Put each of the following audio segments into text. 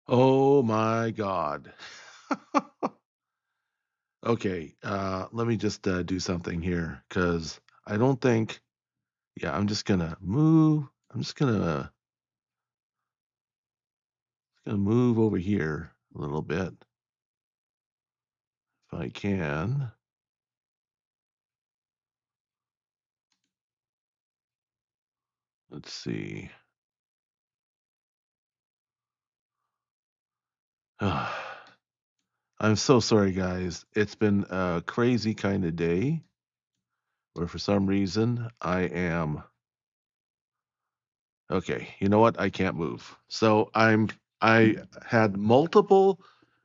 Oh my God. Okay, let me just do something here because I don't think, yeah, I'm just gonna move. I'm just gonna move over here a little bit if I can. Let's see. I'm so sorry, guys. It's been a crazy kind of day where for some reason I am okay. You know what? I can't move. I had multiple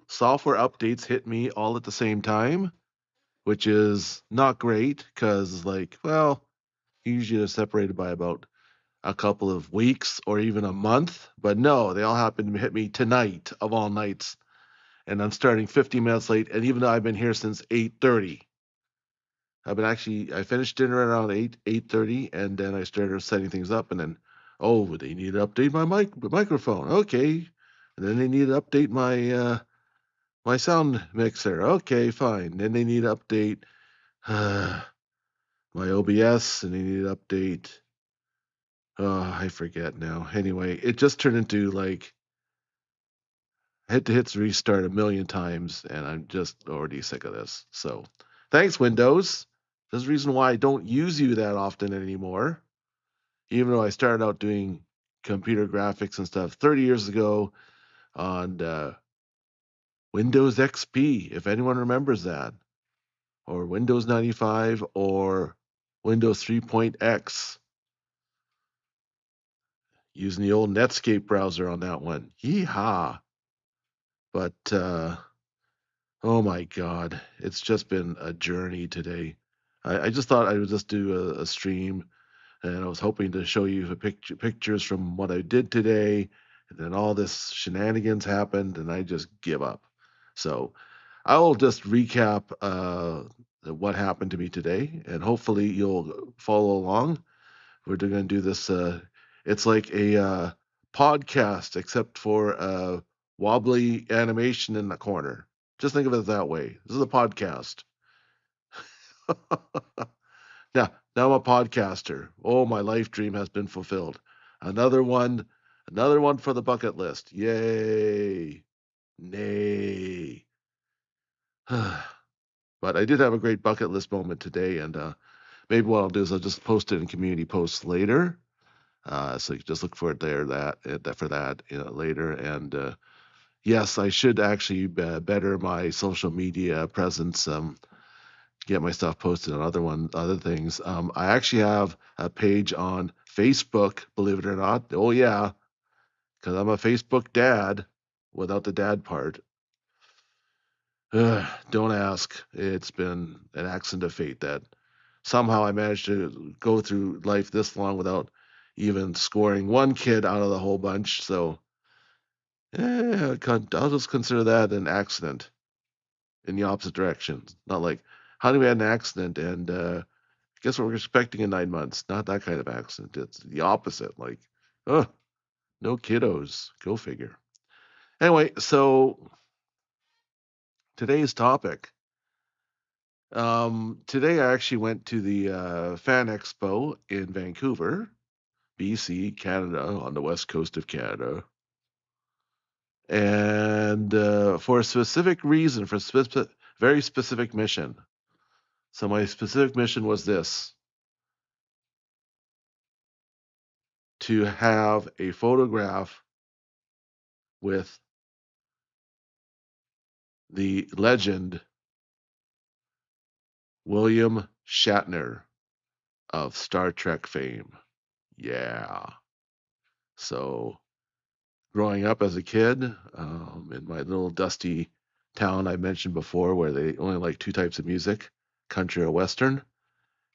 software updates hit me all at the same time, which is not great because, like, well, usually they're separated by about a couple of weeks or even a month. But no, they all happened to hit me tonight of all nights, and I'm starting 50 minutes late. And even though I've been here since 8:30, I finished dinner around 8:30, and then I started setting things up, and then they need to update my microphone. Okay, and then they need to update my sound mixer. Okay, fine. Then they need to update my OBS, and they need to update. Oh, I forget now. Anyway, it just turned into like hit to hits restart a million times, and I'm just already sick of this. So, thanks, Windows. There's a reason why I don't use you that often anymore. Even though I started out doing computer graphics and stuff 30 years ago on Windows XP, if anyone remembers that, or Windows 95 or Windows 3.x, using the old Netscape browser on that one. Yeehaw. But oh my God, it's just been a journey today. I just thought I would just do a stream, and I was hoping to show you the pictures from what I did today, and then all this shenanigans happened, and I just give up. So I will just recap what happened to me today, and hopefully you'll follow along. We're going to do this. It's like a podcast, except for wobbly animation in the corner. Just think of it that way. This is a podcast. Now I'm a podcaster. Oh, my life dream has been fulfilled. Another one, another one for the bucket list. Yay. Nay. But I did have a great bucket list moment today, and maybe what I'll do is I'll just post it in community posts later. So you can just look for it there, that for that later. And yes, I should actually better my social media presence. Get my stuff posted on other things. I actually have a page on Facebook, believe it or not. Oh yeah, because I'm a Facebook dad without the dad part. Don't ask. It's been an accident of fate that somehow I managed to go through life this long without even scoring one kid out of the whole bunch. So I'll just consider that an accident in the opposite direction. Not like, how do we had an accident and guess what we're expecting in 9 months? Not that kind of accident. It's the opposite. Like, oh, no kiddos. Go figure. Anyway, so today's topic. Today I actually went to the Fan Expo in Vancouver, BC, Canada, on the west coast of Canada. And for a specific reason, for a very specific mission. So my specific mission was this: to have a photograph with the legend William Shatner of Star Trek fame. Yeah. So growing up as a kid in my little dusty town I mentioned before, where they only like two types of music, country or western,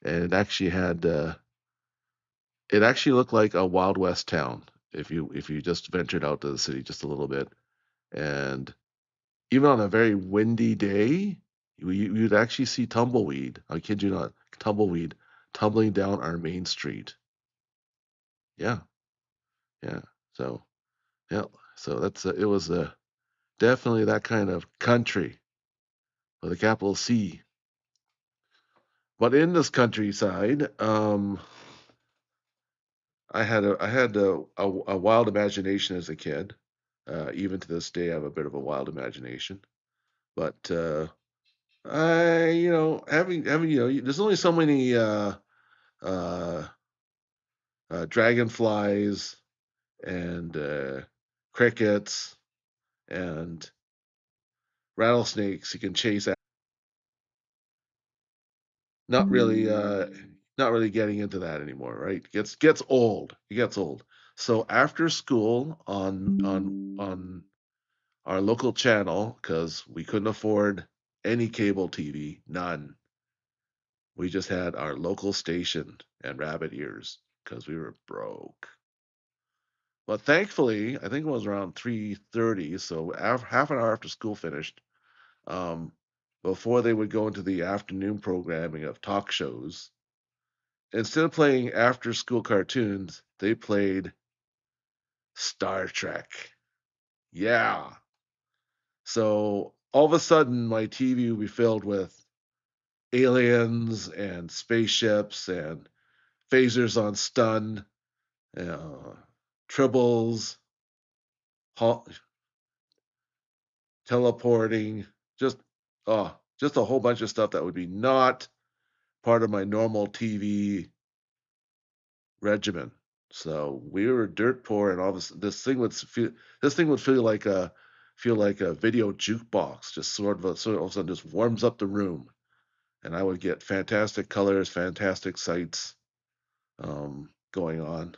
and it actually looked like a Wild West town if you just ventured out to the city just a little bit. And even on a very windy day, you'd actually see tumbleweed. I kid you not, tumbleweed tumbling down our main street. Yeah, yeah. So, yeah. So it was definitely that kind of country with a capital C. But in this countryside, I had a wild imagination as a kid. Even to this day, I have a bit of a wild imagination. But I, having, there's only so many uh, dragonflies and crickets and rattlesnakes you can chase. Not really, not really getting into that anymore, right? Gets old. It gets old. So after school on our local channel, because we couldn't afford any cable TV, none. We just had our local station and rabbit ears because we were broke. But thankfully, I think it was around 3:30, so half an hour after school finished, um, before they would go into the afternoon programming of talk shows, instead of playing after school cartoons, they played Star Trek. Yeah. So all of a sudden, my TV would be filled with aliens and spaceships and phasers on stun, uh, tribbles, ho- teleporting, just just a whole bunch of stuff that would be not part of my normal TV regimen. So we were dirt poor, and all this thing would feel like a video jukebox, just sort of all of a sudden just warms up the room, and I would get fantastic colors, fantastic sights going on.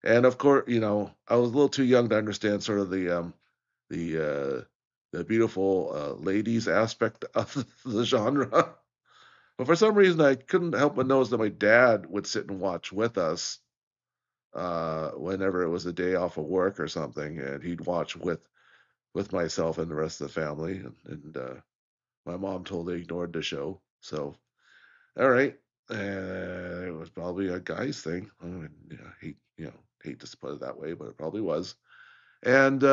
And of course, I was a little too young to understand sort of the the beautiful ladies aspect of the genre. But for some reason, I couldn't help but notice that my dad would sit and watch with us whenever it was a day off of work or something, and he'd watch with myself and the rest of the family. And my mom totally ignored the show. So, all right, it was probably a guy's thing. I mean, hate to put it that way, but it probably was. And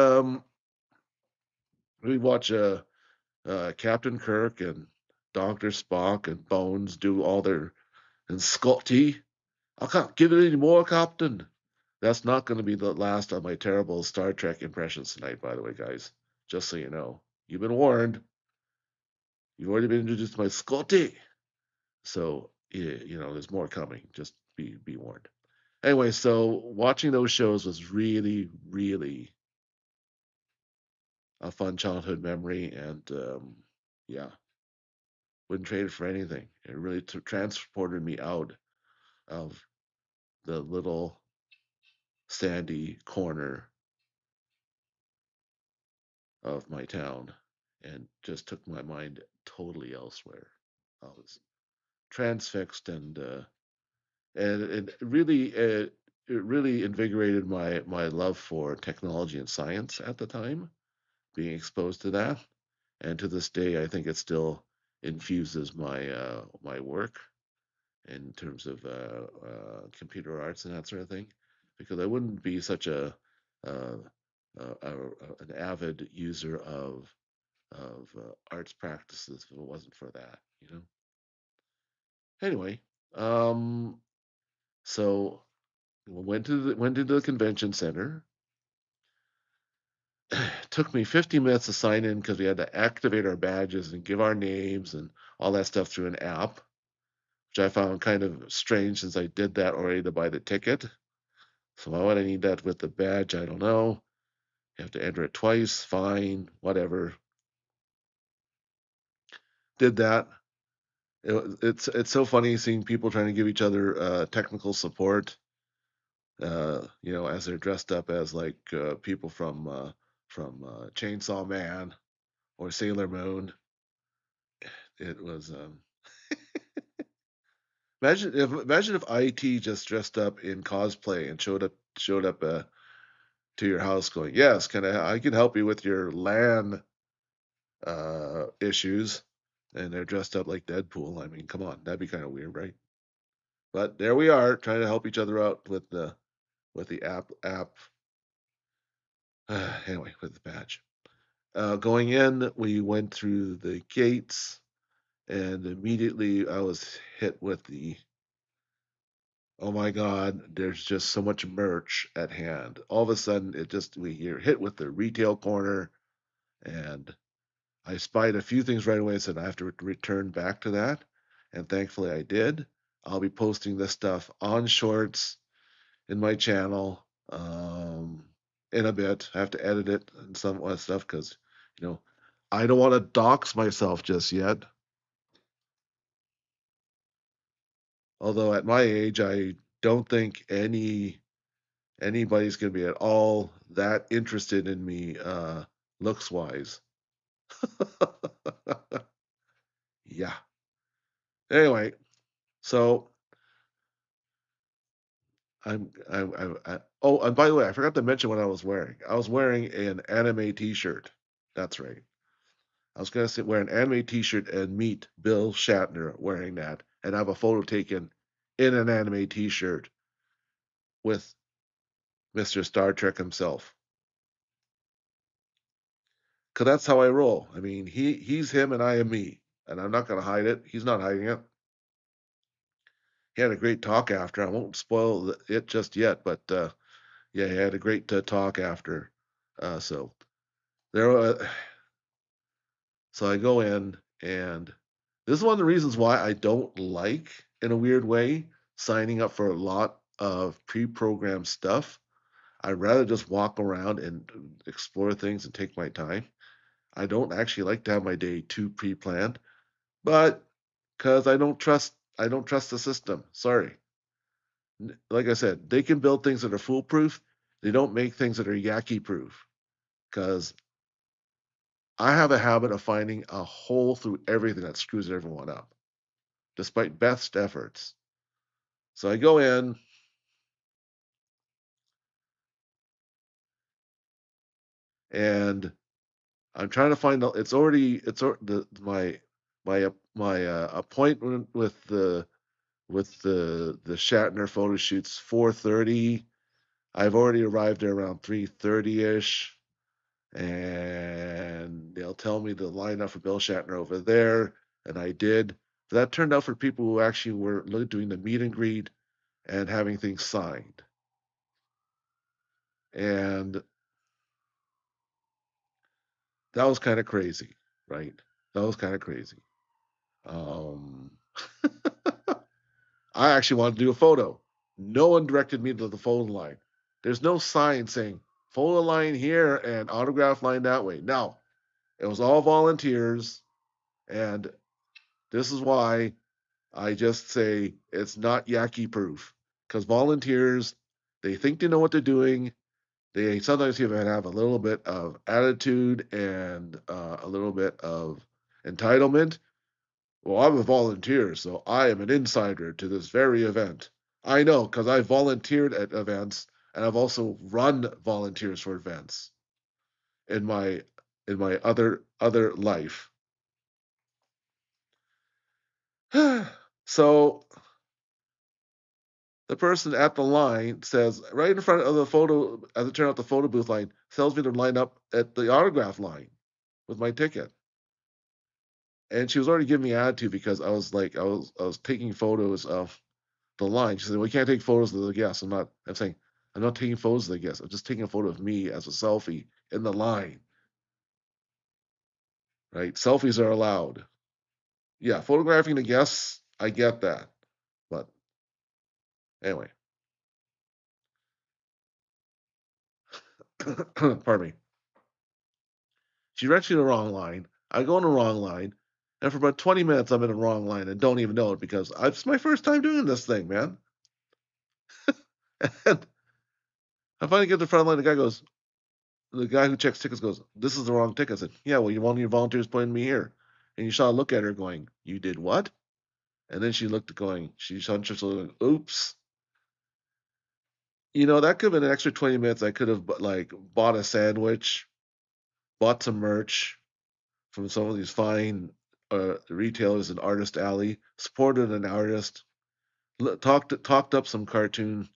we'd watch Captain Kirk and Doctor Spock and Bones do all their and Scotty. I can't give it any more, Captain. That's not going to be the last of my terrible Star Trek impressions tonight, by the way, guys. Just so you know. You've been warned. You've already been introduced to my Scotty. So, there's more coming. Just be warned. Anyway, so watching those shows was really, really a fun childhood memory. And yeah, wouldn't trade it for anything. It really transported me out of the little sandy corner of my town and just took my mind totally elsewhere. I was transfixed and it really invigorated my love for technology and science at the time, being exposed to that. And to this day, I think it still infuses my work in terms of computer arts and that sort of thing, because I wouldn't be such uh, an avid user of arts practices if it wasn't for that. Anyway, um, so we went into the convention center. Took me 50 minutes to sign in because we had to activate our badges and give our names and all that stuff through an app, which I found kind of strange since I did that already to buy the ticket. So why would I need that with the badge? I don't know. You have to enter it twice. Fine, whatever. Did that. It's so funny seeing people trying to give each other technical support. As they're dressed up as like people from Chainsaw Man or Sailor Moon. It was imagine if IT just dressed up in cosplay and showed up to your house going, yes, I can help you with your LAN issues, and they're dressed up like Deadpool. I mean, come on, that'd be kind of weird, right? But there we are, trying to help each other out with the app Anyway, with the badge. Going in, we went through the gates, and immediately I was hit with the, oh my God, there's just so much merch at hand. All of a sudden, we hear hit with the retail corner, and I spied a few things right away and said I have to return back to that. And thankfully, I did. I'll be posting this stuff on shorts in my channel in a bit. I have to edit it and some stuff because, you know, I don't want to dox myself just yet. Although at my age, I don't think anybody's going to be at all that interested in me looks wise. Yeah. Anyway, so oh, and by the way, I forgot to mention what I was wearing. I was wearing an anime T-shirt. That's right. I was gonna say wear an anime T-shirt and meet Bill Shatner wearing that, and have a photo taken in an anime T-shirt with Mr. Star Trek himself. Cause that's how I roll. I mean, he's him and I am me, and I'm not gonna hide it. He's not hiding it. He had a great talk after. I won't spoil it just yet, but yeah, he had a great talk after. So there, so I go in, and this is one of the reasons why I don't like, in a weird way, signing up for a lot of pre-programmed stuff. I'd rather just walk around and explore things and take my time. I don't actually like to have my day too pre-planned, but because I don't trust the system. Sorry. Like I said, they can build things that are foolproof. They don't make things that are Yakki proof. Because I have a habit of finding a hole through everything that screws everyone up, despite best efforts. So I go in, and I'm trying to find out. My appointment with the Shatner photo shoots 4:30. I've already arrived there around 3:30 ish, and they'll tell me to line up for Bill Shatner over there, and I did. But that turned out for people who actually were doing the meet and greet and having things signed, and that was kind of crazy, right? That was kind of crazy. Um, I actually wanted to do a photo. No one directed me to the photo line. There's no sign saying photo line here and autograph line that way. No, it was all volunteers, and this is why I just say it's not Yakki proof, because volunteers, they think they know what they're doing. They sometimes even have a little bit of attitude and a little bit of entitlement. Well, I'm a volunteer, so I am an insider to this very event. I know because I volunteered at events, and I've also run volunteers for events in my other life. So the person at the line says, right in front of the photo, as it turned out, the photo booth line tells me to line up at the autograph line with my ticket. And she was already giving me attitude because I was taking photos of the line. She said, "We can't take photos of the guests." I'm saying, I'm not taking photos of the guests. I'm just taking a photo of me as a selfie in the line, right? Selfies are allowed. Yeah, photographing the guests, I get that. But anyway, pardon me. She directs me to the wrong line. I go in the wrong line. And for about 20 minutes, I'm in the wrong line and don't even know it because it's my first time doing this thing, man. And I finally get to the front line. The guy who checks tickets goes, "This is the wrong ticket." I said, "Yeah, well, one of your volunteers pointed me here." And you saw a look at her going, "You did what?" And then she looked going, she hunches going, "Oops." That could have been an extra 20 minutes. I could have like bought a sandwich, bought some merch from some of these fine retailers in Artist Alley, supported an artist, talked up some cartoon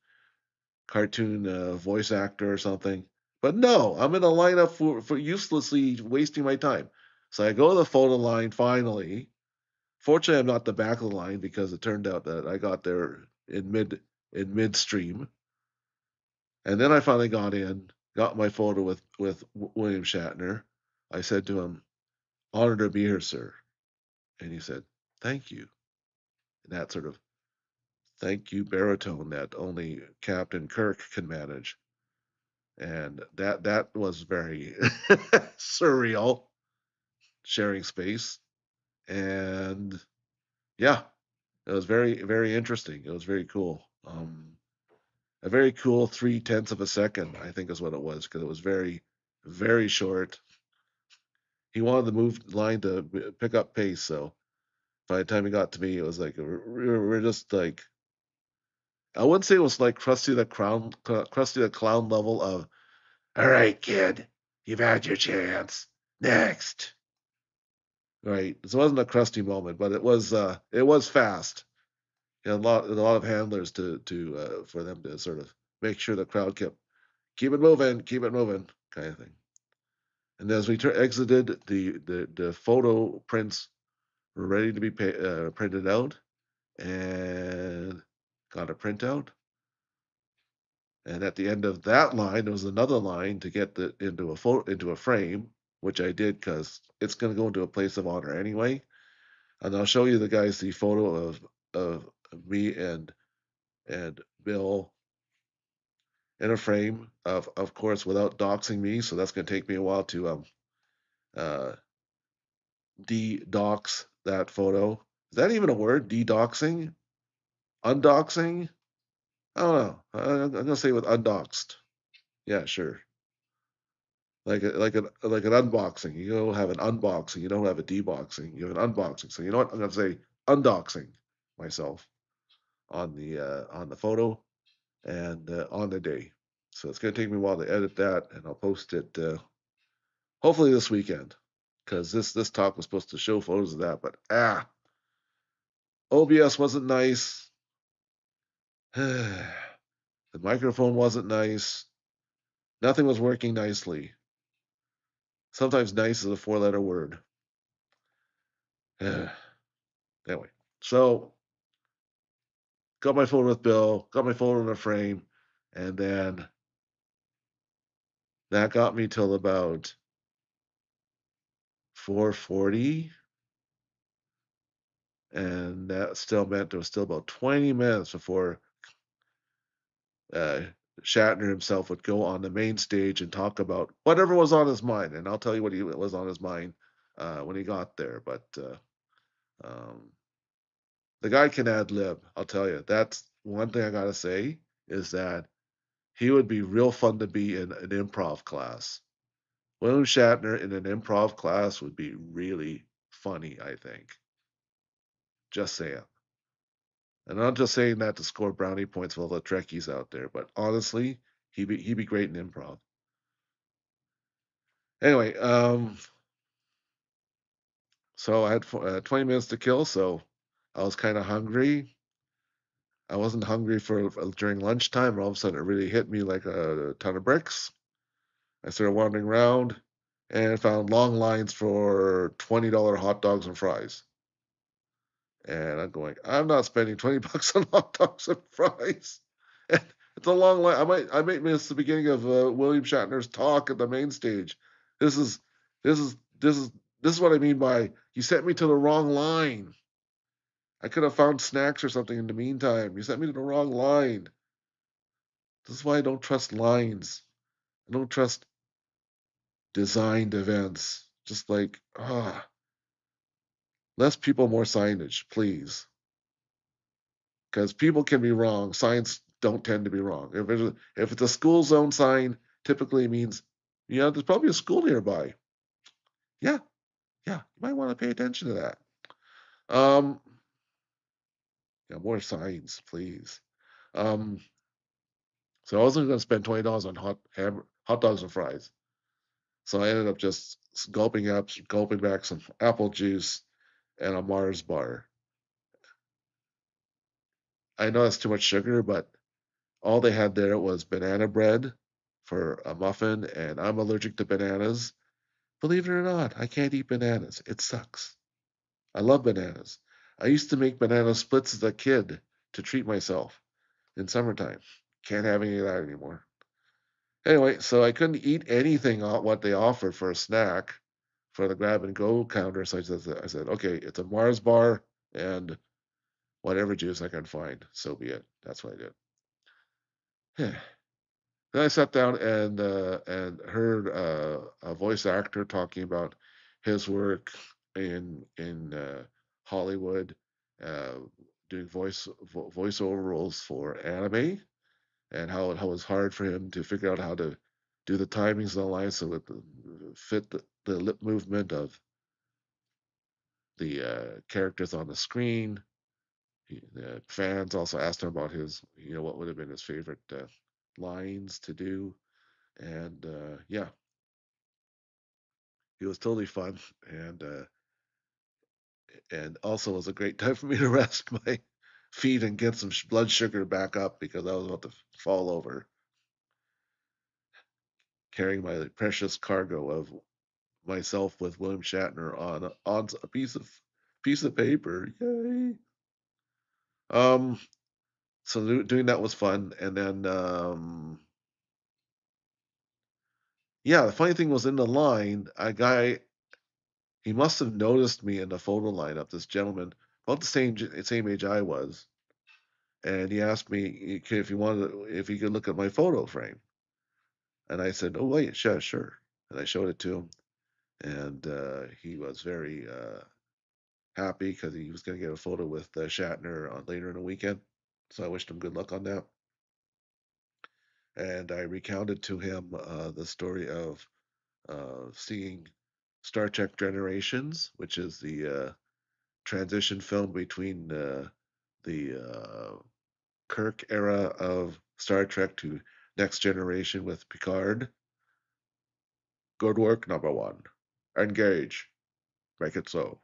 voice actor or something. But no, I'm in a lineup for uselessly wasting my time. So I go to the photo line finally. Fortunately, I'm not the back of the line because it turned out that I got there in midstream, and then I finally got in, got my photo with William Shatner. I said to him, "Honored to be here, sir," and he said, "Thank you." And that sort of thank you baritone that only Captain Kirk can manage, and that was very surreal, sharing space, and yeah, it was very interesting. It was very cool. A very cool 3/10 of a second, I think is what it was, because it was very short. He wanted the move line to pick up pace, so by the time he got to me, it was like we're just like I wouldn't say it was like Krusty the Clown level of all right, kid, you've had your chance. Next, right? So it wasn't a Krusty moment, but it was fast. You know, a lot of handlers to for them to sort of make sure the crowd kept keep it moving, kind of thing. And as we exited, the photo prints were ready to be printed out, and got a printout. And at the end of that line, there was another line to get into a frame, which I did because it's going to go into a place of honor anyway. And I'll show you the guys the photo of me and Bill in a frame, of course, without doxing me. So that's going to take me a while to uh, de-dox that photo. Is that even a word? De-doxing? Undoxing? I don't know. I'm gonna say with undoxed. Yeah, sure. Like an unboxing. You don't have an unboxing. You don't have a deboxing. You have an unboxing. So you know what? I'm gonna say undoxing myself on the photo and on the day. So it's gonna take me a while to edit that, and I'll post it hopefully this weekend because this talk was supposed to show photos of that, but OBS wasn't nice. The microphone wasn't nice. Nothing was working nicely. Sometimes nice is a four-letter word. Anyway, so got my photo with Bill, got my photo in a frame, and then that got me till about 4:40, and that still meant there was still about 20 minutes before uh, Shatner himself would go on the main stage and talk about whatever was on his mind. And I'll tell you what was on his mind when he got there. But um, the guy can ad lib. I'll tell you. That's one thing I gotta say is that he would be real fun to be in an improv class. William Shatner in an improv class would be really funny, I think. Just saying. And I'm not just saying that to score brownie points for all the Trekkies out there, but honestly, he'd be great in improv. Anyway, so I had 20 minutes to kill, so I was kind of hungry. I wasn't hungry for during lunchtime. All of a sudden, it really hit me like a ton of bricks. I started wandering around and found long lines for $20 hot dogs and fries. And I'm going, I'm not spending 20 bucks on hot dogs and fries. And it's a long line. I might miss the beginning of William Shatner's talk at the main stage. This is this is this is this is what I mean by you sent me to the wrong line. I could have found snacks or something in the meantime. You sent me to the wrong line. This is why I don't trust lines. I don't trust designed events. Just like less people, more signage, please. Because people can be wrong. Signs don't tend to be wrong. If it's a school zone sign, typically means there's probably a school nearby. Yeah, yeah, you might want to pay attention to that. Um, yeah, more signs, please. Um, so I wasn't going to spend $20 on hot dogs and fries. So I ended up just gulping back some apple juice and a Mars bar. I know that's too much sugar, but all they had there was banana bread, for a muffin, and I'm allergic to bananas. Believe it or not, I can't eat bananas. It sucks. I love bananas. I used to make banana splits as a kid to treat myself in summertime. Can't have any of that anymore. Anyway, so I couldn't eat anything what they offered for a snack for the grab and go counter. So I said, okay, it's a Mars bar and whatever juice I can find. So be it. That's what I did. Then I sat down and heard a voice actor talking about his work in Hollywood, uh, doing voiceover roles for anime, and how it was hard for him to figure out how to do the timings and the lines so it fit the lip movement of the characters on the screen. The fans also asked him about what would have been his favorite lines to do, and yeah, it was totally fun, and also was a great time for me to rest my feet and get some blood sugar back up because I was about to fall over carrying my precious cargo of myself with William Shatner on a piece of paper. Yay! Um, so doing that was fun, and then yeah, the funny thing was in the line, a guy he must have noticed me in the photo lineup. This gentleman, about the same age I was, and he asked me if he could look at my photo frame, and I said, "Oh wait, sure, sure," and I showed it to him, and he was very happy because he was going to get a photo with Shatner on later in the weekend. So I wished him good luck on that, and I recounted to him the story of seeing Star Trek Generations, which is the transition film between the Kirk era of Star Trek to Next Generation with Picard. Good work, number one. Engage. Make it so.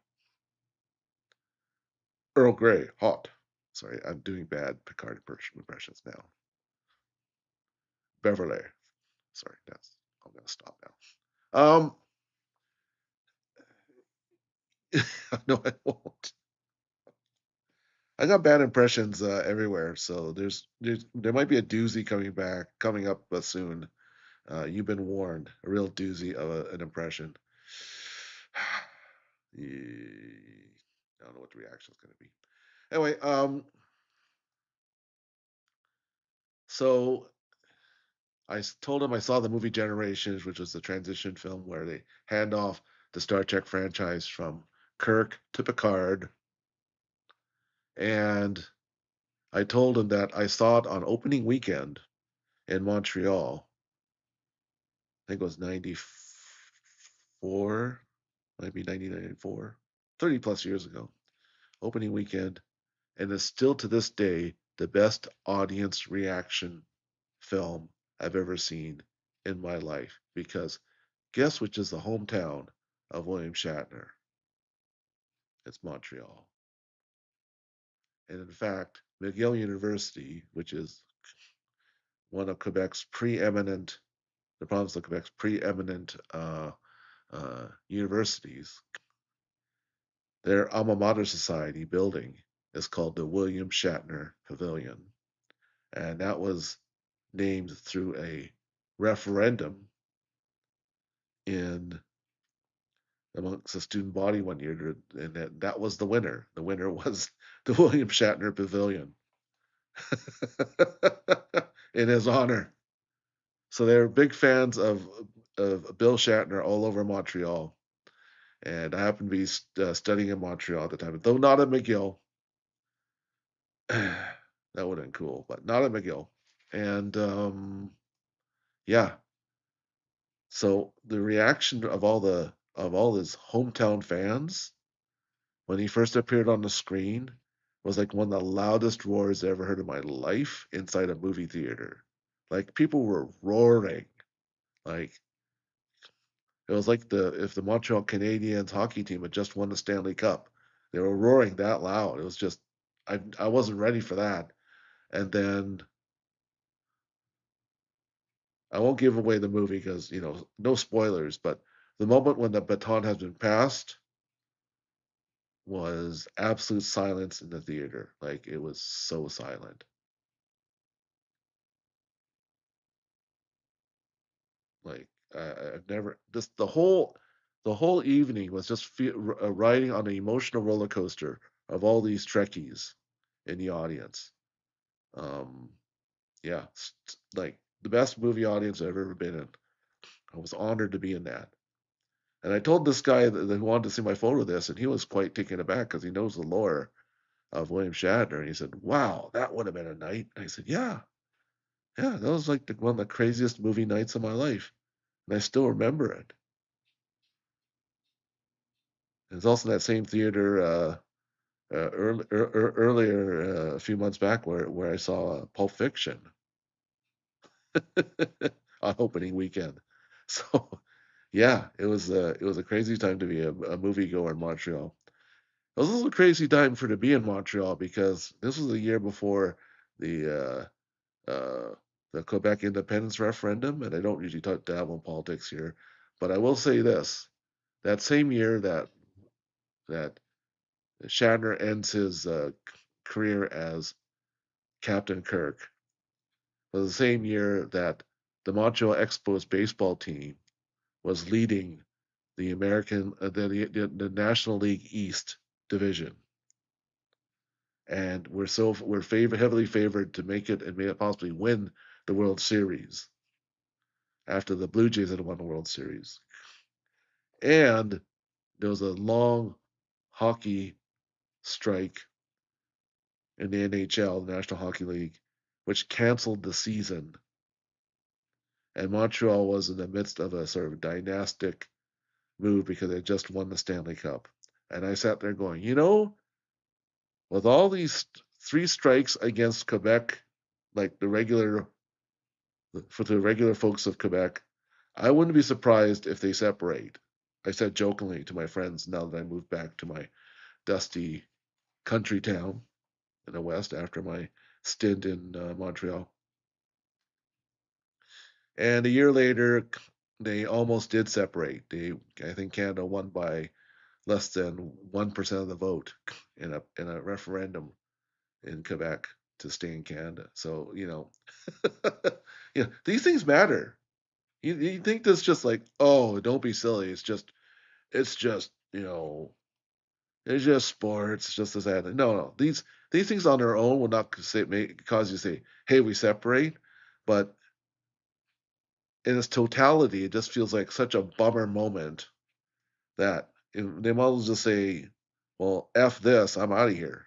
Earl Grey, hot. Sorry, I'm doing bad Picard impressions now. Beverly. Sorry, I'm gonna stop now. No, I won't. I got bad impressions everywhere, so there might be a doozy coming up soon. You've been warned. A real doozy of an impression. I don't know what the reaction is going to be. Anyway, so told him I saw the movie Generations, which was the transition film where they hand off the Star Trek franchise from Kirk to Picard, and I told him that I saw it on opening weekend in Montreal. I think it was 94, maybe 1994, 30 plus years ago, opening weekend, and is still to this day the best audience reaction film I've ever seen in my life. Because guess which is the hometown of William Shatner? It's Montreal. And in fact, McGill University, which is one of Quebec's preeminent, the province of Quebec's preeminent universities, their alma mater society building is called the William Shatner Pavilion. And that was named through a referendum in amongst the student body one year, and that was the winner. The winner was the William Shatner Pavilion in his honor. So they're big fans of Bill Shatner all over Montreal, and I happened to be studying in Montreal at the time, though not at McGill. That would have been cool, but not at McGill. And yeah, so the reaction of all his hometown fans when he first appeared on the screen was like one of the loudest roars I ever heard in my life inside a movie theater. Like people were roaring. Like it was like the if the Montreal Canadiens hockey team had just won the Stanley Cup. They were roaring that loud. It was just I wasn't ready for that. And then I won't give away the movie because, no spoilers, but the moment when the baton has been passed was absolute silence in the theater. Like it was so silent. Like I've never this the whole evening was just riding on an emotional roller coaster of all these Trekkies in the audience. Um, yeah, like the best movie audience I've ever been in. I was honored to be in that. And I told this guy that wanted to see my photo of this, and he was quite taken aback because he knows the lore of William Shatner. And he said, "Wow, that would have been a night." And I said, "Yeah, yeah, that was like one of the craziest movie nights of my life, and I still remember it." And it's also in that same theater earlier a few months back where I saw Pulp Fiction on opening weekend. So yeah, it was a crazy time to be a moviegoer in Montreal. It was also a crazy time for to be in Montreal because this was a year before the the Quebec independence referendum, and I don't usually dabble in politics here, but I will say this: that same year that Shatner ends his career as Captain Kirk was the same year that the Montreal Expos baseball team was leading the the National League East division, and we're heavily favored to make it and may possibly win the World Series after the Blue Jays had won the World Series. And there was a long hockey strike in the NHL, the National Hockey League, which canceled the season. And Montreal was in the midst of a sort of dynastic move because they just won the Stanley Cup. And I sat there going, with all these three strikes against Quebec, like for the regular folks of Quebec, I wouldn't be surprised if they separate. I said jokingly to my friends now that I moved back to my dusty country town in the West after my stint in Montreal. And a year later, they almost did separate. I think Canada won by less than 1% of the vote in a referendum in Quebec to stay in Canada. So these things matter. You think that's just like, oh, don't be silly. It's just sports. It's just this that. No, no. These things on their own will not cause you to say, hey, we separate. But in its totality, it just feels like such a bummer moment that they might as well just say, well, F this, I'm out of here.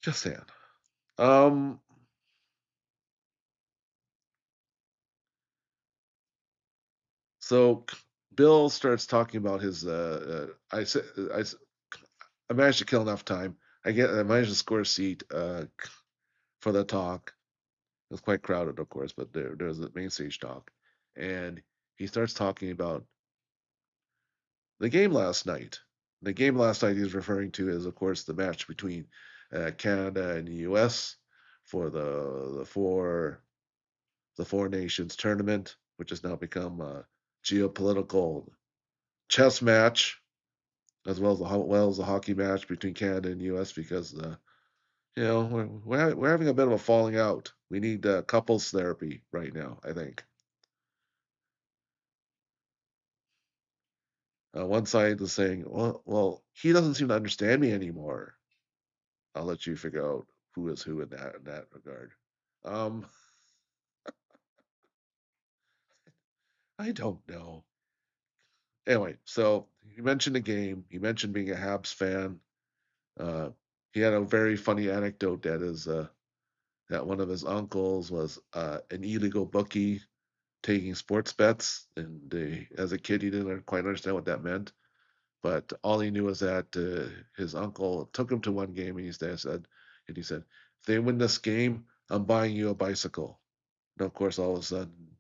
Just saying. Um, so Bill starts talking about his. I said, I managed to kill enough time. I managed to score a seat for the talk. It was quite crowded, of course, but there's the main stage talk, and he starts talking about the game last night. The game last night he's referring to is, of course, the match between Canada and the U.S. for the four nations tournament, which has now become a geopolitical chess match, as well as a hockey match between Canada and the U.S. because we're having a bit of a falling out. We need couples therapy right now, I think. One side is saying, well, he doesn't seem to understand me anymore. I'll let you figure out who is who in that regard. Um, I don't know. Anyway, so you mentioned the game. You mentioned being a Habs fan. Uh, he had a very funny anecdote that one of his uncles was an illegal bookie taking sports bets, and as a kid he didn't quite understand what that meant. But all he knew was that his uncle took him to one game, and he said, "If they win this game, I'm buying you a bicycle." And of course, all of a sudden,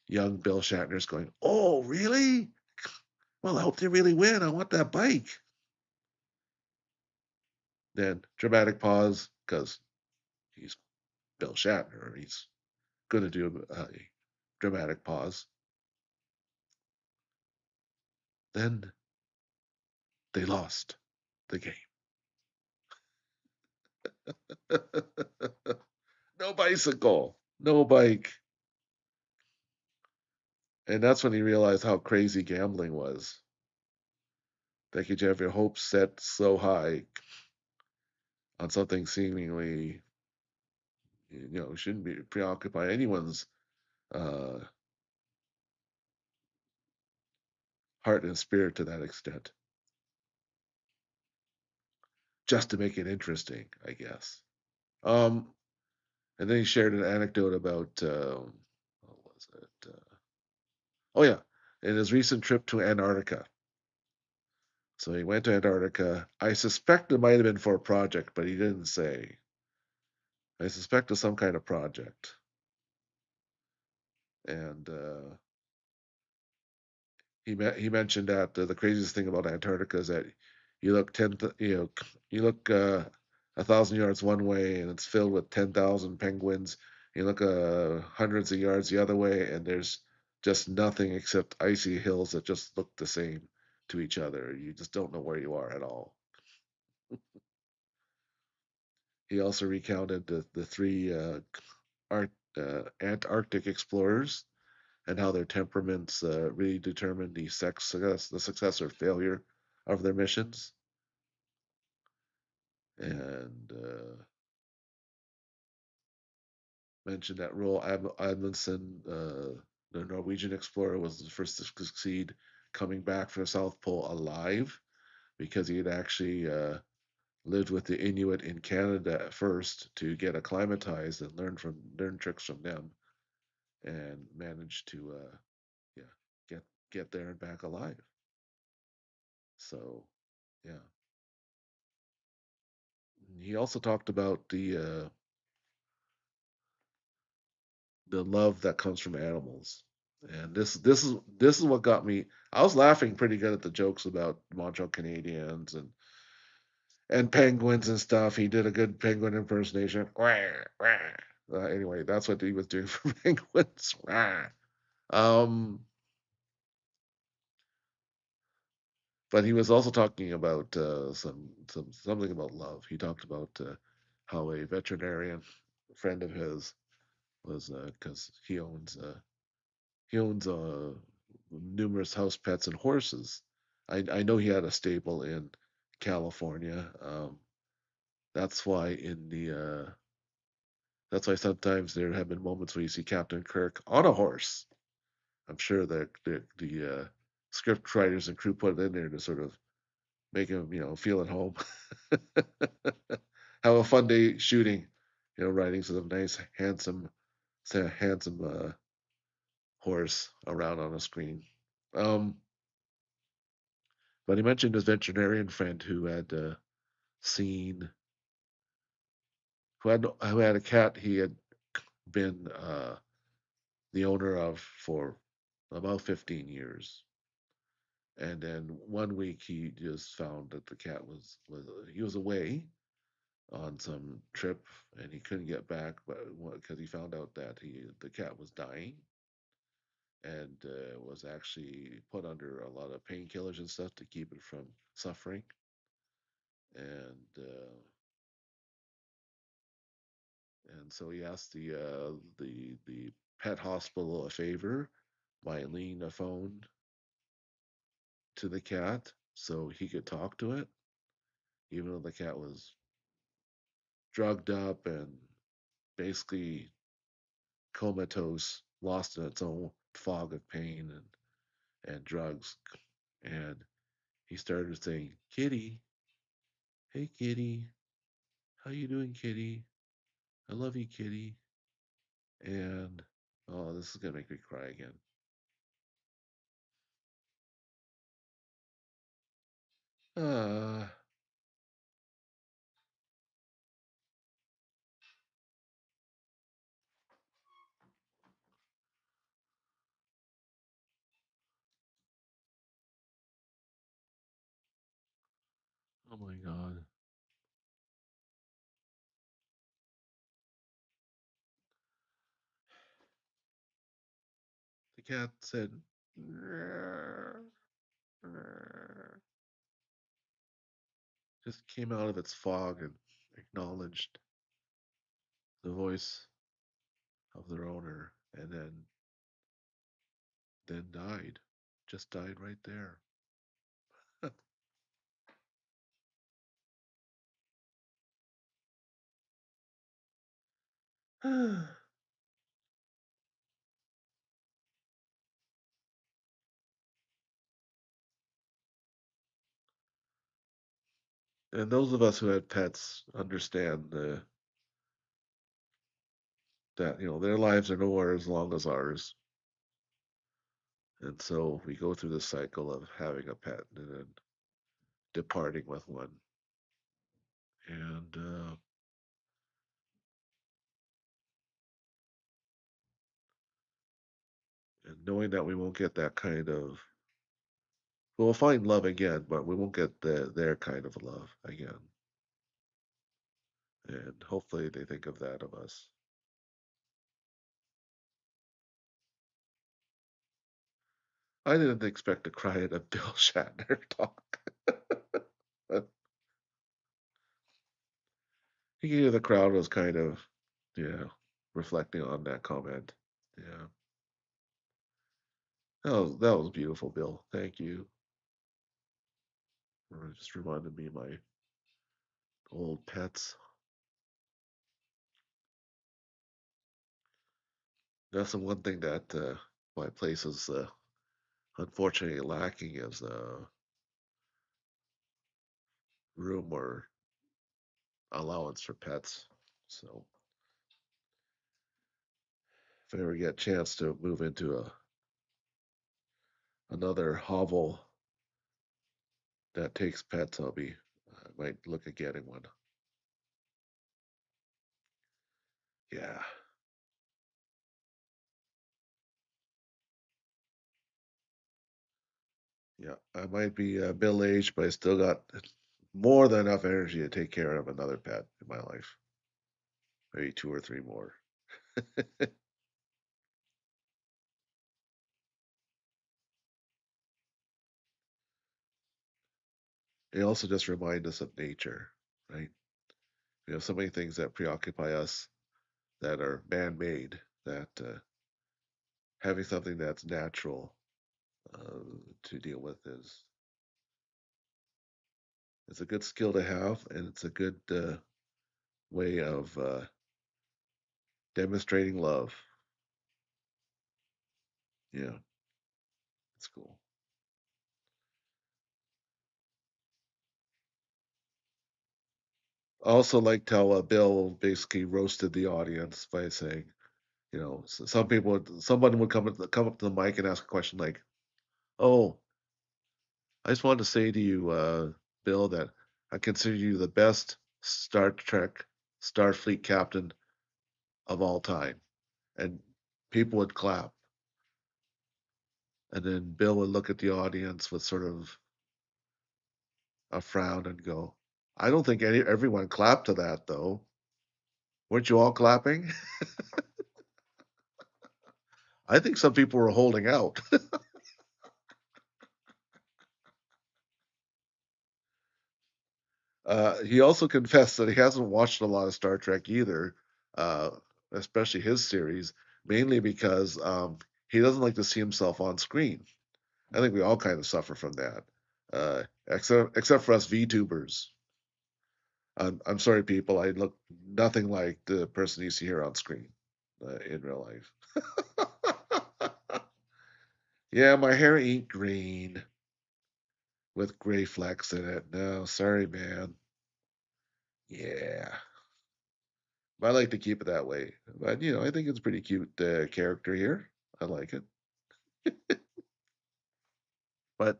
young Bill Shatner's going, "Oh, really? Well, I hope they really win. I want that bike." Then dramatic pause because he's Bill Shatner. He's going to do a dramatic pause. Then they lost the game. No bicycle, no bike. And that's when he realized how crazy gambling was. That you could have your hopes set so high on something seemingly, shouldn't be preoccupy anyone's uh, heart and spirit to that extent, just to make it interesting, I guess. Um, and then he shared an anecdote about what was it? Oh yeah, in his recent trip to Antarctica. So he went to Antarctica. I suspect it might have been for a project, but he didn't say. I suspect it's some kind of project. And he mentioned that the craziest thing about Antarctica is that you look you look 1,000 yards one way and it's filled with 10,000 penguins. You look hundreds of yards the other way and there's just nothing except icy hills that just look the same to each other. You just don't know where you are at all. He also recounted the three Antarctic explorers and how their temperaments really determine the success or failure of their missions. And mentioned that Roald Amundsen, the Norwegian explorer, was the first to succeed coming back from the South Pole alive because he had actually lived with the Inuit in Canada at first to get acclimatized and learn tricks from them, and managed to yeah get get there and back alive. So yeah, he also talked about the love that comes from animals. And this is what got me. I was laughing pretty good at the jokes about Montreal Canadiens and penguins and stuff. He did a good penguin impersonation. Anyway, that's what he was doing for penguins. Um, but he was also talking about something about love. He talked about how a veterinarian friend of his was because he owns numerous house pets and horses. I know he had a stable in California. That's why in the that's why sometimes there have been moments where you see Captain Kirk on a horse. I'm sure that the script writers and crew put it in there to sort of make him feel at home. Have a fun day shooting, riding sort of nice handsome horse around on a screen. Um, But he mentioned his veterinarian friend who had seen who had a cat he had been the owner of for about 15 years. And then one week he just found that the cat was he was away on some trip and he couldn't get back, but because he found out that the cat was dying and was actually put under a lot of painkillers and stuff to keep it from suffering. And so he asked the pet hospital a favor by leaning a phone to the cat so he could talk to it, even though the cat was drugged up and basically comatose, lost in its own fog of pain and drugs. And he started saying, "Kitty, hey kitty, how you doing, kitty? I love you, kitty." And oh, this is gonna make me cry again. Uh, oh my god. cat said, "Rrrr, rrrr," just came out of its fog and acknowledged the voice of their owner, and then died. Just died right there. And those of us who had pets understand that their lives are nowhere as long as ours, and so we go through the cycle of having a pet and then departing with one, and knowing that we won't get that kind of we'll find love again, but we won't get their kind of love again, and hopefully they think of that of us. I didn't expect to cry at a Bill Shatner talk, but the crowd was kind of, yeah, reflecting on that comment. Yeah, that was beautiful, Bill. Thank you. Just reminded me of my old pets. That's the one thing that my place is unfortunately lacking is room or allowance for pets. So if I ever get a chance to move into another hovel that takes pets, I might look at getting one. Yeah, yeah. I might be middle aged, but I still got more than enough energy to take care of another pet in my life. Maybe two or three more. They also just remind us of nature, right? We have so many things that preoccupy us that are man-made that having something that's natural uh, to deal with is a good skill to have, and it's a good way of demonstrating love. Yeah, it's cool. I also liked how Bill basically roasted the audience by saying, some people, someone would come up to the mic and ask a question like, "Oh, I just wanted to say to you, Bill, that I consider you the best Star Trek Starfleet captain of all time." And people would clap. And then Bill would look at the audience with sort of a frown and go, "I don't think everyone clapped to that, though. Weren't you all clapping?" I think some people were holding out. He also confessed that he hasn't watched a lot of Star Trek either, uh, especially his series, mainly because he doesn't like to see himself on screen. I think we all kind of suffer from that, except for us VTubers. I'm sorry, people. I look nothing like the person you see here on screen in real life. Yeah, my hair ain't green with gray flecks in it. No, sorry, man. Yeah, but I like to keep it that way. But I think it's a pretty cute character here. I like it. But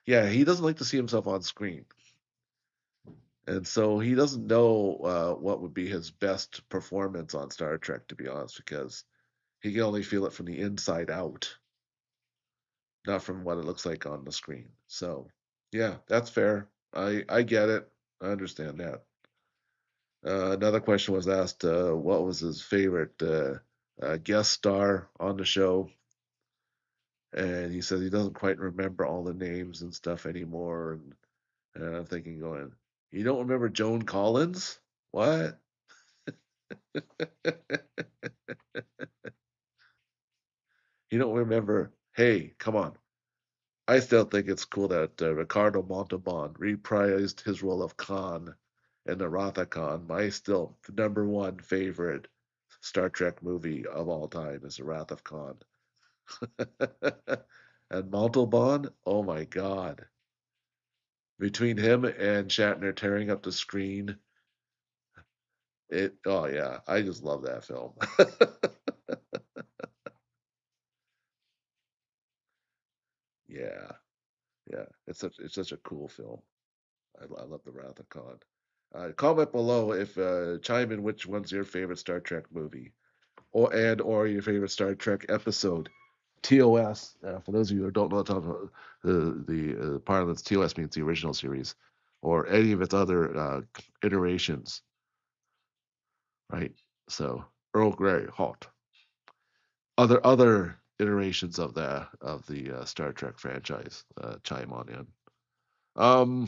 yeah, he doesn't like to see himself on screen, and so he doesn't know what would be his best performance on Star Trek, to be honest, because he can only feel it from the inside out, not from what it looks like on the screen. So, yeah, that's fair. I get it. I understand that. Another question was asked, what was his favorite guest star on the show? and he says he doesn't quite remember all the names and stuff anymore. And I'm thinking, going, you don't remember Joan Collins? What? You don't remember? Hey, come on. I still think it's cool that Ricardo Montalban reprised his role of Khan in the Wrath Khan. My still number one favorite Star Trek movie of all time is The Wrath of Khan. And Montalban, oh my God. Between him and Shatner tearing up the screen, oh yeah, I just love that film. Yeah, yeah. It's such a cool film. I love The Wrath of Khan. Comment below if chime in which one's your favorite Star Trek movie or your favorite Star Trek episode. TOS, for those of you who don't know the parlance, TOS means the original series, or any of its other iterations, right? So Earl Grey, hot. Other iterations of the Star Trek franchise chime on in. Um,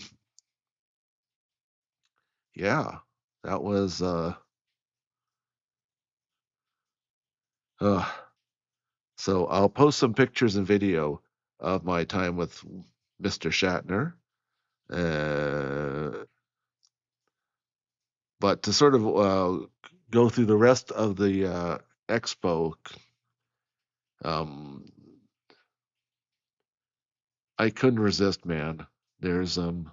yeah, that was uh, so I'll post some pictures and video of my time with Mr. Shatner. Uh, but to sort of go through the rest of the expo, um, I couldn't resist, man. There's um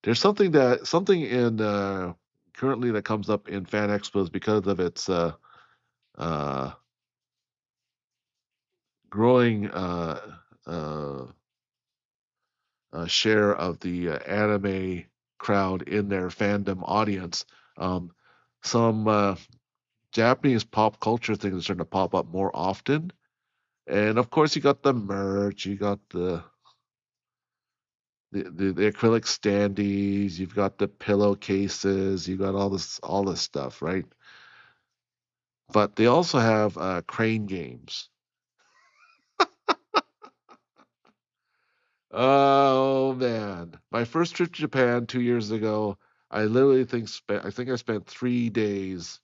there's something in currently that comes up in fan expos because of its uh, growing uh, share of the anime crowd in their fandom audience. Um, some Japanese pop culture things are starting to pop up more often. And of course, you got the merch, you got the acrylic standees, you've got the pillowcases, you got all this stuff, right? But they also have crane games. Oh man, my first trip to Japan 2 years ago, I think I spent 3 days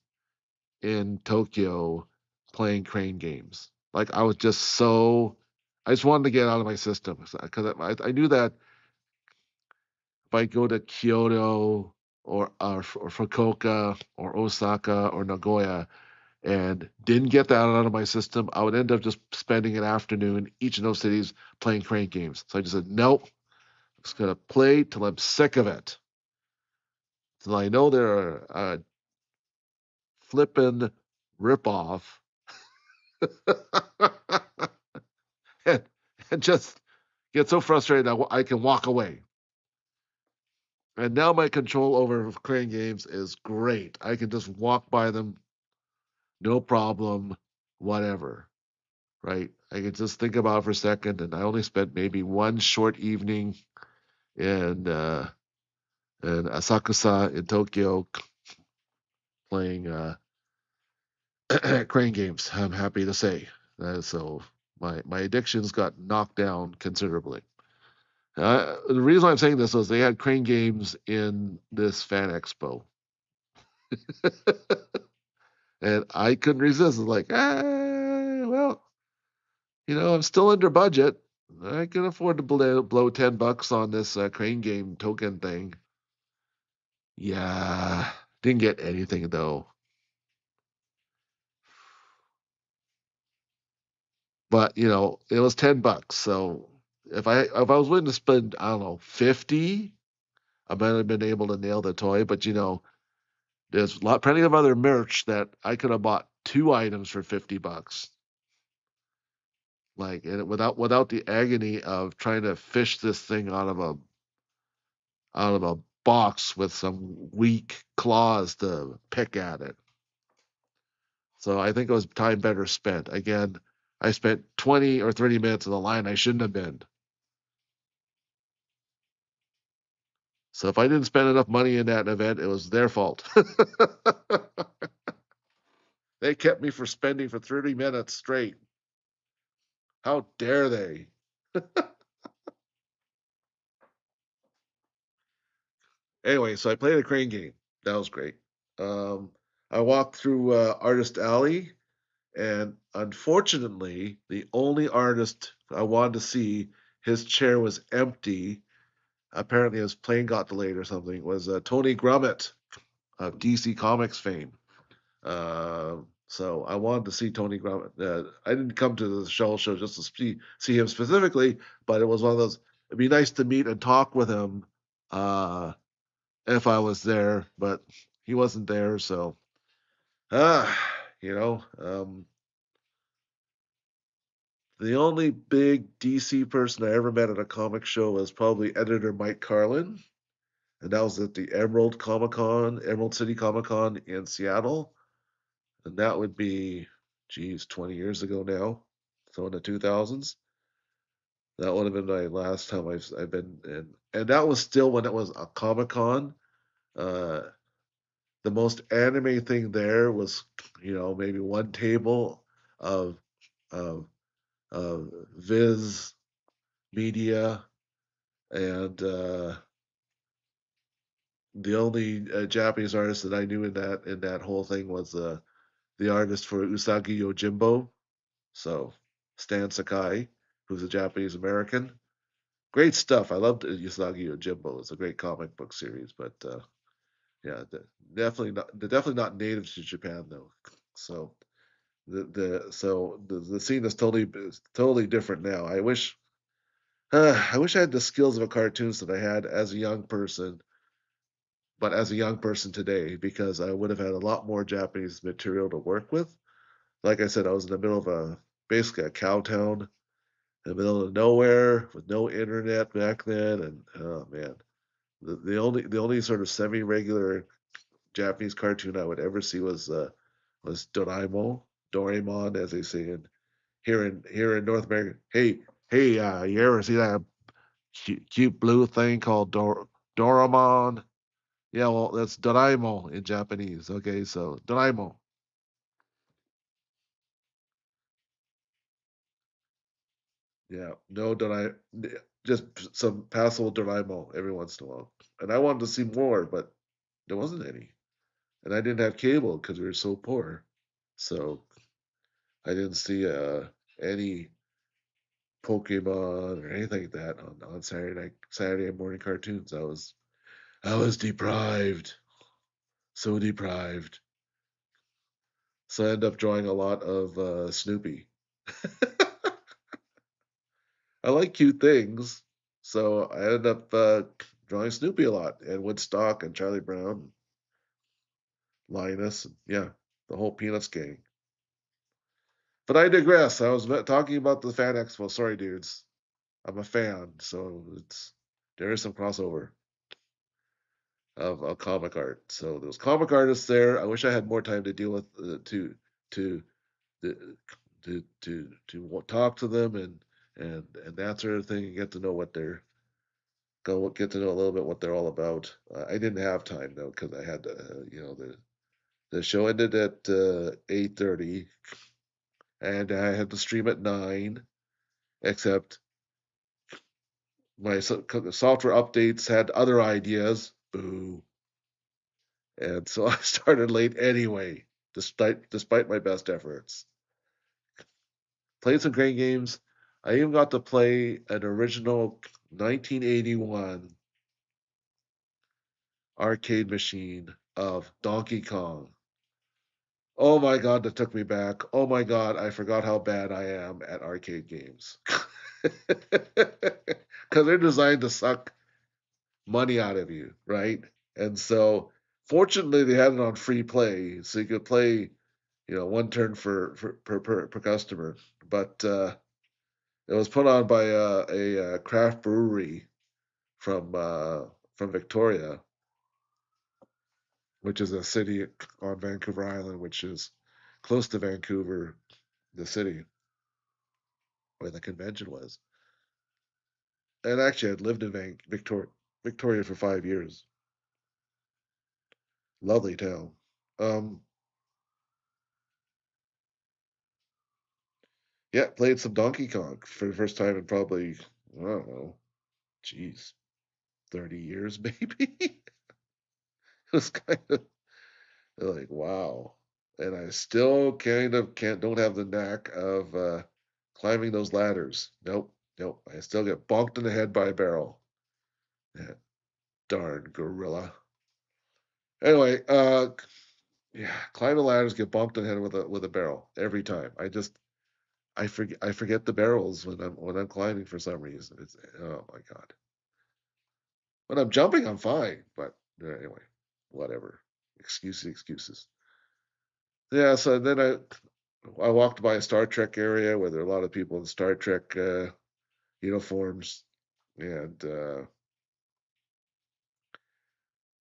in Tokyo playing crane games. Like I just wanted to get out of my system because I knew that if I go to Kyoto or Fukuoka or Osaka or Nagoya and didn't get that out of my system, I would end up just spending an afternoon each of those cities playing crane games. So I just said, nope, I'm just gonna play till I'm sick of it. Till I know they're a flippin' ripoff. and, and just get so frustrated I can walk away. And now my control over crane games is great. I can just walk by them, no problem, whatever. Right? I can just think about it for a second, and I only spent maybe one short evening in Asakusa in Tokyo playing crane games. I'm happy to say. So my addictions got knocked down considerably. The reason I'm saying this is they had crane games in this fan expo, and I couldn't resist. It's like, well, I'm still under budget. I can afford to blow $10 on this crane game token thing. Yeah, didn't get anything though. But it was $10. So if I was willing to spend, I don't know, 50, I might have been able to nail the toy. But there's plenty of other merch that I could have bought 2 items for $50. Like, and without the agony of trying to fish this thing out of a box with some weak claws to pick at it. So I think it was time better spent. Again, I spent 20 or 30 minutes in the line I shouldn't have been. So if I didn't spend enough money in that event, it was their fault. They kept me for spending for 30 minutes straight. How dare they? Anyway, so I played a crane game. That was great. Um, I walked through Artist Alley, and unfortunately, the only artist I wanted to see, his chair was empty. Apparently, his plane got delayed or something. Was Tony Grummett of DC Comics fame. So I wanted to see Tony Grummett. I didn't come to the show just to see him specifically, but it was one of those. It'd be nice to meet and talk with him uh, if I was there, but he wasn't there. So, uh, you know, the only big DC person I ever met at a comic show was probably editor Mike Carlin, and that was at the Emerald City Comic Con in Seattle, and that would be, geez, 20 years ago now, so in the 2000s. That would have been my last time I've been in, and that was still when it was a Comic Con. Uh, the most anime thing there was, maybe one table of of Viz Media, and the only Japanese artist that I knew in that whole thing was the artist for Usagi Yojimbo, so Stan Sakai, who's a Japanese American. Great stuff. I loved Usagi Yojimbo. It's a great comic book series, but yeah, definitely not native to Japan though. So the scene is totally different now. I wish I had the skills of a cartoonist that I had as a young person, but as a young person today, because I would have had a lot more Japanese material to work with. Like I said, I was in the middle of basically a cow town in the middle of nowhere with no internet back then, and oh man, the only sort of semi-regular Japanese cartoon I would ever see was Doraemon, as they say here in North America. Hey, you ever see that cute blue thing called Doraemon? Yeah, well, that's Doraemon in Japanese. Okay, so Doraemon. Yeah, no just some passable Doraemon every once in a while. And I wanted to see more, but there wasn't any. And I didn't have cable because we were so poor. So I didn't see any Pokemon or anything like that on Saturday morning cartoons. I was deprived, so deprived. So I ended up drawing a lot of Snoopy. I like cute things, so I ended up drawing Snoopy a lot, and Woodstock and Charlie Brown, Linus, and yeah, the whole Peanuts gang. But I digress. I was talking about the Fan Expo. Sorry, dudes. I'm a fan, so there is some crossover of comic art. So there was comic artists there. I wish I had more time to deal with to to talk to them and that sort of thing and get to know what they're go get to know a little bit what they're all about. I didn't have time though because I had the show ended at 8:30 and I had to stream at 9. Except my software updates had other ideas. Boo! And so I started late anyway, despite my best efforts. Played some great games. I even got to play an original 1981 arcade machine of Donkey Kong. Oh my god, that took me back. Oh my god, I forgot how bad I am at arcade games. Because they're designed to suck money out of you, right? And so, fortunately, they had it on free play, so you could play, one turn per customer. But it was put on by a craft brewery from uh, from Victoria, which is a city on Vancouver Island, which is close to Vancouver, the city where the convention was. And actually, I'd lived in Victoria for 5 years. Lovely town. Um, Yeah, played some Donkey Kong for the first time in probably, I don't know, geez, 30 years maybe. It was kind of like, wow. And I still kind of don't have the knack of climbing those ladders. Nope, nope. I still get bonked in the head by a barrel. That darn gorilla. Anyway, yeah, climb the ladders, get bonked in the head with a barrel every time. I forget the barrels when I'm climbing for some reason. It's oh my god. When I'm jumping, I'm fine, but anyway, whatever. Excuses, excuses. Yeah, so then I walked by a Star Trek area where there are a lot of people in Star Trek uniforms, and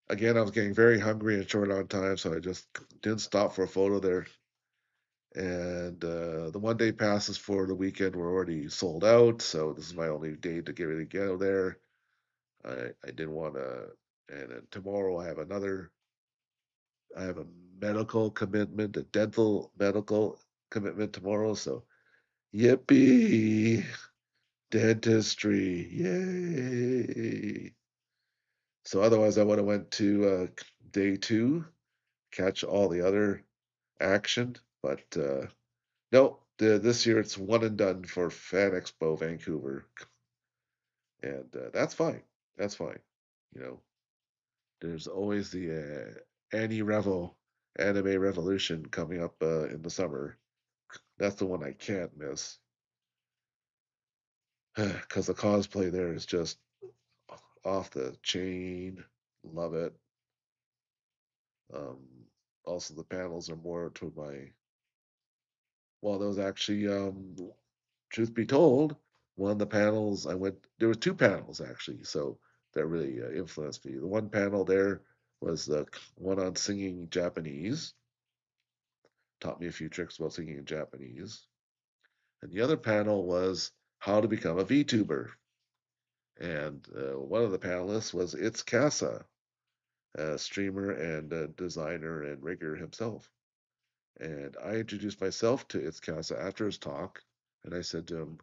again, I was getting very hungry and short on time, so I just didn't stop for a photo there. And the 1 day passes for the weekend were already sold out, so this is my only day to get really get out there. I didn't want to, and then tomorrow I have a medical commitment, a dental medical commitment tomorrow. So yippee, dentistry, yay! So otherwise, I would have went to day two, catch all the other action, but no. This year it's one and done for Fan Expo Vancouver, and that's fine. That's fine. You know, there's always the Anime Revolution coming up in the summer. That's the one I can't miss because the cosplay there is just off the chain. Love it. Um, Also, the panels are more to my. Well, those actually, truth be told, one of the panels I went. There were two panels actually, so that really influenced me. The one panel there was the one on singing Japanese. Taught me a few tricks about singing in Japanese. And the other panel was how to become a VTuber. And one of the panelists was It's Casa, a streamer and a designer and rigger himself. And I introduced myself to It's Casa after his talk, and I said to him,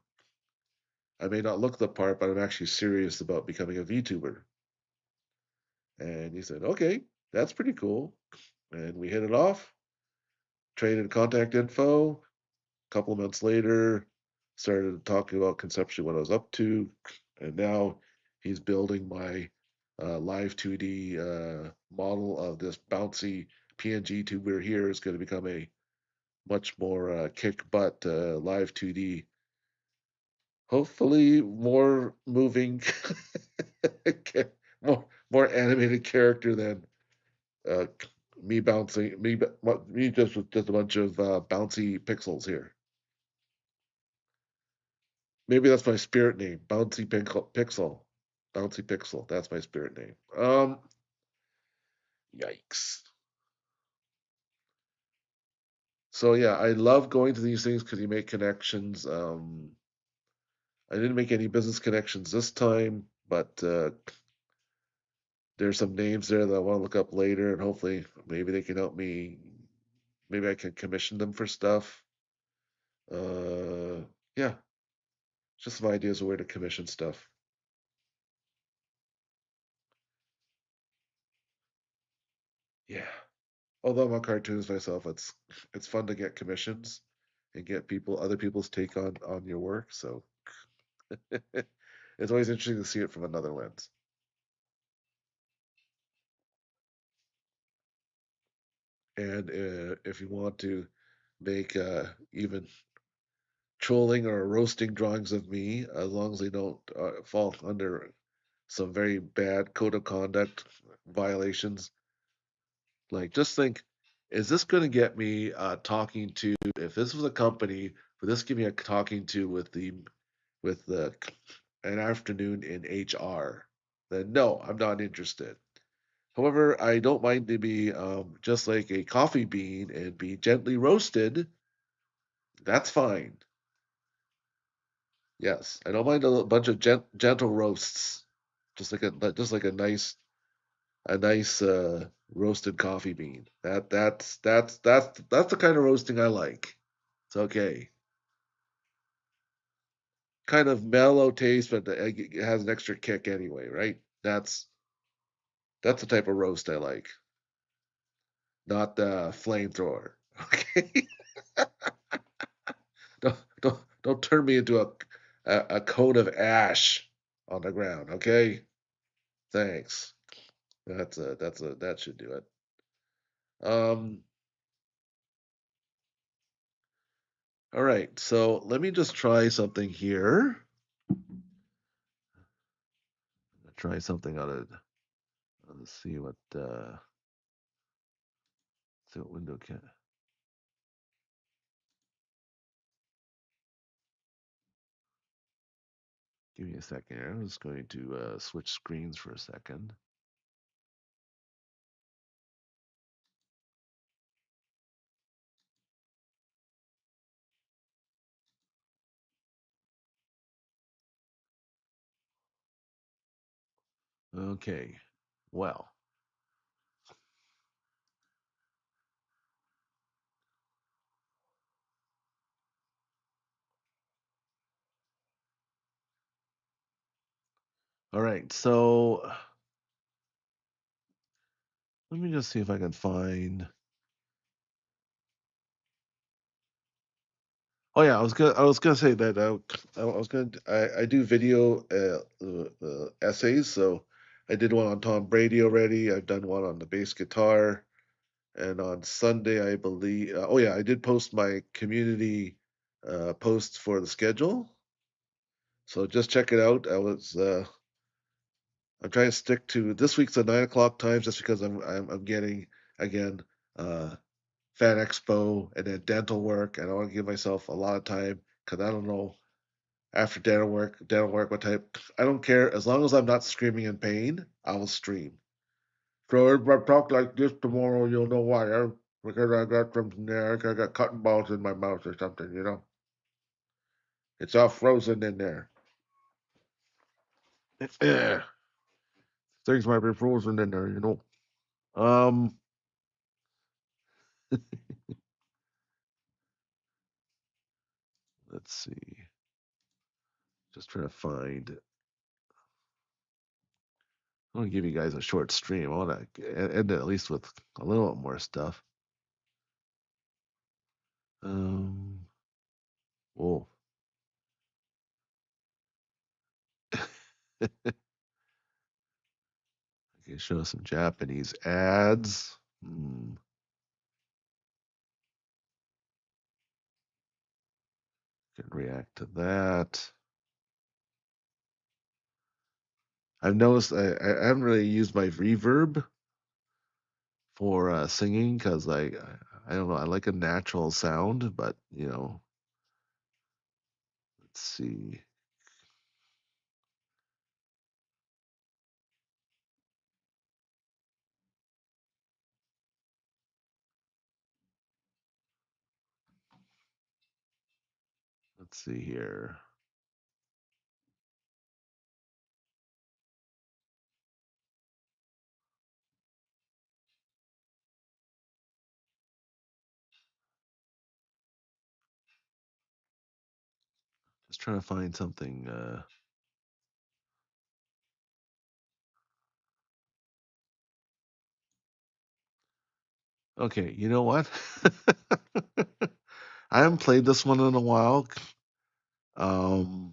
I may not look the part, but I'm actually serious about becoming a VTuber. And he said, okay, that's pretty cool. And we hit it off, traded contact info. A couple of months later, started talking about conceptually what I was up to. And now he's building my live 2D model of this bouncy PNG tuber here is going to become a much more kick butt live 2D, hopefully more moving, more animated character than uh, me bouncing me just with just a bunch of bouncy pixels here. Maybe that's my spirit name, Pixel. Bouncy Pixel. That's my spirit name. Yikes. So yeah, I love going to these things because you make connections. I didn't make any business connections this time, but there's some names there that I want to look up later, and hopefully maybe they can help me. Maybe I can commission them for stuff. Yeah, just some ideas of where to commission stuff. Yeah. Although I'm a cartoonist myself, it's fun to get commissions and get other people's take on your work. So it's always interesting to see it from another lens. And if you want to make even trolling or roasting drawings of me, as long as they don't fall under some very bad code of conduct violations, like just think, is this going to get me talking to? If this was a company, would this give me a talking to with the an afternoon in HR? Then no, I'm not interested. However, I don't mind to be just like a coffee bean and be gently roasted. That's fine. Yes, I don't mind a bunch of gentle roasts, just like a nice roasted coffee bean. That's the kind of roasting I like. It's okay. kind of mellow taste, but it has an extra kick anyway, right? That's the type of roast I like, not the flamethrower. Okay, don't turn me into a cone of ash on the ground. Okay, thanks. That should do it. Um, all right, so let me just try something here. Try something on it. Let's see what window can. Give me a second here. I'm just going to switch screens for a second. Okay. Well, all right. So let me just see if I can find. Oh yeah, I was gonna say that I was gonna I do video essays. So I did one on Tom Brady already. I've done one on the bass guitar, and on Sunday I believe. Oh yeah, I did post my community posts for the schedule. So just check it out. I'm trying to stick to this week's at 9 o'clock times just because I'm getting again uh Fan Expo and then dental work, and I want to give myself a lot of time because I don't know after dental work what type. I don't care as long as I'm not screaming in pain. I will stream. So if I talk like this tomorrow, you'll know why. Because I got something there. I got cotton balls in my mouth or something. It's all frozen in there. Things might be frozen in there. Um, let's see. Just trying to find. I want to give you guys a short stream. I want to end it at least with a little bit more stuff. Um, whoa. I can show some Japanese ads. Can react to that. I've noticed I haven't really used my reverb for singing because I don't know. I like a natural sound, but let's see. Let's see here. Just trying to find something. Okay, you know what? I haven't played this one in a while. Um,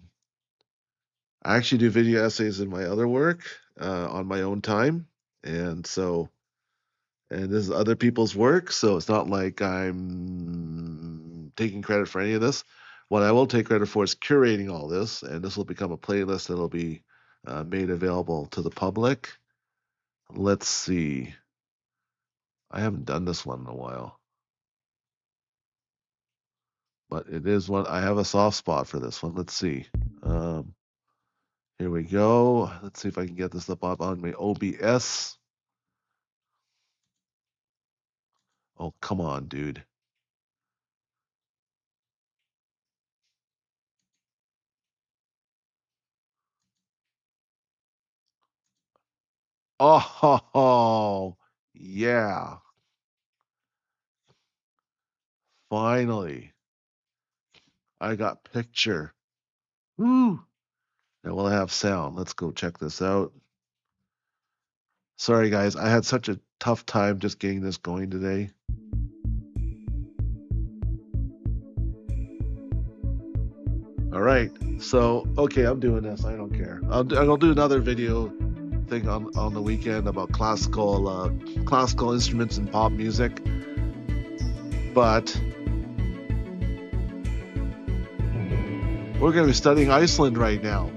I actually do video essays in my other work on my own time, and this is other people's work, so it's not like I'm taking credit for any of this. What I will take credit for is curating all this, and this will become a playlist that'll be made available to the public. Let's see. I haven't done this one in a while, but it is one. I have a soft spot for this one. Let's see. Um, Here we go. Let's see if I can get this up on my OBS. Oh, come on, dude. Oh, yeah. Finally, I got picture. Woo! Now we'll have sound. Let's go check this out. Sorry, guys. I had such a tough time just getting this going today. All right. So, okay, I'm doing this. I don't care. I'll do another video thing on the weekend about classical instruments and pop music. But we're going to be studying Iceland right now.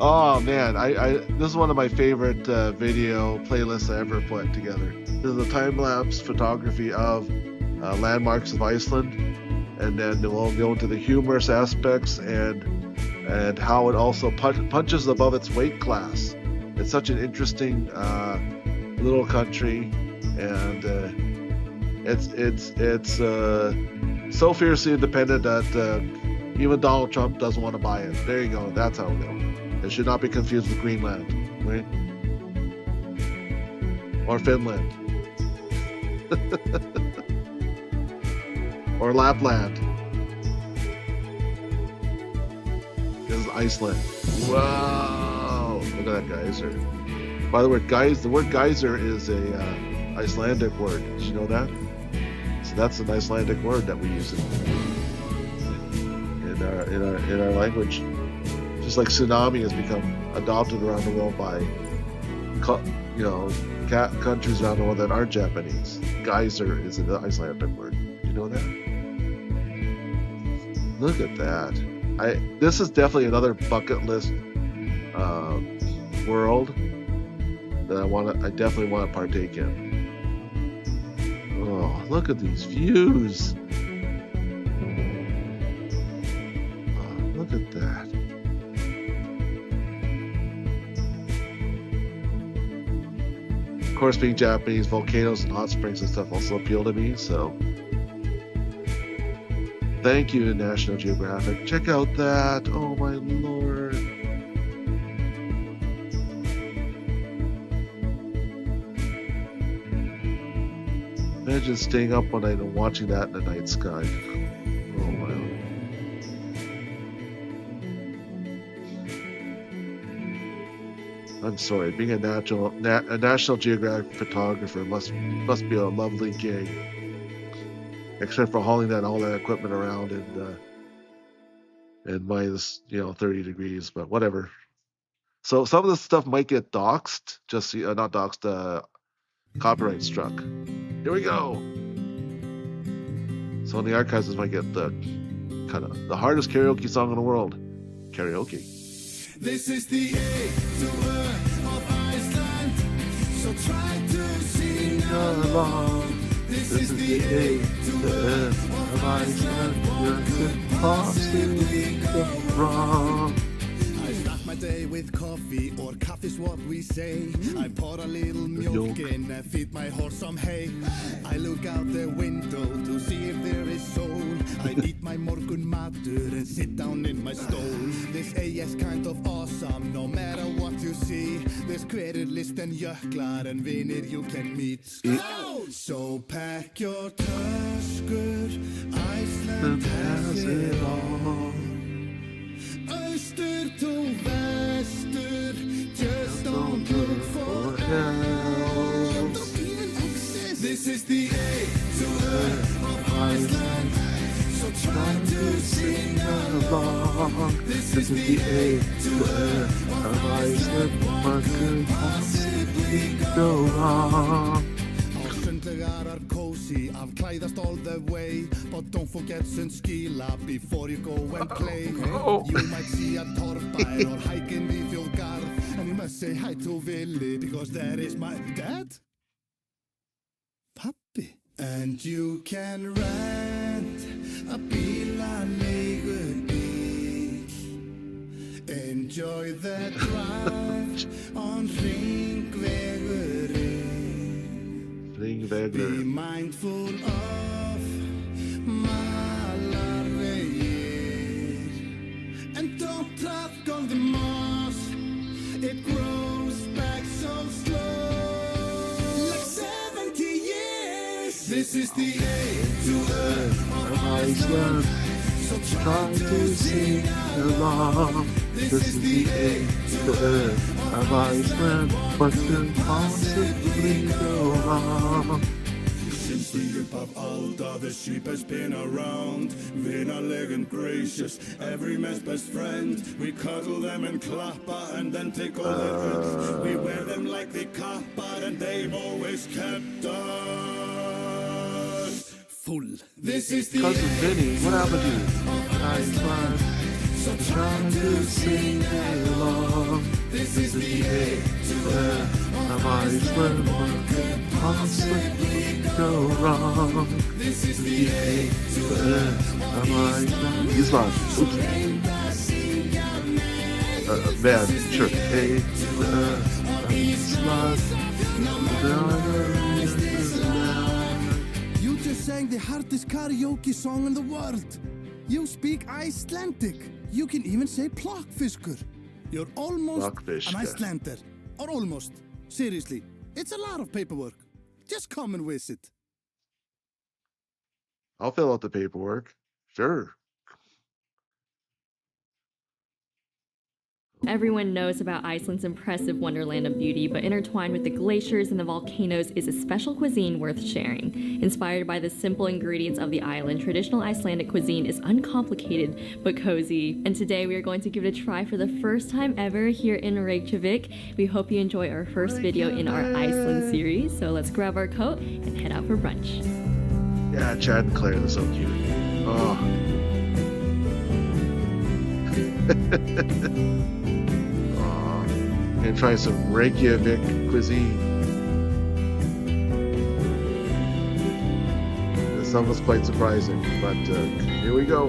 Oh man, this is one of my favorite video playlists I ever put together. This is a time-lapse photography of landmarks of Iceland, and then we'll go into the humorous aspects and how it also punches above its weight class. It's such an interesting little country, and it's so fiercely independent that even Donald Trump doesn't want to buy it. There you go. That's how we go. It should not be confused with Greenland, right? Or Finland. Or Lapland. This is Iceland. Wow! Look at that geyser. By the way, the word geyser is a Icelandic word. Did you know that? So that's an Icelandic word that we use in our language. Just like tsunami has become adopted around the world by countries around the world that aren't Japanese. Geyser is an Icelandic word. Did you know that? Look at that. This is definitely another bucket list world that I definitely want to partake in. Oh, look at these views. Oh, look at that. Of course, being Japanese, volcanoes and hot springs and stuff also appeal to me, so thank you to National Geographic. Check out that. Oh my lord. Imagine staying up one night and watching that in the night sky. Oh my. I'm sorry, being a National Geographic photographer must be a lovely gig. Except for hauling all that equipment around in minus 30 degrees, but whatever. So some of this stuff might get doxed, not doxed, copyright struck. Here we go. So in the archives, this might get the hardest karaoke song in the world. Karaoke. This is the A to of Iceland, so try to sing along. This is the A to of Iceland, what could possibly go wrong? I start my day with coffee, or coffee's what we say. I pour a little milk in and feed my horse some hay. I look out the window to see if there is soul. I eat my morgun matur and sit down in my stól. This A is kind of awesome, no matter what you see. There's hver list and jöklar and vinir you can meet. So pack your töskur, Iceland has it all. Austur to vestur, just don't look for help. This is the A to of Iceland, so try to sing along. This is the A to of Iceland, what could possibly go wrong? Sundlegar are cozy, I've klæðast all the way, but don't forget sundskýla before you go and play. You might see a torfbær or hike in the fjordgarð, and you must say hi to Willi, because that is my dad? Pappi. And you can rent a bílaleigu. Enjoy the drive on Hringvegurinn. Be mindful of malarvegir, and don't track on the moss, it grows back so slow, like 70 years. This is the A to of Iceland, so Try to sing along. This is the A to F of Iceland. What could possibly go wrong? Since the upphav alda, the sheep has been around. Vinaleg and gracious, every man's best friend. We cuddle them and klappa and then take all their goods. We wear them like the kappa and they've always kept us full. This is the Cousin Vinny, what happened to you? Iceland. So try to sing along. This is the A to F of Iceland. What could possibly go wrong? This is the A to F of Iceland. Iceland. Oops. Man, sure. A to F of Iceland. You just sang the hardest karaoke song in the world. You speak Icelandic. You can even say plokkfiskur. You're almost Plokkfisker. an Icelander. Or almost. Seriously, it's a lot of paperwork. Just come and visit. I'll fill out the paperwork. Sure. Everyone knows about Iceland's impressive wonderland of beauty, but intertwined with the glaciers and the volcanoes is a special cuisine worth sharing. Inspired by the simple ingredients of the island, traditional Icelandic cuisine is uncomplicated but cozy. And today we are going to give it a try for the first time ever here in Reykjavik. We hope you enjoy our first video in our Iceland series. So let's grab our coat and head out for brunch. Yeah, Chad and Claire, they're so cute. Oh. And try some Reykjavik cuisine. Some was quite surprising, but here we go.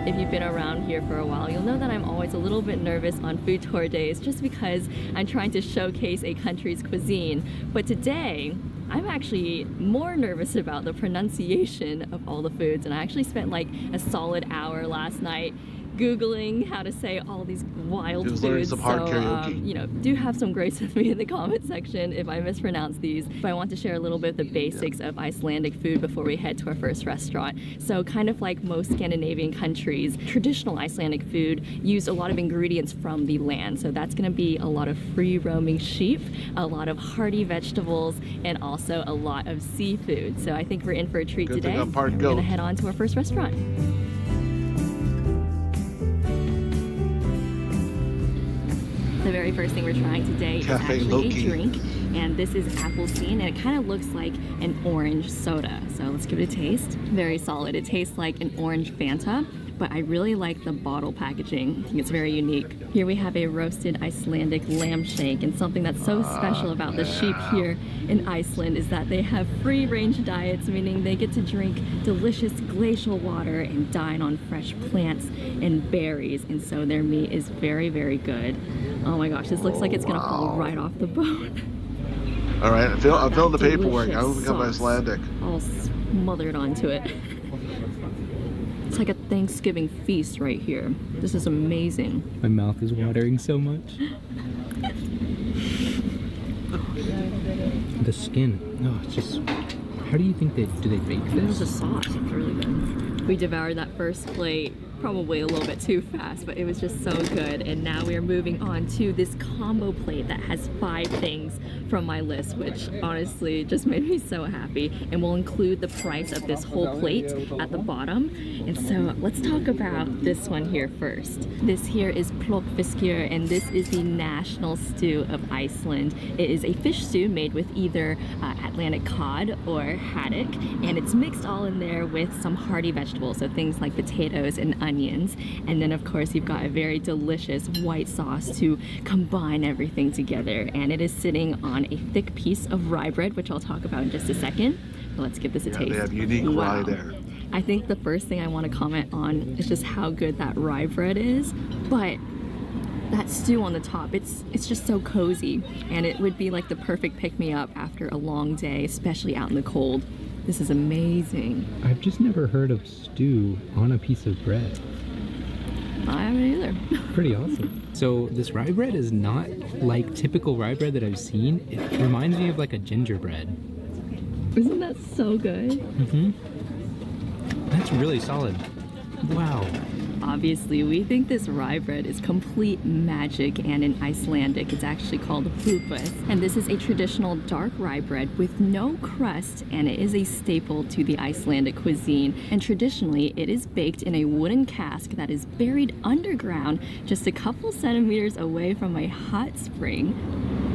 If you've been around here for a while, you'll know that I'm always a little bit nervous on food tour days just because I'm trying to showcase a country's cuisine. But today, I'm actually more nervous about the pronunciation of all the foods, and I actually spent like a solid hour last night Googling how to say all these wild Just learning foods. some hard karaoke. You know, do have some grace with me in the comment section if I mispronounce these. But I want to share a little bit of the basics of Icelandic food before we head to our first restaurant. So kind of like most Scandinavian countries, traditional Icelandic food used a lot of ingredients from the land. So that's gonna be a lot of free roaming sheep, a lot of hearty vegetables, and also a lot of seafood. So I think we're in for a treat Good today. thing I'm part We're goat. gonna head on to our first restaurant. The very first thing we're trying today Cafe is actually Loki. a drink, and this is appleseed, and it kind of looks like an orange soda. So let's give it a taste. Very solid. It tastes like an orange Fanta, but I really like the bottle packaging. I think it's very unique. Here we have a roasted Icelandic lamb shake, and something that's so special about the sheep here in Iceland is that they have free-range diets, meaning they get to drink delicious glacial water and dine on fresh plants and berries, and so their meat is very, very good. Oh my gosh, this looks like it's gonna fall right off the bone. All right, I'm filling the That paperwork. I will delicious become sauce Icelandic. all smothered onto it. It's like a Thanksgiving feast right here. This is amazing. My mouth is watering so much. The skin. Oh, it's just. How do you think do they bake There's this? a sauce. It's really good. We devoured that first plate probably a little bit too fast, but it was just so good. And now we are moving on to this combo plate that has 5 things from my list, which honestly just made me so happy. And we'll include the price of this whole plate at the bottom. And so let's talk about this one here first. This here is plokkfiskur, and this is the national stew of Iceland. It is a fish stew made with either Atlantic cod or haddock, and it's mixed all in there with some hearty vegetables, so things like potatoes and onions. And then of course you've got a very delicious white sauce to combine everything together, and it is sitting on a thick piece of rye bread, which I'll talk about in just a second. But let's give this a taste. They have unique rye there. I think the first thing I want to comment on is just how good that rye bread is, but that stew on the top, it's just so cozy, and it would be like the perfect pick-me-up after a long day, especially out in the cold. This is amazing. I've just never heard of stew on a piece of bread. I haven't either. Pretty awesome. So this rye bread is not like typical rye bread that I've seen. It reminds me of like a gingerbread. Isn't that so good? Mm-hmm. That's really solid. Wow. Obviously, we think this rye bread is complete magic, and in Icelandic, it's actually called withe. And this is a traditional dark rye bread with no crust, and it is a staple to the Icelandic cuisine. And traditionally, it is baked in a wooden cask that is buried underground, just a couple centimeters away from a hot spring.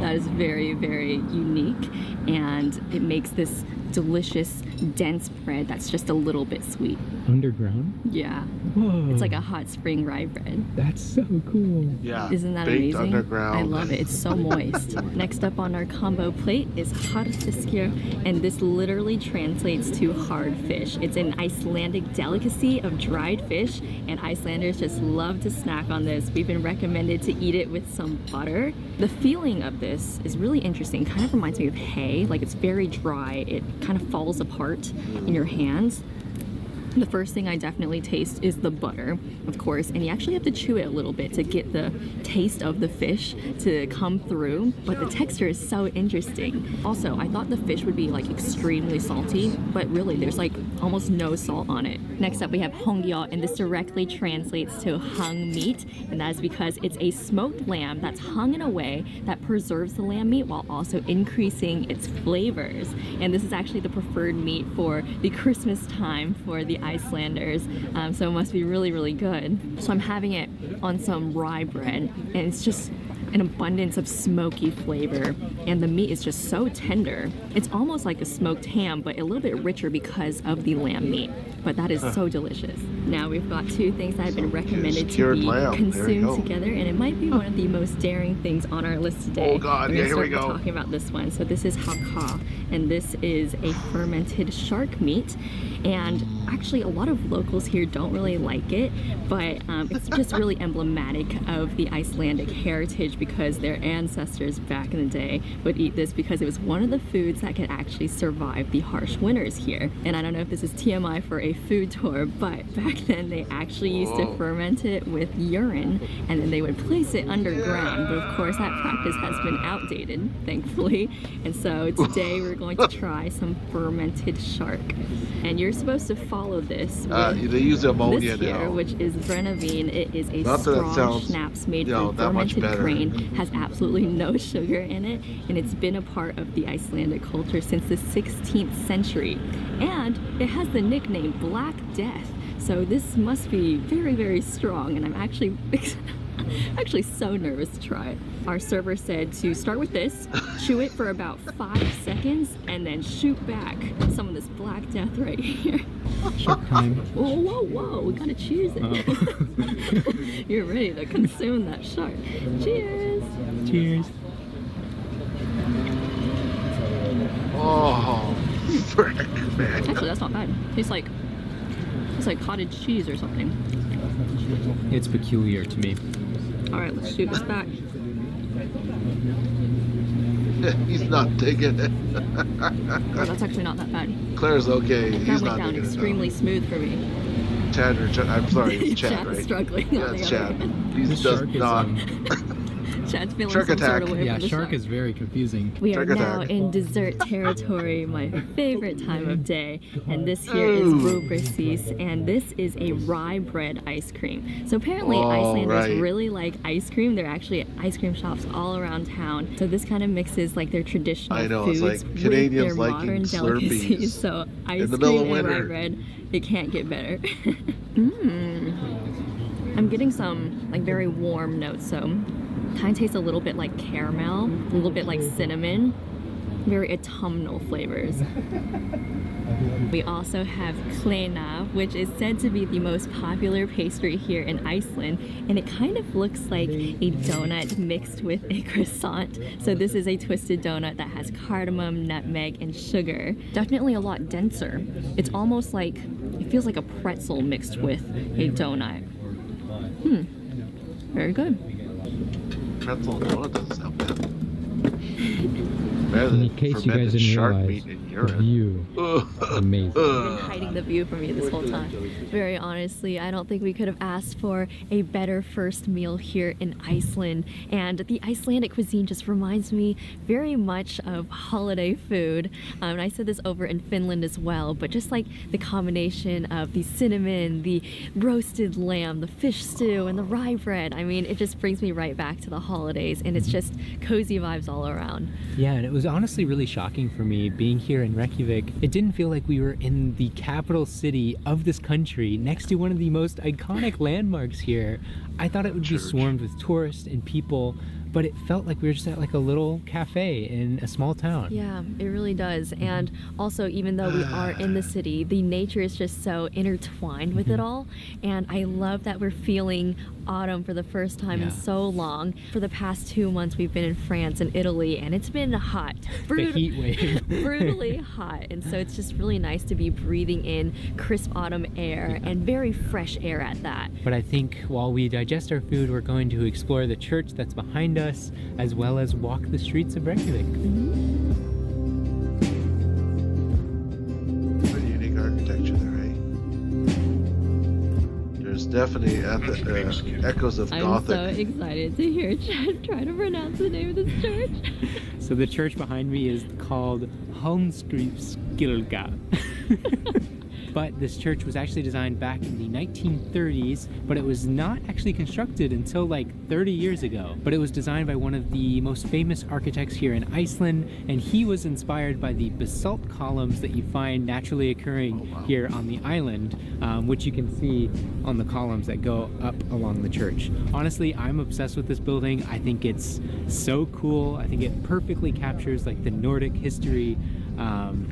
That is very, very unique, and it makes this delicious, dense bread that's just a little bit sweet. Underground? Yeah. Whoa. It's like a hot spring rye bread. That's so cool. Yeah. Isn't that baked amazing? underground. I love it. It's so moist. Next up on our combo plate is harfiskir, and this literally translates to hard fish. It's an Icelandic delicacy of dried fish, and Icelanders just love to snack on this. We've been recommended to eat it with some butter. The feeling of this is really interesting. Kind of reminds me of hay. Like, it's very dry. It kind of falls apart in your hands. The first thing I definitely taste is the butter, of course, and you actually have to chew it a little bit to get the taste of the fish to come through, but the texture is so interesting. Also, I thought the fish would be like extremely salty, but really there's like almost no salt on it. Next up we have hongyal, and this directly translates to hung meat, and that is because it's a smoked lamb that's hung in a way that preserves the lamb meat while also increasing its flavors. And this is actually the preferred meat for the Christmas time for the Icelanders, so it must be really, really good. So I'm having it on some rye bread, and it's just an abundance of smoky flavor, and the meat is just so tender. It's almost like a smoked ham, but a little bit richer because of the lamb meat. But that is so delicious. Now we've got two things that have been recommended to cured be lamb. consumed together, and it might be one of the most daring things on our list today. Oh God, yeah, here we go. Talking about this one. So this is haka, and this is a fermented shark meat. And actually, a lot of locals here don't really like it, but it's just really emblematic of the Icelandic heritage because their ancestors back in the day would eat this because it was one of the foods that could actually survive the harsh winters here. And I don't know if this is TMI for a food tour, but back then they actually used to ferment it with urine, and then they would place it underground. But of course, that practice has been outdated, thankfully. And so today we're going to try some fermented shark. And you're supposed to follow this with they use ammonia this here, now. which is Brenavine. It is a Not that it strong sounds, schnapps made you know, from that much fermented better. grain, has absolutely no sugar in it, and it's been a part of the Icelandic culture since the 16th century. And it has the nickname Black Death, so this must be very, very strong, and I'm actually actually so nervous to try it. Our server said to start with this, chew it for about 5 seconds, and then shoot back some of this Black Death right here. Shark time. Whoa, whoa, whoa, we gotta choose it. You're ready to consume that shark. Cheers! Cheers. Oh, frick, man. Actually, that's not bad. It's like cottage cheese or something. It's peculiar to me. Alright, let's shoot this back. He's not digging it. Oh, that's actually not that bad. Claire's okay. He's That went not down digging extremely smooth for me. it. Chad, I'm sorry, it's Chad, Chad is right? struggling Yeah, on the it's other Chad. hand. He This does shark not. Chad's feeling Shark some sort of attack. way Yeah, from the shark is very confusing. We are Shark now attack. in dessert territory, my favorite time of day. And this here is rhubarcis, and this is a rye bread ice cream. So apparently Oh, Icelanders right. really like ice cream. There are actually ice cream shops all around town. So this kind of mixes like their traditional I know, foods it's like with Canadians their liking modern Slurpees delicacies. So ice in the middle cream of and rye winter. bread, it can't get better. I'm getting some like very warm notes, so kind of tastes a little bit like caramel, a little bit like cinnamon, very autumnal flavors. We also have klena, which is said to be the most popular pastry here in Iceland, and it kind of looks like a donut mixed with a croissant. So this is a twisted donut that has cardamom, nutmeg, and sugar. Definitely a lot denser. It's almost like, it feels like a pretzel mixed with a donut. Very good. Pretzel donut doesn't sound bad. Better In than case you guys fermented didn't shark realize, meat in urine. view. Amazing. I've been hiding the view from you this whole time. Very honestly, I don't think we could have asked for a better first meal here in Iceland. And the Icelandic cuisine just reminds me very much of holiday food. And I said this over in Finland as well, but just like the combination of the cinnamon, the roasted lamb, the fish stew, and the rye bread. I mean, it just brings me right back to the holidays, and it's just cozy vibes all around. Yeah, and it was honestly really shocking for me being here in Reykjavik. It didn't feel like we were in the capital city of this country next to one of the most iconic landmarks here. I thought it would be swarmed with tourists and people, but it felt like we were just at like a little cafe in a small town. Yeah, it really does. And also, even though we are in the city, the nature is just so intertwined with it all. And I love that we're feeling autumn for the first time in so long. For the past 2 months, we've been in France and Italy, and it's been hot. The heat wave. Brutally hot. And so it's just really nice to be breathing in crisp autumn air and very fresh air at that. But I think while we digest our food, we're going to explore the church that's behind us, as well as walk the streets of Reykjavik. Pretty unique architecture there, eh? There's definitely echoes of Gothic. I'm so excited to hear Chad try to pronounce the name of this church. So the church behind me is called Hallgrímskirkja. But this church was actually designed back in the 1930s, but it was not actually constructed until like 30 years ago. But it was designed by one of the most famous architects here in Iceland, and he was inspired by the basalt columns that you find naturally occurring here on the island, which you can see on the columns that go up along the church. Honestly, I'm obsessed with this building. I think it's so cool. I think it perfectly captures like the Nordic history,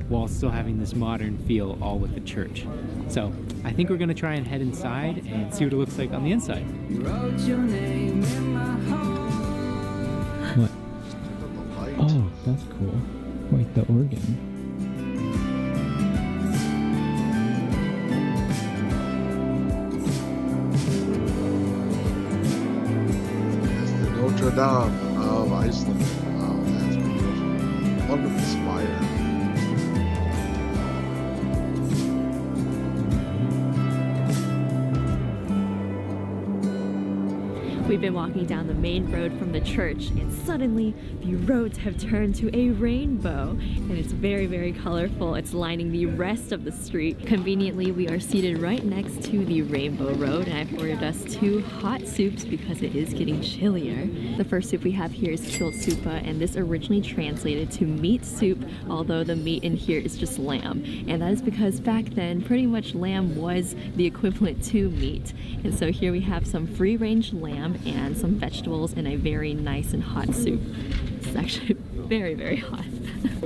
while still having this modern feel, all with the church. So I think we're gonna try and head inside and see what it looks like on the inside. What? Oh, that's cool. Wait, the organ. It's the Notre Dame of Iceland. Oh, that's beautiful. Wonderful spire. We've been walking down the main road from the church, and suddenly the roads have turned to a rainbow, and it's very, very colorful. It's lining the rest of the street. Conveniently, we are seated right next to the rainbow road, and I've ordered us 2 hot soups because it is getting chillier. The first soup we have here is kjolsupa, and this originally translated to meat soup, although the meat in here is just lamb. And that is because back then, pretty much lamb was the equivalent to meat. And so here we have some free-range lamb and some vegetables in a very nice and hot soup. It's actually very, very hot.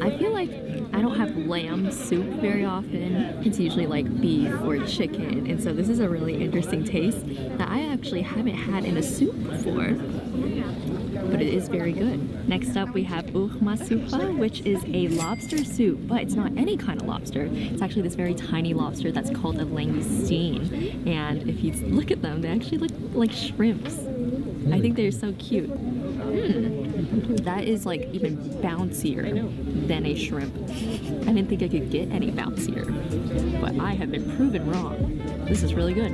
I feel like I don't have lamb soup very often. It's usually like beef or chicken, and so this is a really interesting taste that I actually haven't had in a soup before, but it is very good. Next up we have uhmasupa, which is a lobster soup, but it's not any kind of lobster. It's actually this very tiny lobster that's called a langoustine, and if you look at them, they actually look like shrimps. I think they're so cute. That is like even bouncier than a shrimp. I didn't think I could get any bouncier, but I have been proven wrong. This is really good.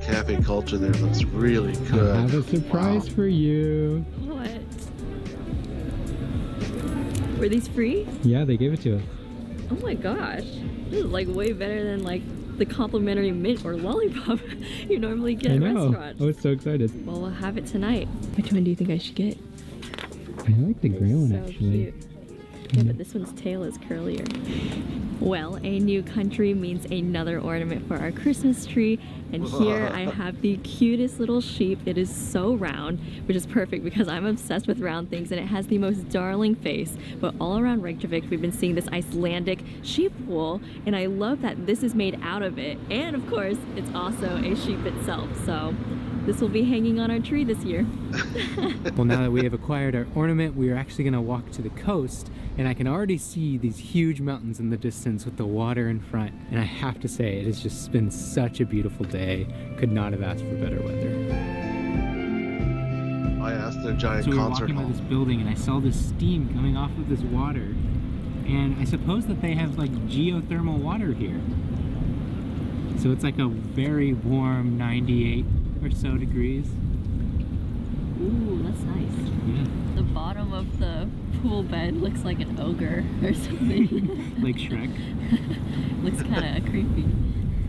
Cafe culture there looks really good. I have a surprise for you. What? Were these free? Yeah, they gave it to us. Oh my gosh. This is like way better than like the complimentary mint or lollipop you normally get at restaurants. I was so excited. Well, we'll have it tonight. Which one do you think I should get? I like the gray one So actually. cute. Yeah, but this one's tail is curlier. Well, a new country means another ornament for our Christmas tree. And here I have the cutest little sheep. It is so round, which is perfect because I'm obsessed with round things, and it has the most darling face. But all around Reykjavik, we've been seeing this Icelandic sheep wool, and I love that this is made out of it. And of course, it's also a sheep itself. So this will be hanging on our tree this year. Well, now that we have acquired our ornament, we are actually going to walk to the coast, and I can already see these huge mountains in the distance with the water in front. And I have to say, it has just been such a beautiful day. Could not have asked for better weather. I asked their giant So we were concert walking by hall. this building, and I saw this steam coming off of this water, and I suppose that they have like geothermal water here. So it's like a very warm 98 or so degrees. Ooh, that's nice. Yeah. The bottom of the pool bed looks like an ogre or something. Like Shrek. Looks kind of creepy.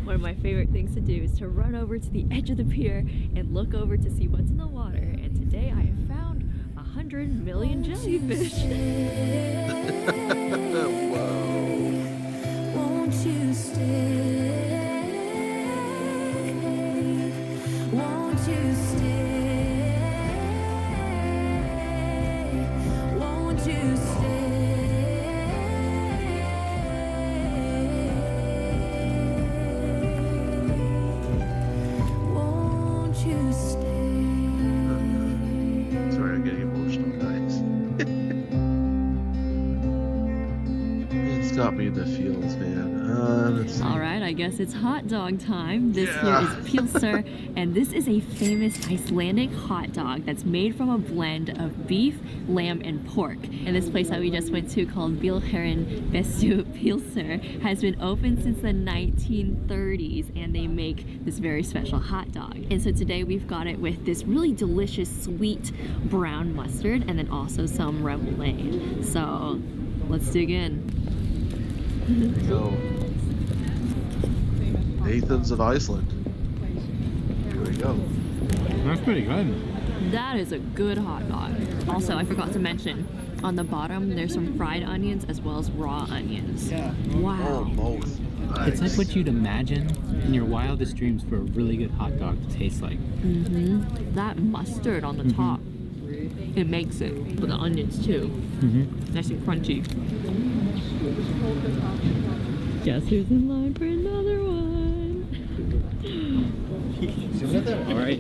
One of my favorite things to do is to run over to the edge of the pier and look over to see what's in the water. And today I have found 100 million jellyfish. Whoa. Won't you stay? Won't you stay? Won't you stay? Won't you stay? Sorry, I'm getting emotional, guys. It's got me in the feels, man. Let's see. All right, I guess it's hot dog time. This Yeah. here is Pilsner, and this is a famous Icelandic hot dog that's made from a blend of beef, lamb, and pork. And this place that we just went to called Bilherren Bestu Pilsner has been open since the 1930s, and they make this very special hot dog. And so today we've got it with this really delicious sweet brown mustard and then also some remoulade. So let's dig in. Here we go. Nathan's of Iceland. Here we go. That's pretty good. That is a good hot dog. Also, I forgot to mention, on the bottom there's some fried onions as well as raw onions. Yeah. Oh, Wow. both. Nice. It's like what you'd imagine in your wildest dreams for a really good hot dog to taste like. That mustard on the top, it makes it. With the onions too. Nice and crunchy. Guess who's in line for another one? All right.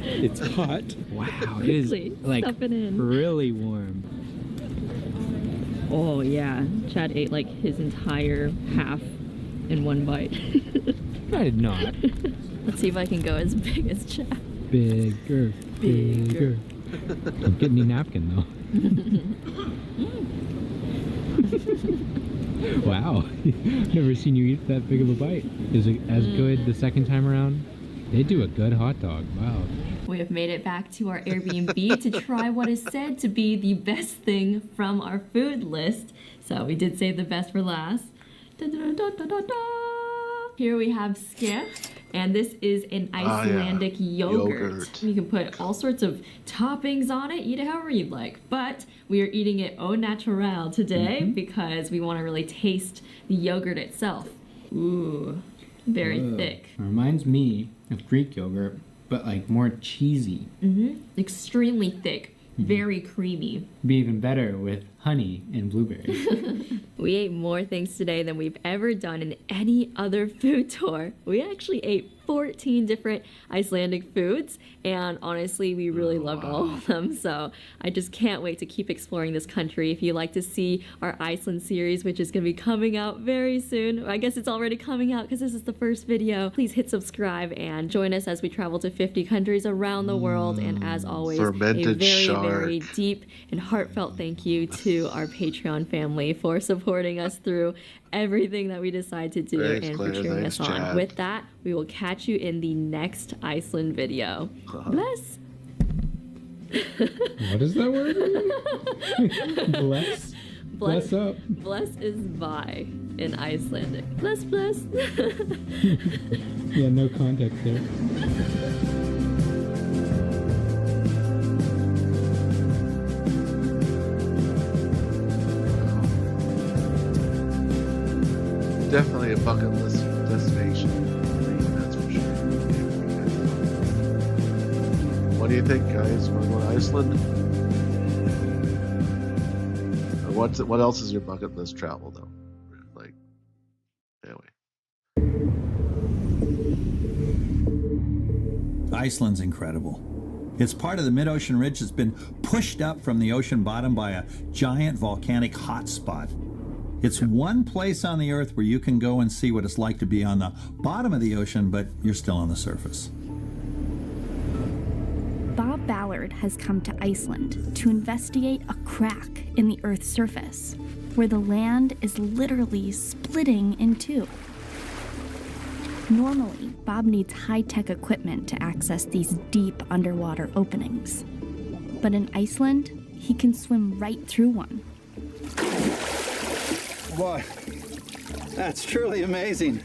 It's hot. Wow, it is Quickly, like stuff it in. really warm. Oh yeah, Chad ate like his entire half in one bite. I did not. Let's see if I can go as big as Chad. Bigger, bigger. Don't get any napkin though. Wow, never seen you eat that big of a bite. Is it as good the second time around? They do a good hot dog. Wow. We have made it back to our Airbnb to try what is said to be the best thing from our food list. So we did save the best for last. Da, da, da, da, da, da. Here we have sker, and this is an Icelandic yogurt. You can put all sorts of toppings on it, eat it however you'd like. But we are eating it au naturel today because we want to really taste the yogurt itself. Ooh, very thick. It reminds me of Greek yogurt, but like more cheesy. Extremely thick, very creamy. Be even better with honey and blueberries. We ate more things today than we've ever done in any other food tour. We actually ate 14 different Icelandic foods, and honestly, we really loved all of them. So I just can't wait to keep exploring this country. If you'd like to see our Iceland series, which is going to be coming out very soon, I guess it's already coming out because this is the first video, please hit subscribe and join us as we travel to 50 countries around the world. And as always, Fermented a very, shark. very deep and heartfelt thank you to our Patreon family for supporting us through everything that we decide to do. Thanks, and Claire. for cheering Thanks, us on. Chad. With that, we will catch you in the next Iceland video. Bless. What is that word? Bless. Bless up. Bless is bye in Icelandic. Bless, bless. Yeah, no context there. Definitely a bucket list destination. That's for sure. What do you think, guys? Want to go to Iceland? Or what else is your bucket list travel, though? Like, anyway. Iceland's incredible. It's part of the mid-ocean ridge that's been pushed up from the ocean bottom by a giant volcanic hotspot. It's one place on the earth where you can go and see what it's like to be on the bottom of the ocean, but you're still on the surface. Bob Bauer Ballard has come to Iceland to investigate a crack in the Earth's surface, where the land is literally splitting in two. Normally, Bob needs high-tech equipment to access these deep underwater openings. But in Iceland, he can swim right through one. Boy, that's truly amazing.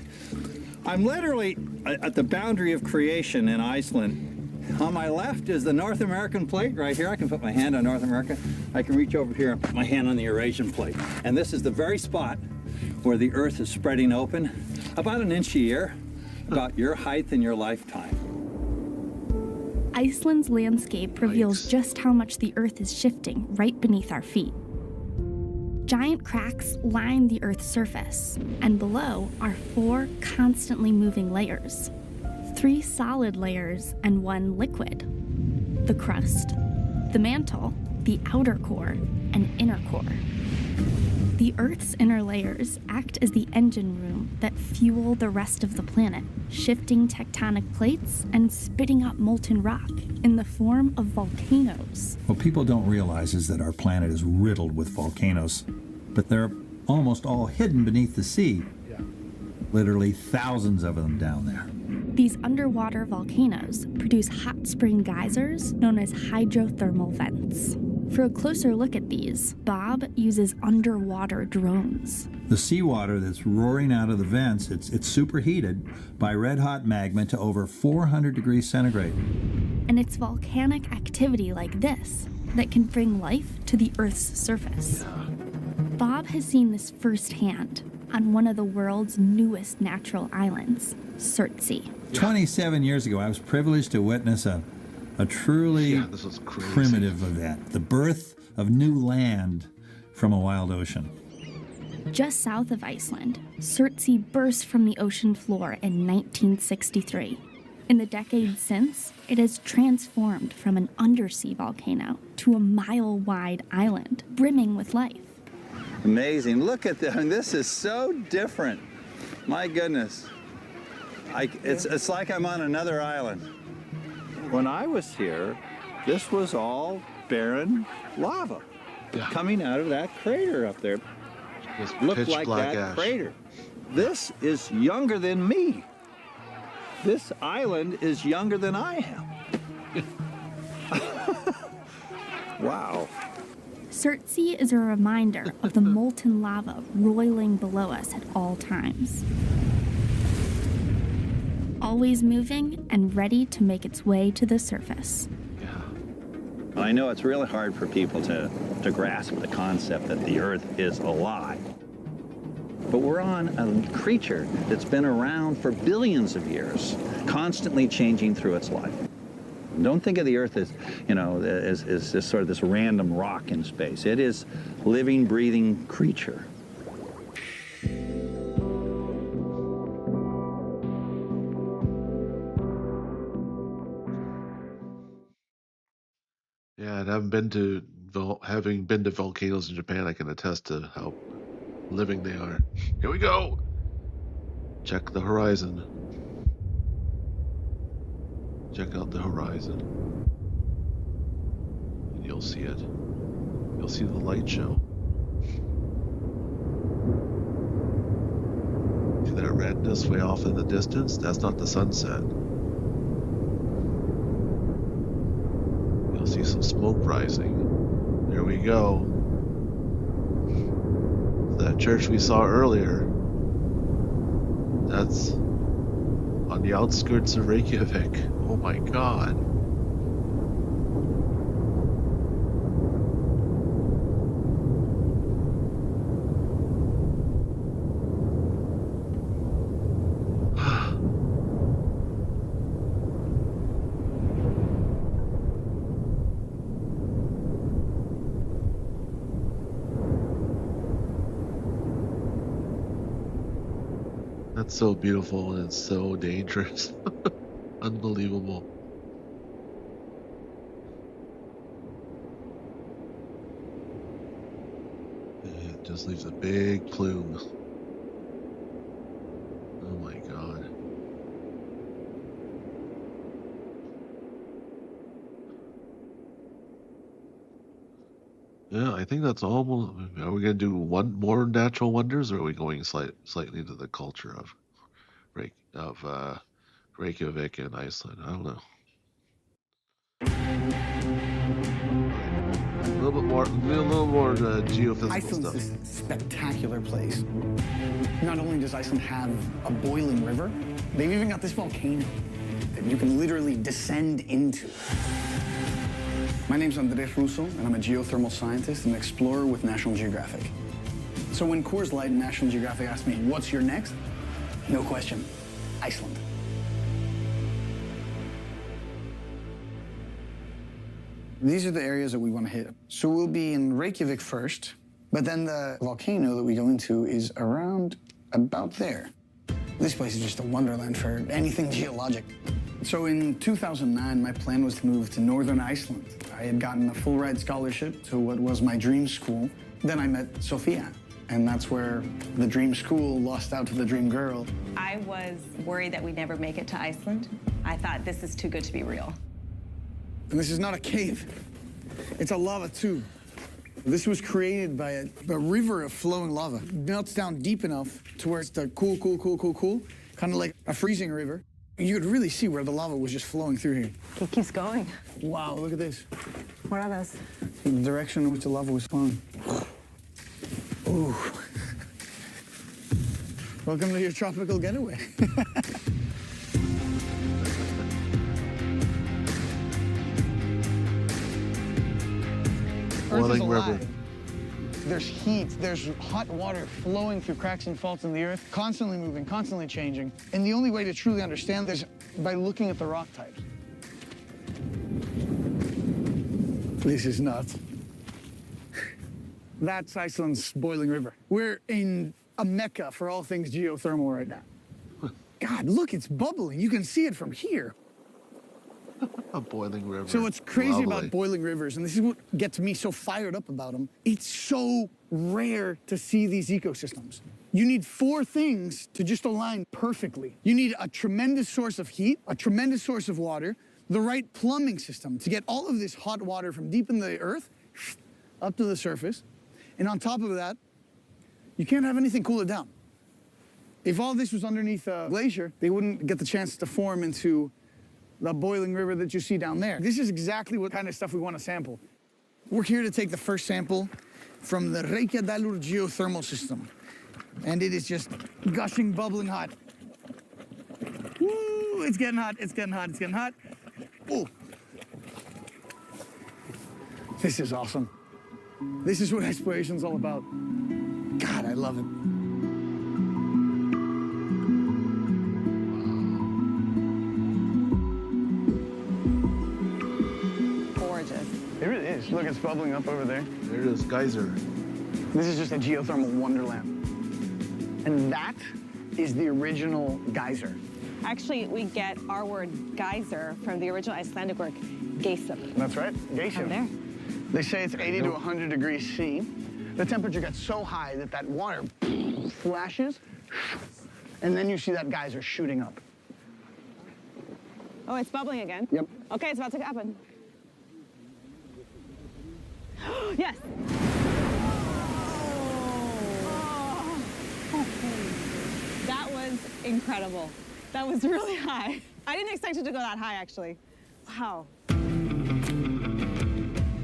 I'm literally at the boundary of creation in Iceland. On my left is the North American plate right here. I can put my hand on North America. I can reach over here and put my hand on the Eurasian plate. And this is the very spot where the Earth is spreading open, about an inch a year, about your height in your lifetime. Iceland's landscape reveals just how much the Earth is shifting right beneath our feet. Giant cracks line the Earth's surface, and below are 4 constantly moving layers. 3 solid layers and 1 liquid. The crust, the mantle, the outer core, and inner core. The Earth's inner layers act as the engine room that fuel the rest of the planet, shifting tectonic plates and spitting up molten rock in the form of volcanoes. What people don't realize is that our planet is riddled with volcanoes, but they're almost all hidden beneath the sea. Literally thousands of them down there. These underwater volcanoes produce hot spring geysers known as hydrothermal vents. For a closer look at these, Bob uses underwater drones. The seawater that's roaring out of the vents, it's superheated by red-hot magma to over 400 degrees centigrade. And it's volcanic activity like this that can bring life to the Earth's surface. Bob has seen this firsthand on one of the world's newest natural islands, Surtsey. 27 years ago, I was privileged to witness a truly This was crazy. primitive event, the birth of new land from a wild ocean. Just south of Iceland, Surtsey burst from the ocean floor in 1963. In the decades since, it has transformed from an undersea volcano to a mile-wide island brimming with life. Amazing. Look at this. I mean, this is so different. My goodness. It's like I'm on another island. When I was here, this was all barren lava coming out of that crater up there. This Looked pitch like black that ash. crater. This is younger than me. This island is younger than I am. Wow. Surtsey is a reminder of the molten lava roiling below us at all times. Always moving and ready to make its way to the surface. I know it's really hard for people to grasp the concept that the Earth is alive. But we're on a creature that's been around for billions of years, constantly changing through its life. Don't think of the Earth as, as just sort of this random rock in space. It is living, breathing creature. Yeah, and having been to volcanoes in Japan, I can attest to how living they are. Here we go. Check the horizon. Check out the horizon. And you'll see it. You'll see the light show. See that redness way off in the distance? That's not the sunset. You'll see some smoke rising. There we go. That church we saw earlier, that's on the outskirts of Reykjavik. Oh my god. That's so beautiful and it's so dangerous. Unbelievable. It just leaves a big plume. Oh my god. I think that's almost. Are we gonna do one more natural wonders, or are we going slightly to the culture of Reykjavik and Iceland? I don't know. A little more geophysical Iceland's stuff. this spectacular place. Not only does Iceland have a boiling river, they've even got this volcano that you can literally descend into. My name's Andres Russo, and I'm a geothermal scientist and explorer with National Geographic. So when Coors Light and National Geographic asked me, what's your next? No question, Iceland. These are the areas that we want to hit. So we'll be in Reykjavik first, but then the volcano that we go into is around about there. This place is just a wonderland for anything geologic. So in 2009, my plan was to move to northern Iceland. I had gotten a full-ride scholarship to what was my dream school. Then I met Sophia, and that's where the dream school lost out to the dream girl. I was worried that we'd never make it to Iceland. I thought this is too good to be real. And this is not a cave. It's a lava tube. This was created by a river of flowing lava. It melts down deep enough to where it's the cool, kind of like a freezing river. You could really see where the lava was just flowing through here. It keeps going. Wow, look at this. What are those? The direction in which the lava was flowing. Ooh. Welcome to your tropical getaway. Earth is Boiling river. alive. There's heat, there's hot water flowing through cracks and faults in the earth, constantly moving, constantly changing. And the only way to truly understand this is by looking at the rock types. This is nuts. That's Iceland's boiling river. We're in a mecca for all things geothermal right now. God, look, it's bubbling. You can see it from here. A boiling river. So what's crazy Lovely. about boiling rivers, and this is what gets me so fired up about them, it's so rare to see these ecosystems. You need 4 things to just align perfectly. You need a tremendous source of heat, a tremendous source of water, the right plumbing system to get all of this hot water from deep in the earth up to the surface. And on top of that, you can't have anything cool it down. If all this was underneath a glacier, they wouldn't get the chance to form into the boiling river that you see down there. This is exactly what kind of stuff we want to sample. We're here to take the first sample from the Reykjadalur geothermal system. And it is just gushing, bubbling hot. Woo, it's getting hot, it's getting hot, it's getting hot. Oh, this is awesome. This is what exploration's all about. God, I love it. It really is. Look, it's bubbling up over there. There it is, geyser. This is just a geothermal wonderland. And that is the original geyser. Actually, we get our word geyser from the original Icelandic word geysir. That's right, geyser. From there. They say it's 80 to 100 degrees C. The temperature gets so high that that water flashes, and then you see that geyser shooting up. Oh, it's bubbling again? Yep. Okay, it's about to happen. Yes. That was incredible. That was really high. I didn't expect it to go that high, actually. Wow.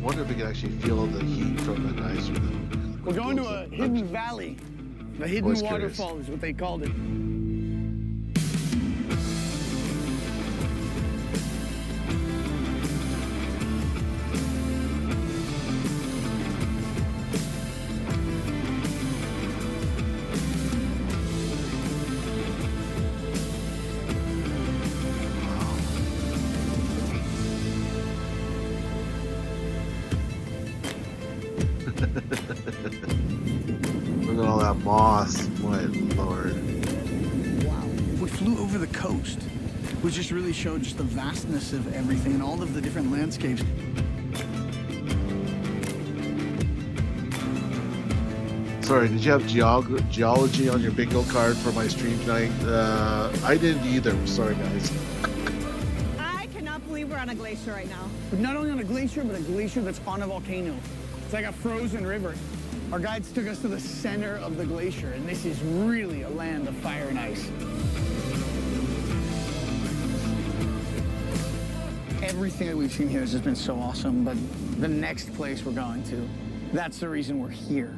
Wonder if we can actually feel the heat from the geyser, though. We're going to a hidden valley. The hidden Always curious. waterfall is what they called it. Look at all that moss. My lord. Wow. We flew over the coast, which just really showed just the vastness of everything and all of the different landscapes. Sorry, did you have geology on your bingo card for my stream tonight? I didn't either. Sorry, guys. I cannot believe we're on a glacier right now. But not only on a glacier, but a glacier that's on a volcano. It's like a frozen river. Our guides took us to the center of the glacier, and this is really a land of fire and ice. Everything that we've seen here has just been so awesome, but the next place we're going to, that's the reason we're here.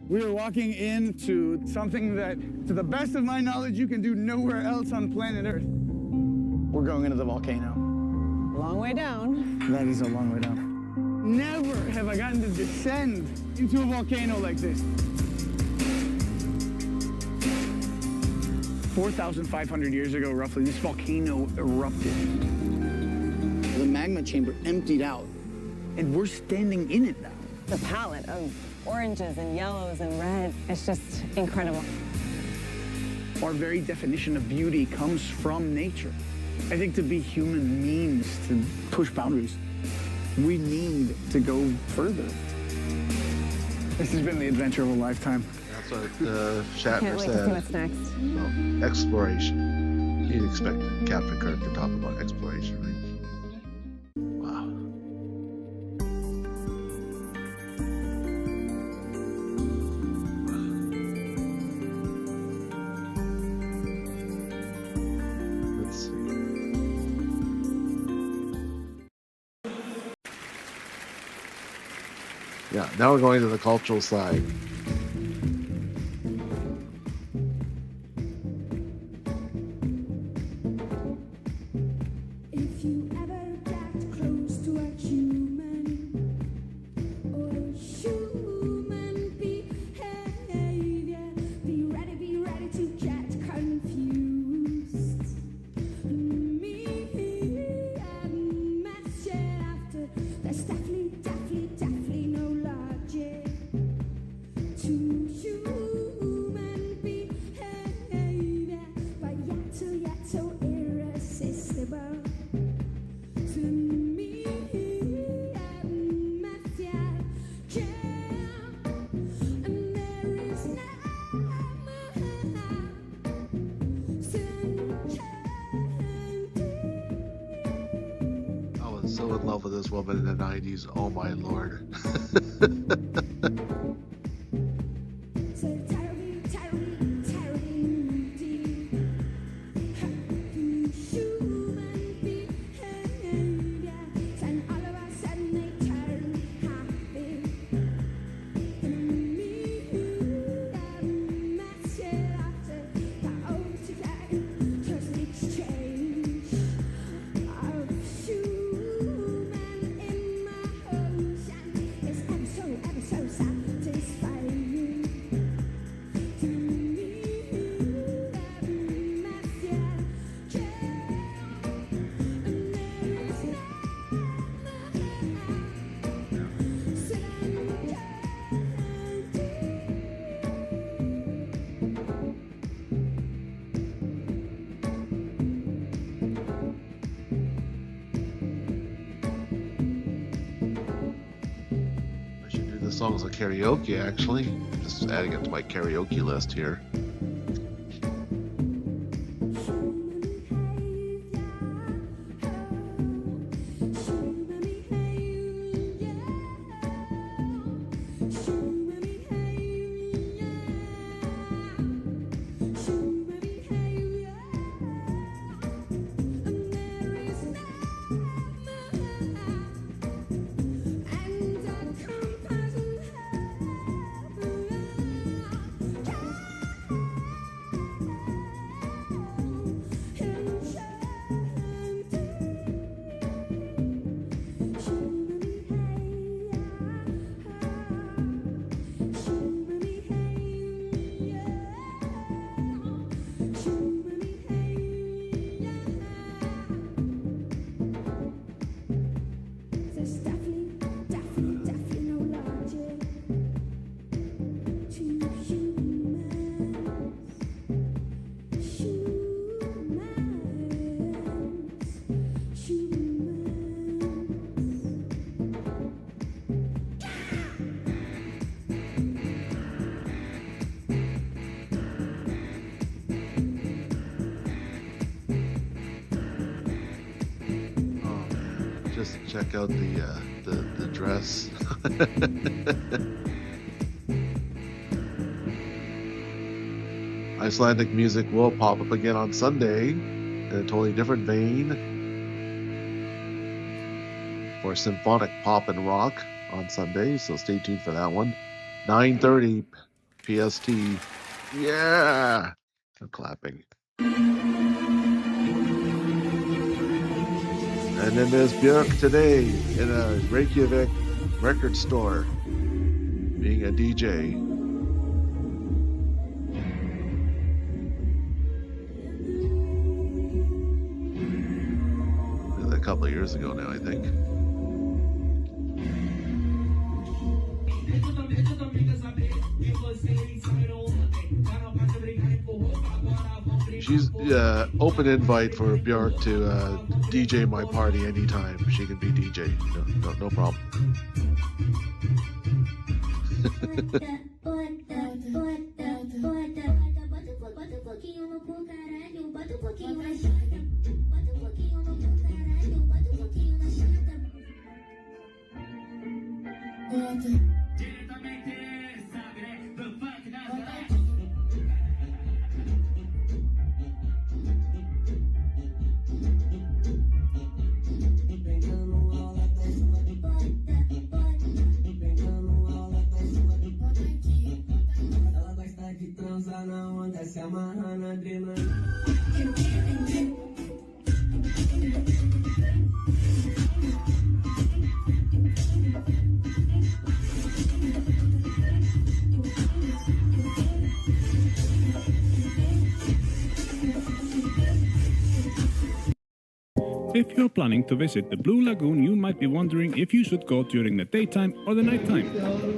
We are walking into something that, to the best of my knowledge, you can do nowhere else on planet Earth. We're going into the volcano. Long way down. That is a long way down. Never have I gotten to descend into a volcano like this. 4,500 years ago, roughly, this volcano erupted. The magma chamber emptied out, and we're standing in it now. The palette of oranges and yellows and red, it's just incredible. Our very definition of beauty comes from nature. I think to be human means to push boundaries. We need to go further. This has been the adventure of a lifetime. That's what Shatner Can't wait to see said. what's next. Well, exploration. You'd expect Captain Kirk to talk about exploration, right? Wow. Let's see. Yeah, now we're going to the cultural side. If you ever get close to a human or human behavior, be ready to get confused. Me and mess it after. There's definitely no logic to human behavior, but yet so irresistible. To me and Matthew, and there is no I was so in love with this woman in the 90s. Oh my lord. so terribly moody. Human behavior, and all of a sudden they turn happy. Me and Matthew after the overtaken just exchange of human emotion is ever so satisfying. To me and Matthew, and there is no I should do the songs on karaoke, actually. Just adding it to my karaoke list here. There's definitely no logic to Oh man, just check out the the dress. Icelandic music will pop up again on Sunday in a totally different vein for symphonic pop and rock on Sunday, so stay tuned for that one. 9:30 PST. Yeah! I'm clapping. And then there's Björk today in a Reykjavik record store, being a DJ. A couple of years ago now, I think. She's open invite for Björk to DJ my party anytime. She can be DJ. No problem. If you're planning to visit the Blue Lagoon, you might be wondering if you should go during the daytime or the nighttime.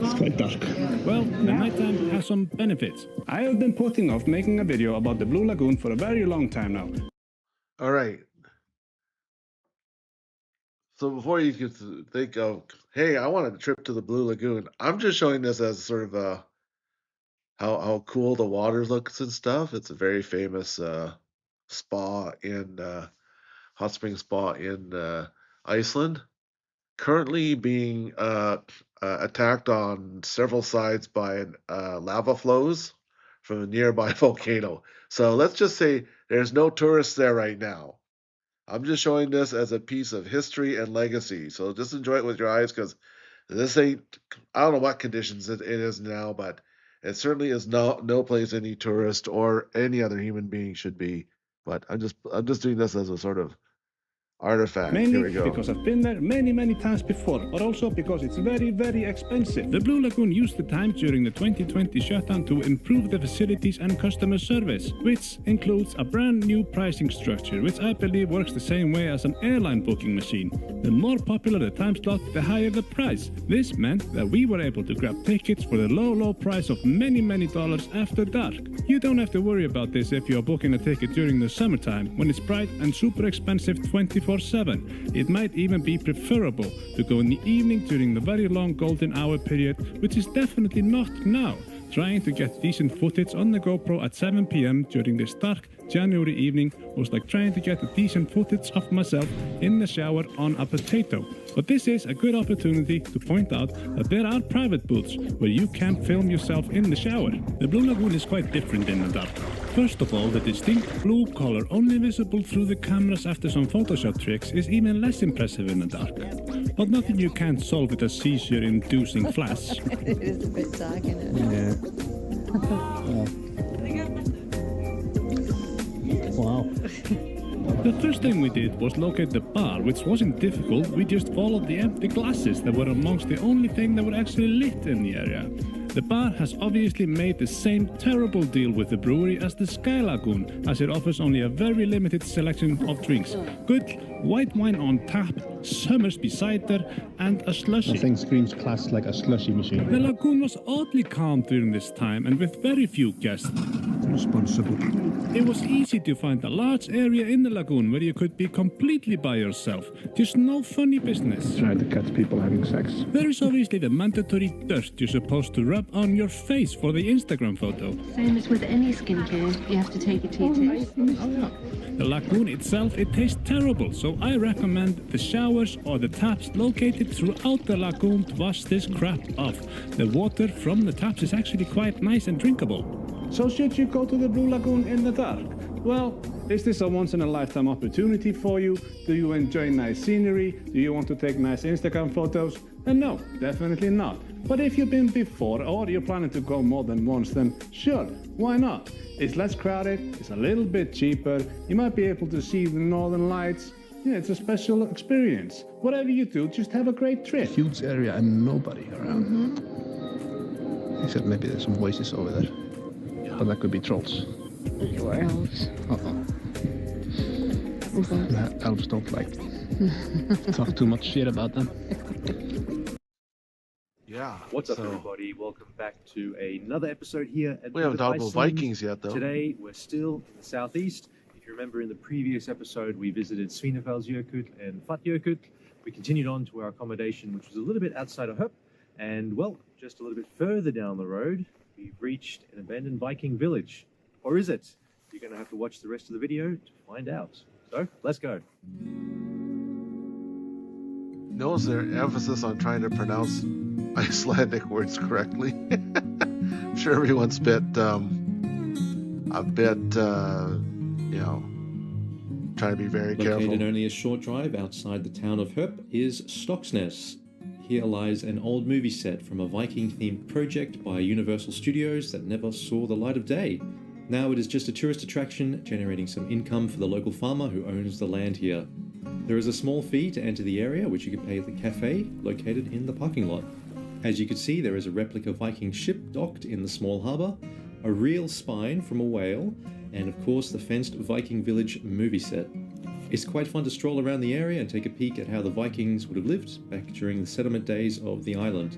It's quite dark. Well, the nighttime has some benefits. I have been putting off making a video about the Blue Lagoon for a very long time now. All right. So before you could think of, hey, I wanted a trip to the Blue Lagoon, I'm just showing this as sort of how cool the water looks and stuff. It's a very famous spa in hot spring spa in Iceland, currently being attacked on several sides by lava flows from a nearby volcano. So let's just say there's no tourists there right now. I'm just showing this as a piece of history and legacy. So just enjoy it with your eyes, because this ain't, I don't know what conditions it is now, but it certainly is no place any tourist or any other human being should be. But I'm just doing this as a sort of artifact. Here we Mainly go. because I've been there many times before, but also because it's very expensive. The Blue Lagoon used the time during the 2020 shutdown to improve the facilities and customer service, which includes a brand new pricing structure, which I believe works the same way as an airline booking machine. The more popular the time slot, the higher the price. This meant that we were able to grab tickets for the low price of many dollars after dark. You don't have to worry about this if you're booking a ticket during the summertime, when it's bright and super expensive 24/7. It might even be preferable to go in the evening during the very long golden hour period, which is definitely not now. Trying to get decent footage on the GoPro at 7 p.m. during this dark January evening was like trying to get a decent footage of myself in the shower on a potato. But this is a good opportunity to point out that there are private booths where you can film yourself in the shower. The Blue Lagoon is quite different in the dark. First of all, the distinct blue color only visible through the cameras after some Photoshop tricks is even less impressive in the dark. But nothing you can't solve with a seizure-inducing flash. It is a bit dark, isn't it? Yeah. Wow. The first thing we did was locate the bar, which wasn't difficult. We just followed the empty glasses that were amongst the only thing that were actually lit in the area. The bar has obviously made the same terrible deal with the brewery as the Sky Lagoon, as it offers only a very limited selection of drinks. Good white wine on tap, Somersby cider, and a slushy. I think screams class like a slushy machine. The lagoon was oddly calm during this time and with very few guests. responsible. It was easy to find a large area in the lagoon where you could be completely by yourself. Just no funny business. Try to catch people having sex. There is obviously the mandatory dirt you're supposed to rub on your face for the Instagram photo. Same as with any skincare, you have to take it to your teeth. The lagoon itself, it tastes terrible, so I recommend the showers or the taps located throughout the lagoon to wash this crap off. The water from the taps is actually quite nice and drinkable. So should you go to the Blue Lagoon in the dark? Well, is this a once-in-a-lifetime opportunity for you? Do you enjoy nice scenery? Do you want to take nice Instagram photos? And no, definitely not. But if you've been before or you're planning to go more than once, then sure, why not? It's less crowded, it's a little bit cheaper, you might be able to see the northern lights. Yeah, it's a special experience. Whatever you do, just have a great trip. Huge area and nobody around. Except maybe there's some voices over there. But that could be trolls. Or elves. Uh-oh. Elves don't like talk too much shit about them. Yeah. What's up, so everybody? Welcome back to another episode here at we haven't talked about Iceland. Vikings yet, though. Today, we're still in the southeast. If you remember in the previous episode, we visited Svinefellsjökull and Vatjökull. We continued on to our accommodation, which was a little bit outside of Höpp. And, well, just a little bit further down the road, we've reached an abandoned Viking village. Or is it? You're going to have to watch the rest of the video to find out. So, let's go. Notice their emphasis on trying to pronounce Icelandic words correctly. I'm sure everyone's trying to be very careful. Located only a short drive outside the town of Höpp is Stocksnes. Here lies an old movie set from a Viking-themed project by Universal Studios that never saw the light of day. Now it is just a tourist attraction, generating some income for the local farmer who owns the land here. There is a small fee to enter the area, which you can pay at the cafe located in the parking lot. As you can see, there is a replica Viking ship docked in the small harbour, a real spine from a whale, and of course the fenced Viking village movie set. It's quite fun to stroll around the area and take a peek at how the Vikings would have lived back during the settlement days of the island.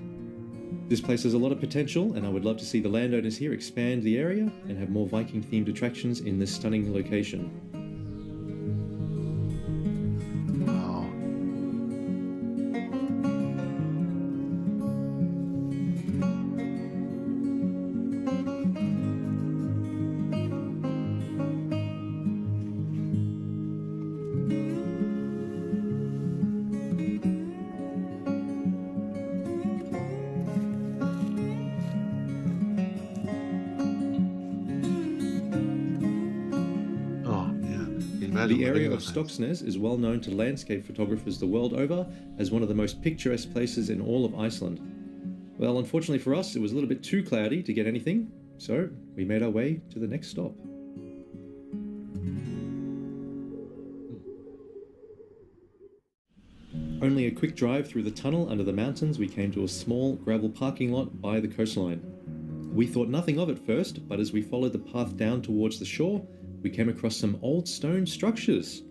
This place has a lot of potential, and I would love to see the landowners here expand the area and have more Viking-themed attractions in this stunning location. Wow. The area of Stocksnes is well known to landscape photographers the world over as one of the most picturesque places in all of Iceland. Well, unfortunately for us, it was a little bit too cloudy to get anything, so we made our way to the next stop. Only a quick drive through the tunnel under the mountains, we came to a small gravel parking lot by the coastline. We thought nothing of it first, but as we followed the path down towards the shore, we came across some old stone structures.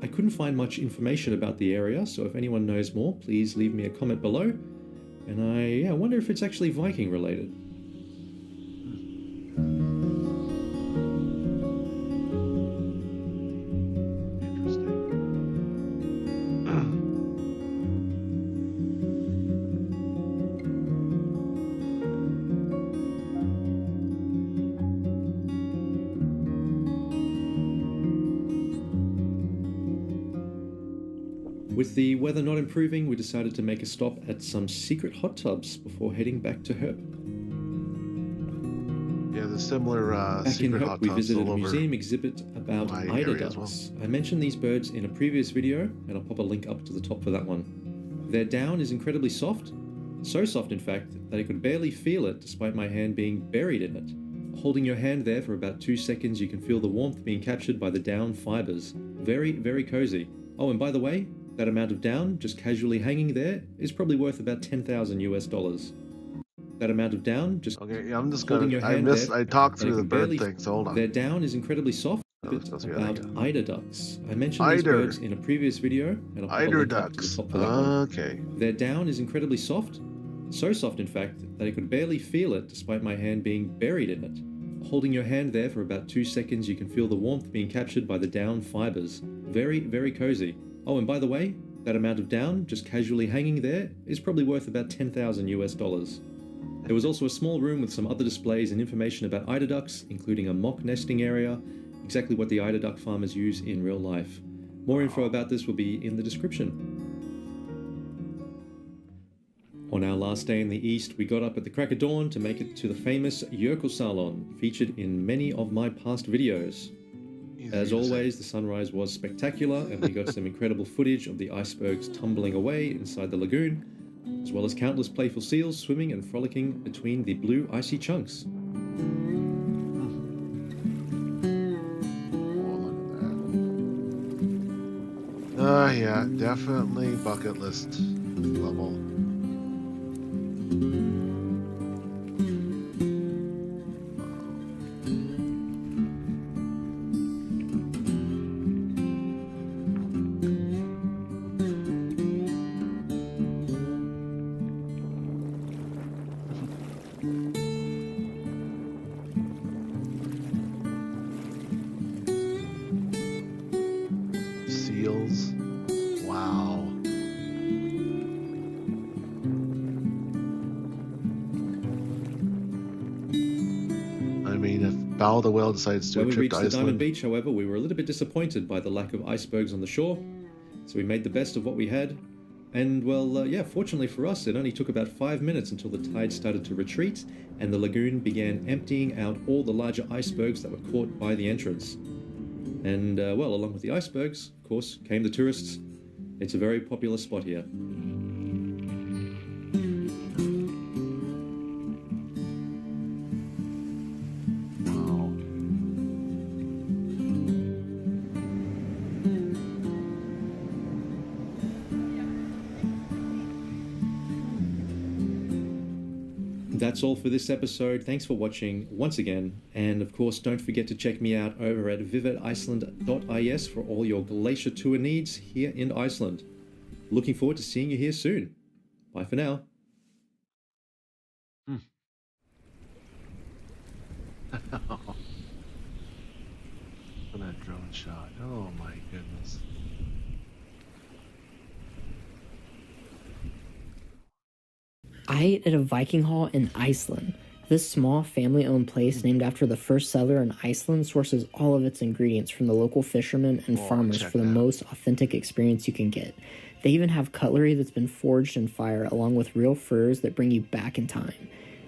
I couldn't find much information about the area, so if anyone knows more, please leave me a comment below. And I wonder if it's actually Viking related. With the weather not improving, we decided to make a stop at some secret hot tubs before heading back to Höpp. Yeah, the similar back in secret Höpp, hot we tubs visited all a over museum exhibit about my eider area as ducks. well. I mentioned these birds in a previous video, and I'll pop a link up to the top for that one. Their down is incredibly soft, so soft in fact that I could barely feel it despite my hand being buried in it. Holding your hand there for about 2 seconds, you can feel the warmth being captured by the down fibers. Very, very cozy. Oh, and by the way, that amount of down just casually hanging there is probably worth about $10,000. That amount of down just Okay, yeah, I'm just holding gonna. your hand there, I talked that I through the can bird barely- thing, so hold on. Their down is incredibly soft. Oh, this goes here, About there you go. eider ducks. I mentioned these Eider. birds in a previous video, and I'll put a Eider link up to the ducks. top for that one. Okay. Their down is incredibly soft, so soft in fact that I could barely feel it despite my hand being buried in it. holding your hand there for about 2 seconds, you can feel the warmth being captured by the down fibers. Very, very cozy. Oh, and by the way, that amount of down just casually hanging there is probably worth about 10,000 US dollars. There was also a small room with some other displays and information about eider ducks, including a mock nesting area, exactly what the eider duck farmers use in real life. More info about this will be in the description. On our last day in the east, we got up at the crack of dawn to make it to the famous Jökulsárlón, featured in many of my past videos. As always, the sunrise was spectacular, and we got some incredible footage of the icebergs tumbling away inside the lagoon, as well as countless playful seals swimming and frolicking between the blue icy chunks. Yeah, definitely bucket list level. Seals. Wow. I mean, if Bow the Whale decides to When we trip reached to the Diamond Iceland, Beach, however, we were a little bit disappointed by the lack of icebergs on the shore, so we made the best of what we had. And well, yeah, fortunately for us, it only took about 5 minutes until the tide started to retreat and the lagoon began emptying out all the larger icebergs that were caught by the entrance. And well, along with the icebergs, of course, came the tourists. It's a very popular spot here. wow. That's all for this episode. Thanks for watching once again. And of course, don't forget to check me out over at vividiceland.is for all your glacier tour needs here in Iceland. Looking forward to seeing you here soon. Bye for now. For that drone shot. Oh my goodness. I ate at a Viking hall in Iceland. This small family-owned place named after the first settler in Iceland sources all of its ingredients from the local fishermen and farmers for the most authentic experience you can get. They even have cutlery that's been forged in fire along with real furs that bring you back in time.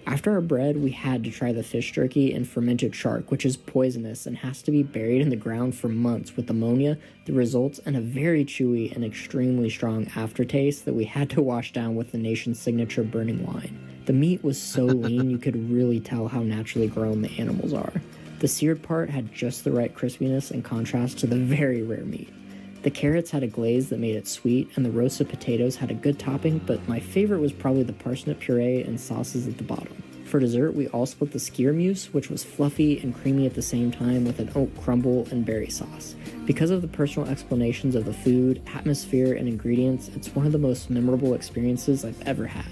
After our bread, we had to try the fish jerky and fermented shark, which is poisonous and has to be buried in the ground for months with ammonia that results in a very chewy and extremely strong aftertaste that we had to wash down with the nation's signature burning wine. The meat was so lean you could really tell how naturally grown the animals are. The seared part had just the right crispiness in contrast to the very rare meat. The carrots had a glaze that made it sweet, and the roasted potatoes had a good topping, but my favorite was probably the parsnip puree and sauces at the bottom. For dessert, we all split the skyr mousse, which was fluffy and creamy at the same time with an oat crumble and berry sauce. Because of the personal explanations of the food, atmosphere, and ingredients, it's one of the most memorable experiences I've ever had.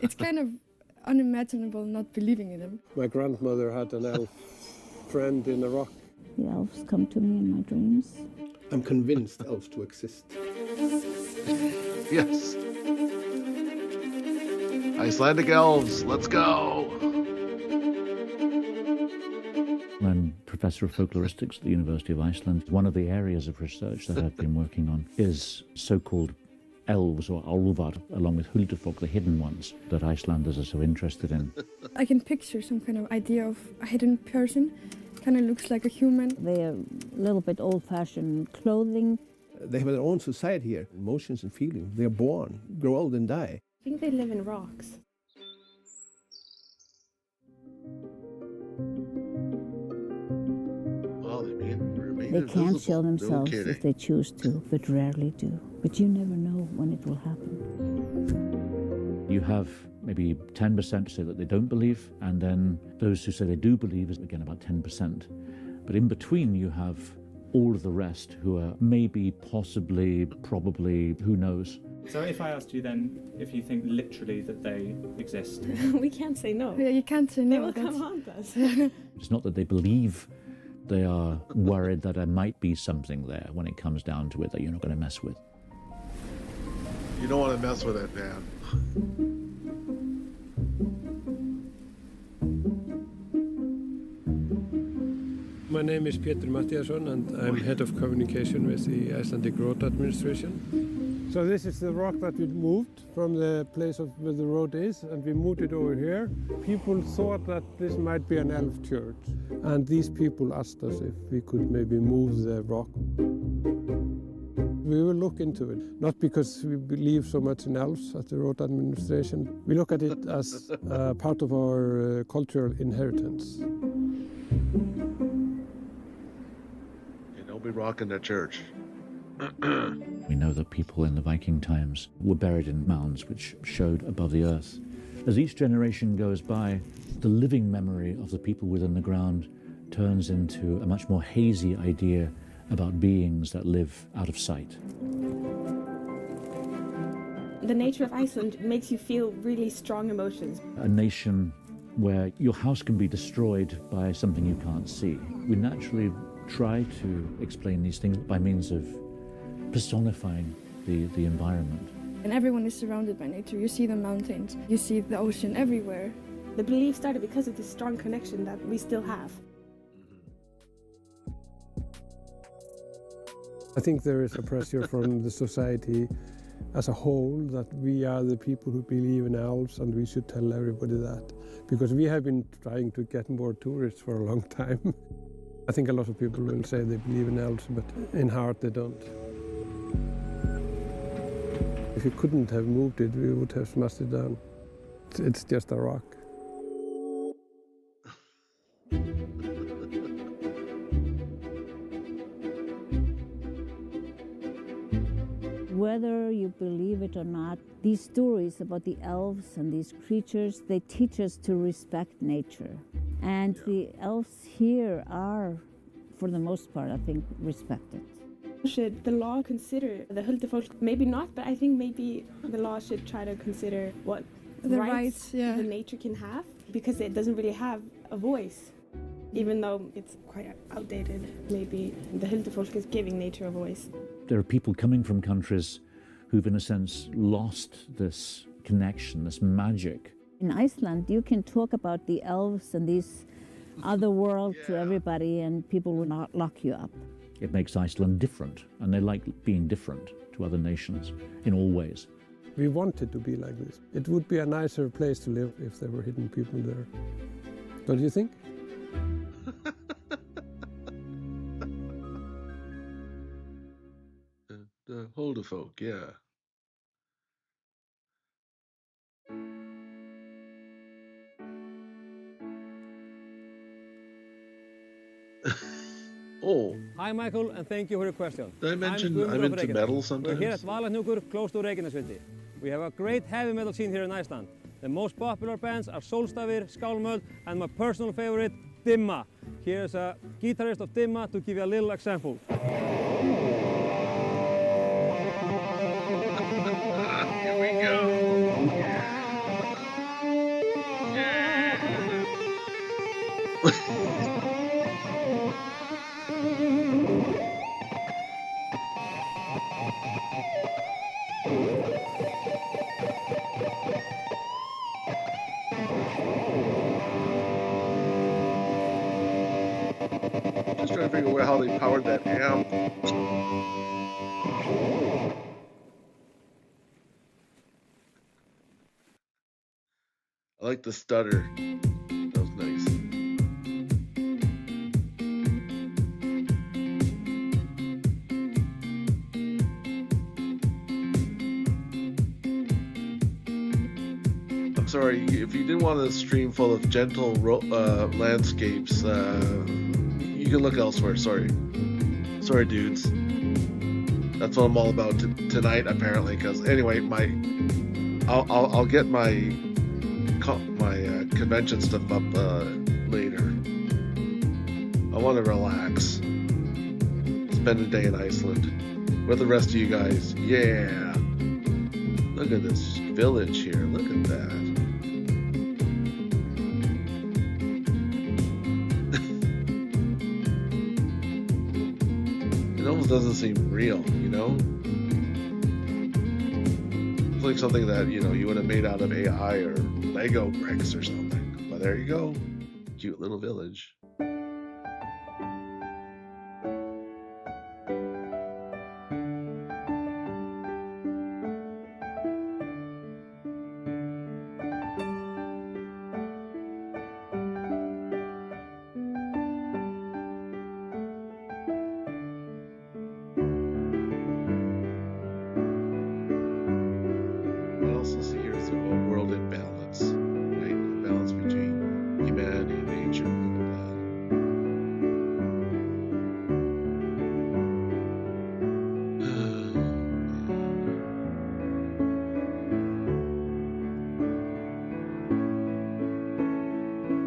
It's kind of unimaginable not believing in him. My grandmother had an elf friend in a rock. The elves come to me in my dreams. I'm convinced elves to exist. Yes. Icelandic elves, let's go. I'm Professor of Folkloristics at the University of Iceland. One of the areas of research that I've been working on is so-called elves or álfar, along with huldufólk, the hidden ones that Icelanders are so interested in. I can picture some kind of idea of a hidden person. Kind of looks like a human. They're a little bit old-fashioned clothing. They have their own society here, emotions and feelings. They're born, grow old and die. I think they live in rocks. Well, remain They can't show invisible. No themselves kidding. if they choose to, but rarely do. But you never know when it will happen. You have maybe 10% say that they don't believe, and then those who say they do believe is again about 10%. But in between you have all of the rest who are maybe, possibly, probably, who knows. So if I asked you then if you think literally that they exist? We can't say no. Yeah, you can't say They no. will come haunt us. It's not that they believe, they are worried that there might be something there when it comes down to it that you're not going to mess with. You don't want to mess with it, man. My name is Pétur Mattiasson and I'm head of communication with the Icelandic Road Administration. So this is the rock that we moved from the place where the road is, and we moved it over here. People thought that this might be an elf church, and these people asked us if we could maybe move the rock. We will look into it, not because we believe so much in elves at the road administration. We look at it as part of our cultural inheritance. Don't be rocking that church. We know that people in the Viking times were buried in mounds which showed above the earth. As each generation goes by, the living memory of the people within the ground turns into a much more hazy idea about beings that live out of sight. The nature of Iceland makes you feel really strong emotions. A nation where your house can be destroyed by something you can't see. We naturally try to explain these things by means of personifying the environment. And everyone is surrounded by nature. You see the mountains, you see the ocean everywhere. The belief started because of this strong connection that we still have. I think there is a pressure from the society as a whole that we are the people who believe in elves and we should tell everybody that. Because we have been trying to get more tourists for a long time. I think a lot of people will say they believe in elves, but in heart they don't. If we couldn't have moved it, we would have smashed it down. It's just a rock. Whether you believe it or not, these stories about the elves and these creatures, they teach us to respect nature. And the elves here are, for the most part, I think, respected. Should the law consider the Huldufolk? Maybe not, but I think maybe the law should try to consider what The rights rights, yeah. the nature can have, because it doesn't really have a voice. Even though it's quite outdated, maybe the Huldufolk is giving nature a voice. There are people coming from countries who've, in a sense, lost this connection, this magic. In Iceland, you can talk about the elves and these other world to everybody, and people will not lock you up. It makes Iceland different, and they like being different to other nations in all ways. We want it to be like this. It would be a nicer place to live if there were hidden people there. Don't you think? The Huldufolk, yeah. Oh. Hi Michael, and thank you for your question. Did I mention I'm into metal sometimes? We're here at Valahnjúkur, close to Reykjanesviti. We have a great heavy metal scene here in Iceland. The most popular bands are Solstafir, Skálmöld, and my personal favorite, Dimma. Here's a guitarist of Dimma to give you a little example. Here we go. Just trying to figure out how they powered that amp. I like the stutter. That was nice. I'm sorry, if you didn't want a stream full of gentle landscapes, you can look elsewhere. Sorry, dudes. That's what I'm all about tonight, apparently. Because anyway, I'll get my convention stuff up later. I want to relax, spend a day in Iceland with the rest of you guys. Yeah. Look at this village here. Look at that. It almost doesn't seem real, you know? It's like something that, you know, you would have made out of AI or Lego bricks or something. But there you go. Cute little village. I also see here is a world in balance, right? A balance between humanity and nature. Look at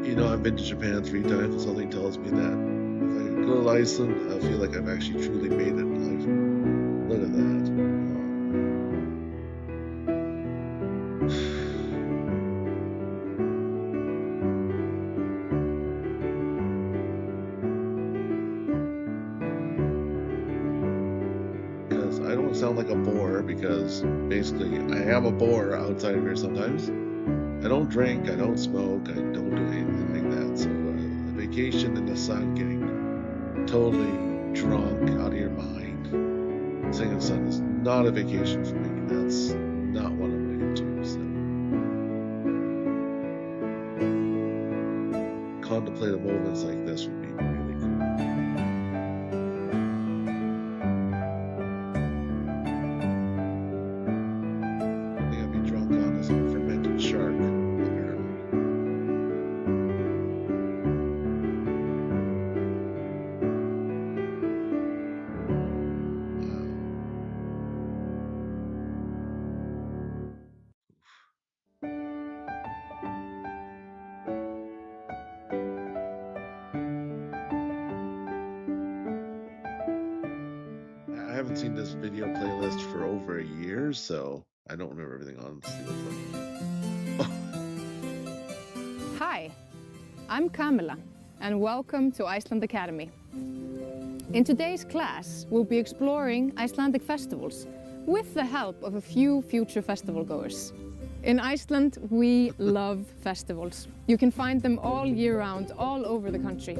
that. You know, I've been to Japan 3 times, and something tells me that if I go to Iceland, I feel like I've actually truly made it in life. Look at that. Because I don't sound like a bore, because basically I am a bore outside here sometimes. I don't drink, I don't smoke, I don't do anything like that. So a vacation in the sun, getting totally drunk out of your mind, sitting in the sun is not a vacation for me. That's not what I'm into. So contemplative moments like this would be really cool. I think I'd be drunk on a fermented shark, apparently. I haven't seen this video playlist for over a year, so I don't remember everything on. Let's see what's on. Hi, I'm Camilla, and welcome to Iceland Academy. In today's class, we'll be exploring Icelandic festivals with the help of a few future festival goers. In Iceland, we love festivals. You can find them all year round, all over the country.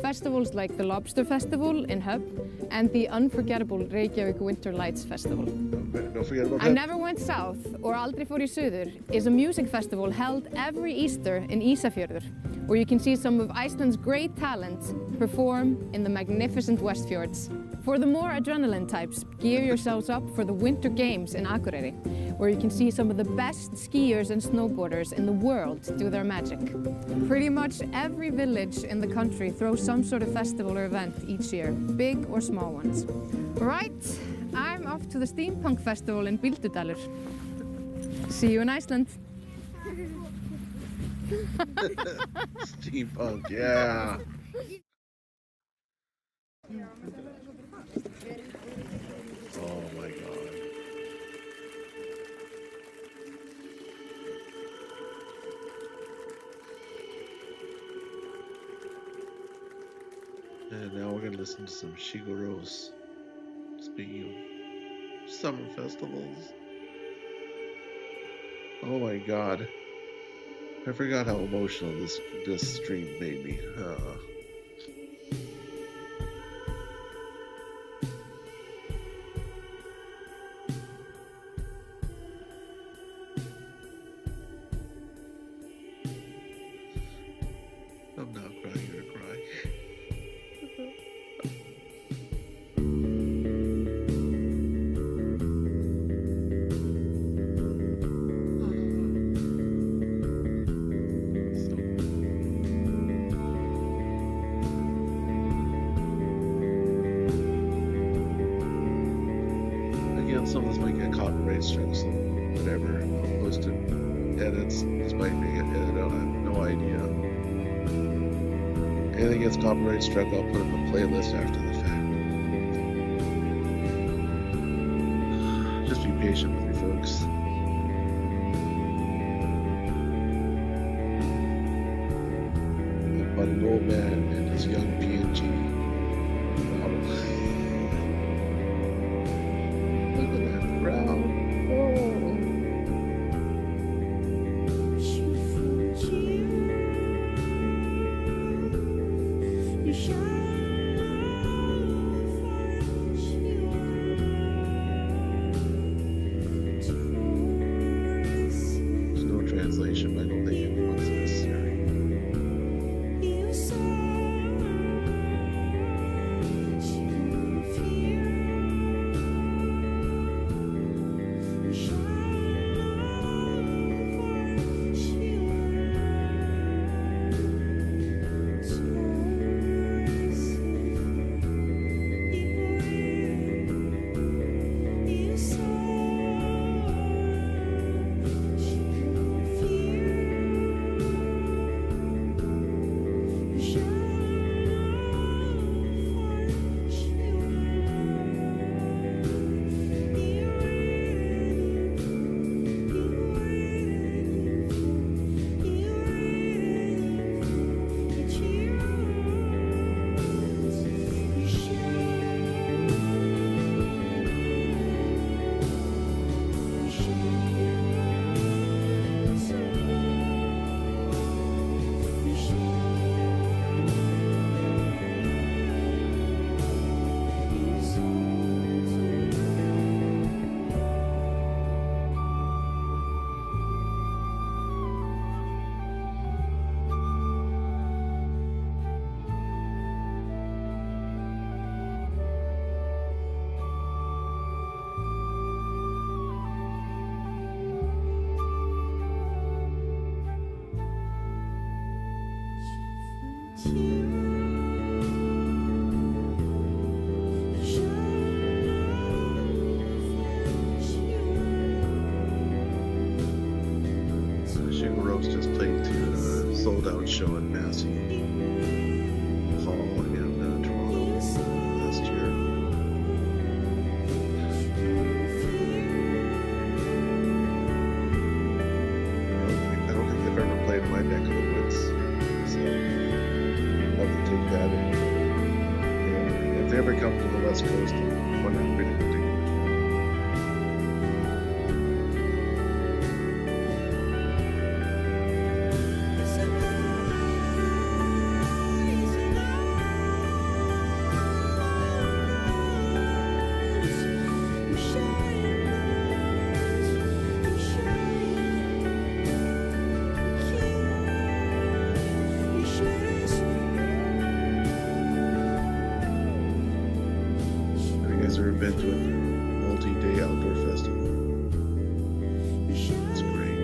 Festivals like the Lobster Festival in Höfn and the unforgettable Reykjavík Winter Lights Festival. Don't forget about I that. Never Went South, or Aldrei fór í suður, is a music festival held every Easter in Ísafjörður, where you can see some of Iceland's great talent perform in the magnificent Westfjords. For the more adrenaline types, gear yourselves up for the Winter Games in Akureyri, where you can see some of the best skiers and snowboarders in the world do their magic. Pretty much every village in the country throws some sort of festival or event each year, big or small ones. Right, I'm off to the Steampunk Festival in Bíldudalur. See you in Iceland. Steampunk, yeah. Oh my god. And now we're gonna listen to some Shigeru's. Speaking of summer festivals. Oh my god. I forgot how emotional this stream made me. I'm not crying or crying. Again, some of this might get copyright struck, so whatever. I'll post it. Edits. This might be an edit out. I have no idea. Anything gets copyright struck, I'll put it in the playlist after the fact. Just be patient with me, folks. about an old man and his young PNG. Wow. Look at that ground. There's no translation, but I don't think anyone's necessary. Sugar Rose just played to a sold-out show at Massey Hall in Toronto last year. I don't think they've ever played in my neck of the woods, so I'd love to take that. And if they ever come to the West Coast, I'm wondering if they can. Been to a multi-day outdoor festival. It's great.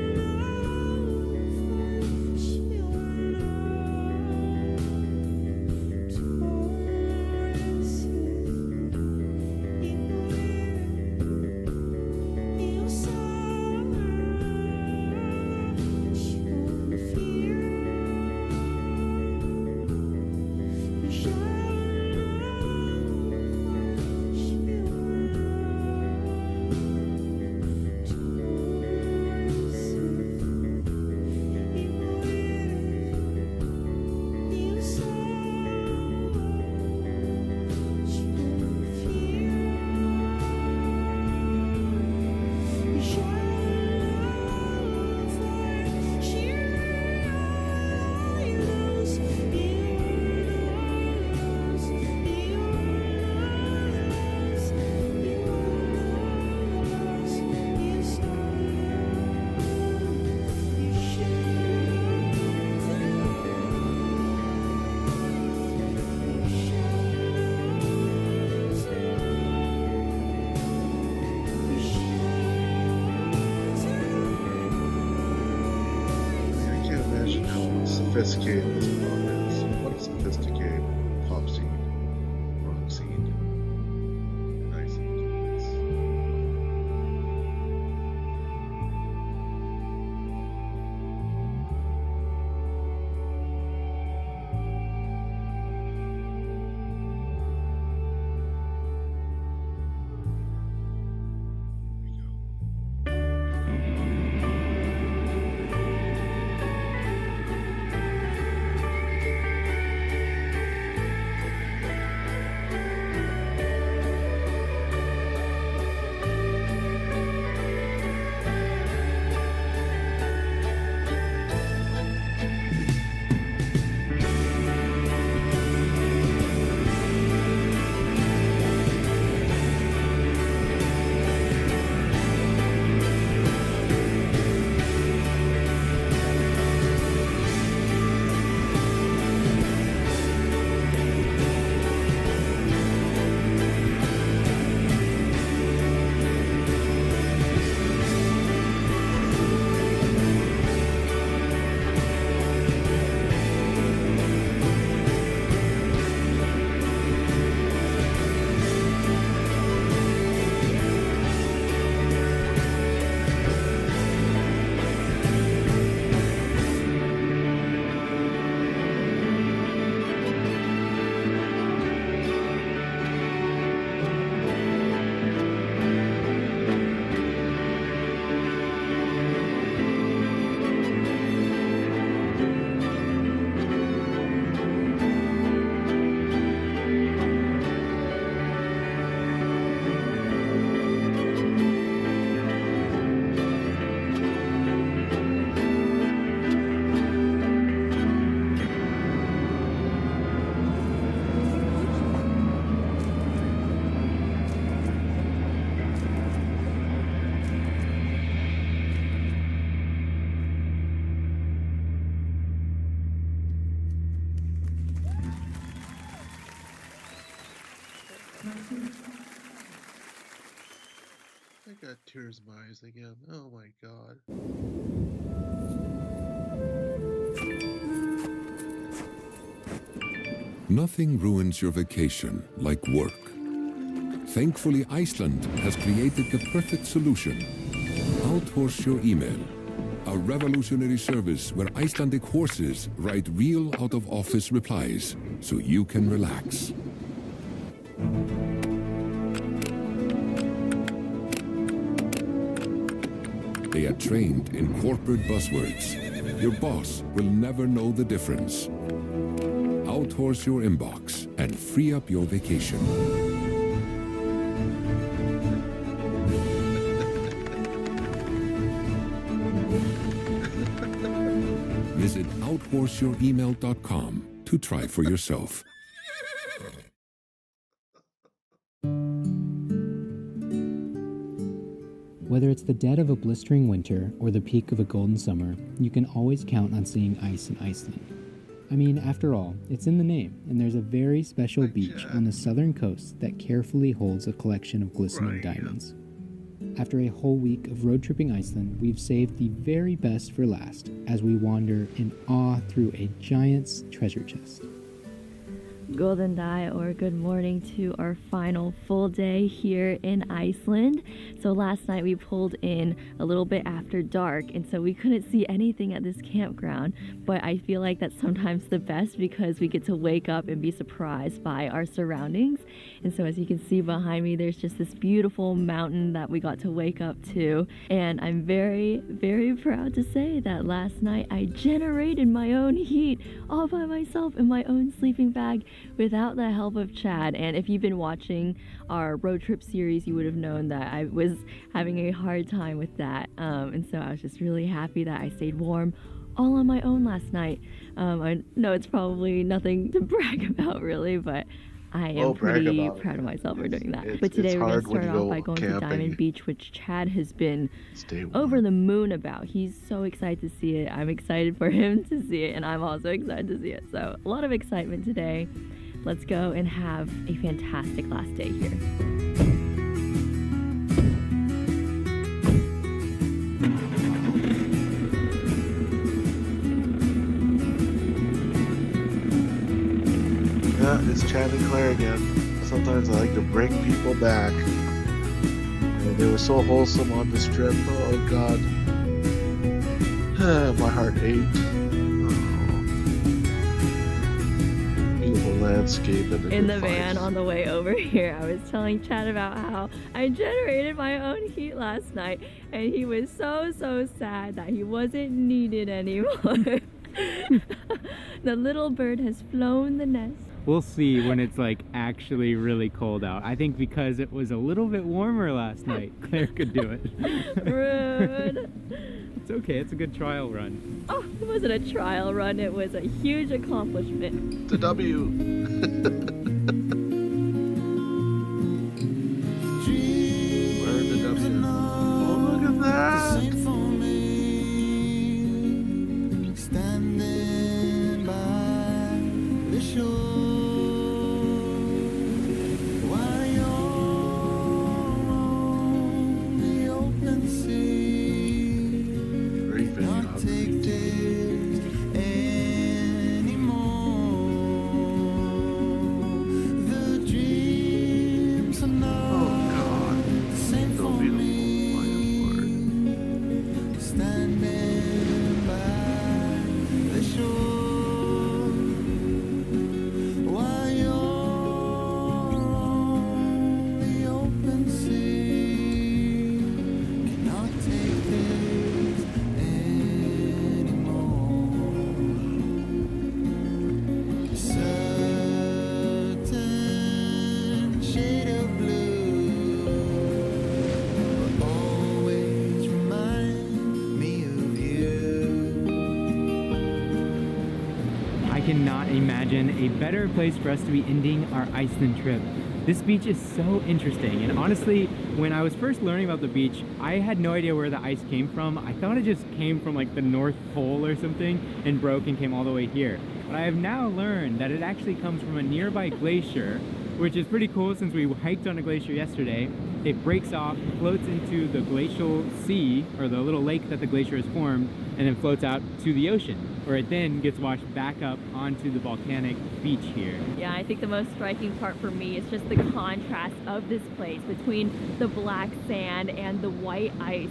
I got tears in my eyes again. Oh my god. Nothing ruins your vacation like work. Thankfully, Iceland has created the perfect solution. Outhorse your email, a revolutionary service where Icelandic horses write real out-of-office replies so you can relax. They are trained in corporate buzzwords. Your boss will never know the difference. Outhorse your inbox and free up your vacation. Visit outhorseyouremail.com to try for yourself. Whether it's the dead of a blistering winter or the peak of a golden summer, you can always count on seeing ice in Iceland. I mean, after all, it's in the name, and there's a very special beach on the southern coast that carefully holds a collection of glistening diamonds. After a whole week of road tripping Iceland, we've saved the very best for last as we wander in awe through a giant's treasure chest. Golden Day, or good morning to our final full day here in Iceland. So last night we pulled in a little bit after dark, and so we couldn't see anything at this campground, but I feel like that's sometimes the best because we get to wake up and be surprised by our surroundings. And so as you can see behind me, there's just this beautiful mountain that we got to wake up to, and I'm very, very proud to say that last night I generated my own heat all by myself in my own sleeping bag without the help of Chad. And if you've been watching our road trip series, you would have known that I was having a hard time with that, and so I was just really happy that I stayed warm all on my own last night. I know it's probably nothing to brag about really, but I am pretty proud of myself for doing that. But today we're going to start off by going to Diamond Beach, which Chad has been over the moon about. He's so excited to see it. I'm excited for him to see it, and I'm also excited to see it. So a lot of excitement today. Let's go and have a fantastic last day here. Yeah, it's Chad and Claire again. Sometimes I like to bring people back. And they were so wholesome on this trip. Oh god. My heart ached. Beautiful landscape in the van on the way over here. I was telling Chad about how I generated my own heat last night, and he was so sad that he wasn't needed anymore. The little bird has flown the nest. We'll see when it's like actually really cold out. I think because it was a little bit warmer last night, Claire could do it. Rude. It's okay, it's a good trial run. Oh, it wasn't a trial run, it was a huge accomplishment. It's a W. Where's the W? Oh, look at that! Standing by the shore. A better place for us to be ending our Iceland trip. This beach is so interesting, and honestly, when I was first learning about the beach, I had no idea where the ice came from. I thought it just came from like the North Pole or something and broke and came all the way here. But I have now learned that it actually comes from a nearby glacier which is pretty cool since we hiked on a glacier yesterday. It breaks off, floats into the glacial sea, or the little lake that the glacier has formed, and then floats out to the ocean, where it then gets washed back up onto the volcanic beach here. Yeah, I think the most striking part for me is just the contrast of this place between the black sand and the white ice.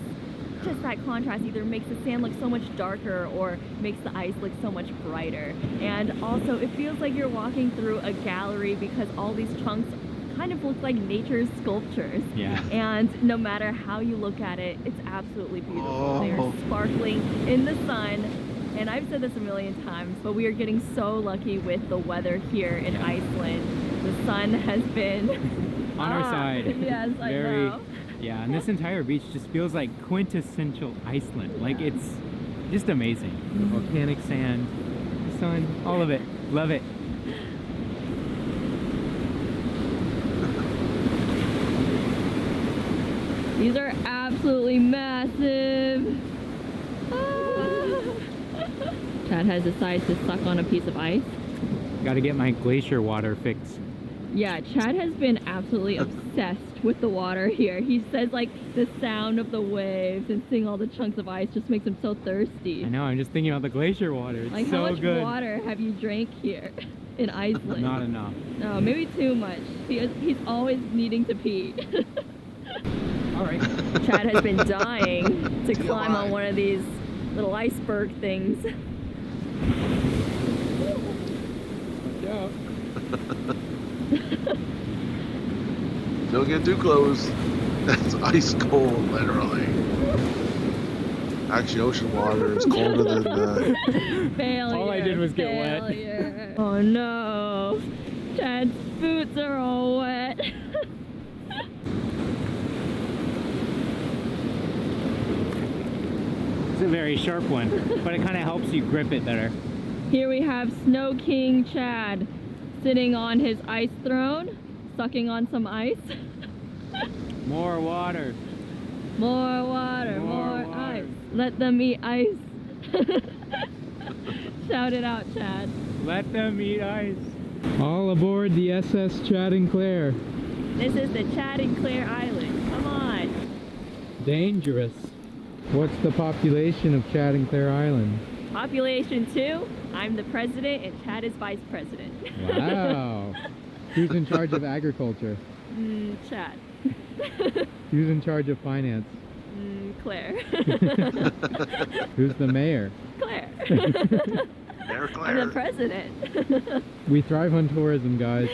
Just that contrast either makes the sand look so much darker or makes the ice look so much brighter. And also it feels like you're walking through a gallery because all these chunks kind of look like nature's sculptures. Yeah. And no matter how you look at it, it's absolutely beautiful. Oh. They're sparkling in the sun. And I've said this a million times, but we are getting so lucky with the weather here in Iceland. The sun has been On our side. Yes, I know. Yeah, and this entire beach just feels like quintessential Iceland. Like, it's just amazing. Volcanic sand, sun, all of it. Love it. These are absolutely massive. Chad has decided to suck on a piece of ice. Gotta get my glacier water fix. Yeah, Chad has been absolutely obsessed with the water here. He says like the sound of the waves and seeing all the chunks of ice just makes him so thirsty. I know, I'm just thinking about the glacier water. It's Like so how much good. water have you drank here in Iceland? Not enough. No, maybe too much. He's always needing to pee. All right. Chad has been dying to climb on one of these little iceberg things. Watch out. Don't get too close. That's ice cold, literally. Actually, ocean water is colder than Failure. All I did was get wet. wet. Oh no. Chad's boots are all wet. It's a very sharp one, but it kind of helps you grip it better. Here we have Snow King Chad sitting on his ice throne, sucking on some ice. More water. More water, more ice. Let them eat ice. Shout it out, Chad. Let them eat ice. All aboard the SS Chad and Claire. This is the Chad and Claire Island. Come on. Dangerous. What's the population of Chad and Claire Island? Population 2, I'm the president and Chad is vice president. Wow. Who's in charge of agriculture? Chad. Who's in charge of finance? Claire. Who's the mayor? Claire. Claire. I'm the president. We thrive on tourism, guys.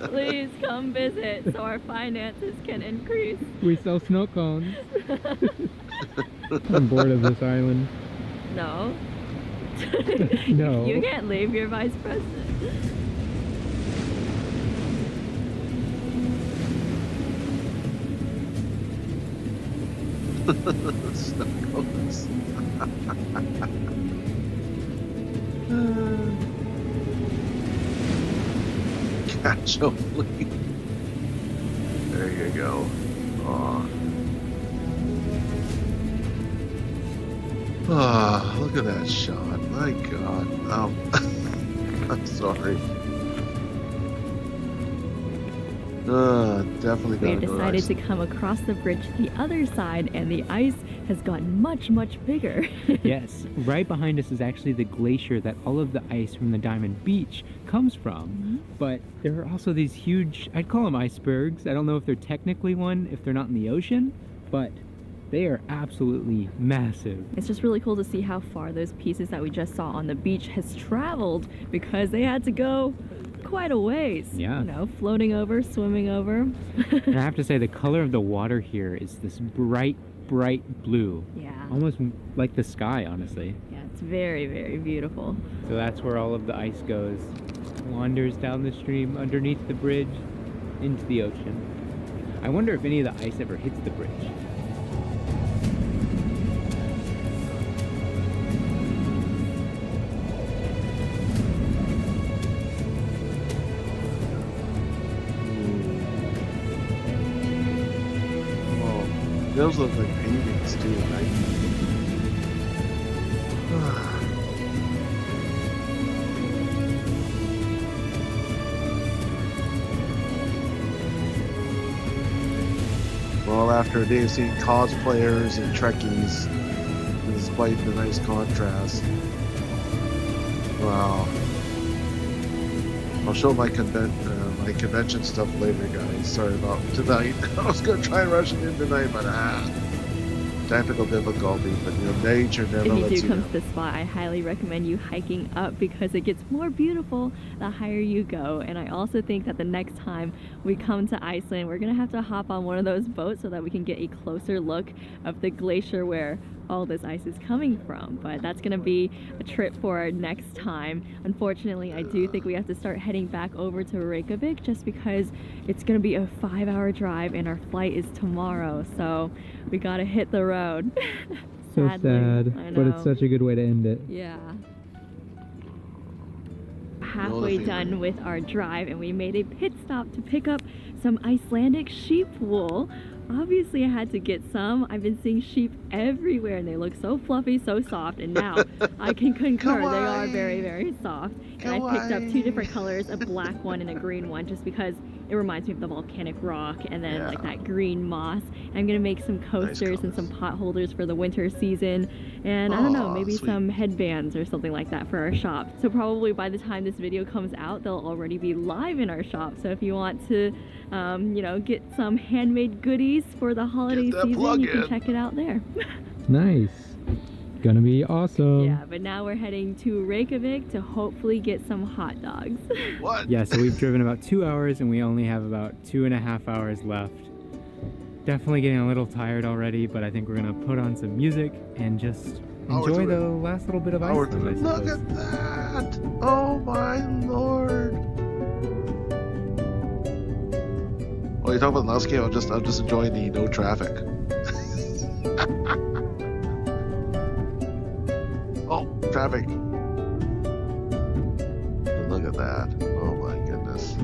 Please come visit so our finances can increase. We sell snow cones. I'm bored of this island. No. No. You can't leave, you're vice president. Snow cones. Catch only. There you go. Aw. Ah, look at that shot. My God. I'm sorry. Definitely gotta We've go decided ice. to come across the bridge to the other side, and the ice has gotten much, much bigger. Yes, right behind us is actually the glacier that all of the ice from the Diamond Beach comes from. But there are also these huge, I'd call them icebergs. I don't know if they're technically one, if they're not in the ocean, but they are absolutely massive. It's just really cool to see how far those pieces that we just saw on the beach has traveled, because they had to go quite a ways. Yeah. You know, floating over, swimming over. And I have to say, the color of the water here is this bright, bright blue. Yeah. Almost like the sky, honestly. Yeah, it's very, very beautiful. So that's where all of the ice goes. Wanders down the stream, underneath the bridge, into the ocean. I wonder if any of the ice ever hits the bridge. Those look like paintings too, right? while after a day of seeing cosplayers and Trekkies. Despite the nice contrast. Wow. I'll show my convention stuff later, guys. Sorry about tonight. I was gonna try and rush it in tonight, but technical difficulty. But nature never If you lets do you come know. to the spot, I highly recommend you hiking up because it gets more beautiful the higher you go. And I also think that the next time we come to Iceland, we're gonna have to hop on one of those boats so that we can get a closer look of the glacier where all this ice is coming from. But that's gonna be a trip for our next time. Unfortunately, I do think we have to start heading back over to Reykjavik just because it's gonna be a 5-hour drive and our flight is tomorrow. So we gotta hit the road. So Sadly, sad, I but it's know. such a good way to end it. Yeah. Halfway done with our drive, and we made a pit stop to pick up some Icelandic sheep wool. Obviously I had to get some. I've been seeing sheep everywhere and they look so fluffy, so soft, and now I can concur they are very, very soft. And I picked up 2 different colors, a black one and a green one, just because it reminds me of the volcanic rock and then like that green moss. And I'm gonna make some coasters and some pot holders for the winter season, and I don't know, maybe some headbands or something like that for our shop. So probably by the time this video comes out, they'll already be live in our shop. So if you want to get some handmade goodies for the holiday season, you can check it out there. Nice. Gonna be awesome. Yeah, but now we're heading to Reykjavik to hopefully get some hot dogs. What? Yeah, so we've driven about 2 hours and we only have about 2.5 hours left. Definitely getting a little tired already, but I think we're gonna put on some music and just enjoy the last little bit of Iceland, I Look suppose. at that! Oh my lord! Oh, you're talking about the landscape? I'm just enjoying the no traffic. Oh, traffic! Look at that! Oh my goodness!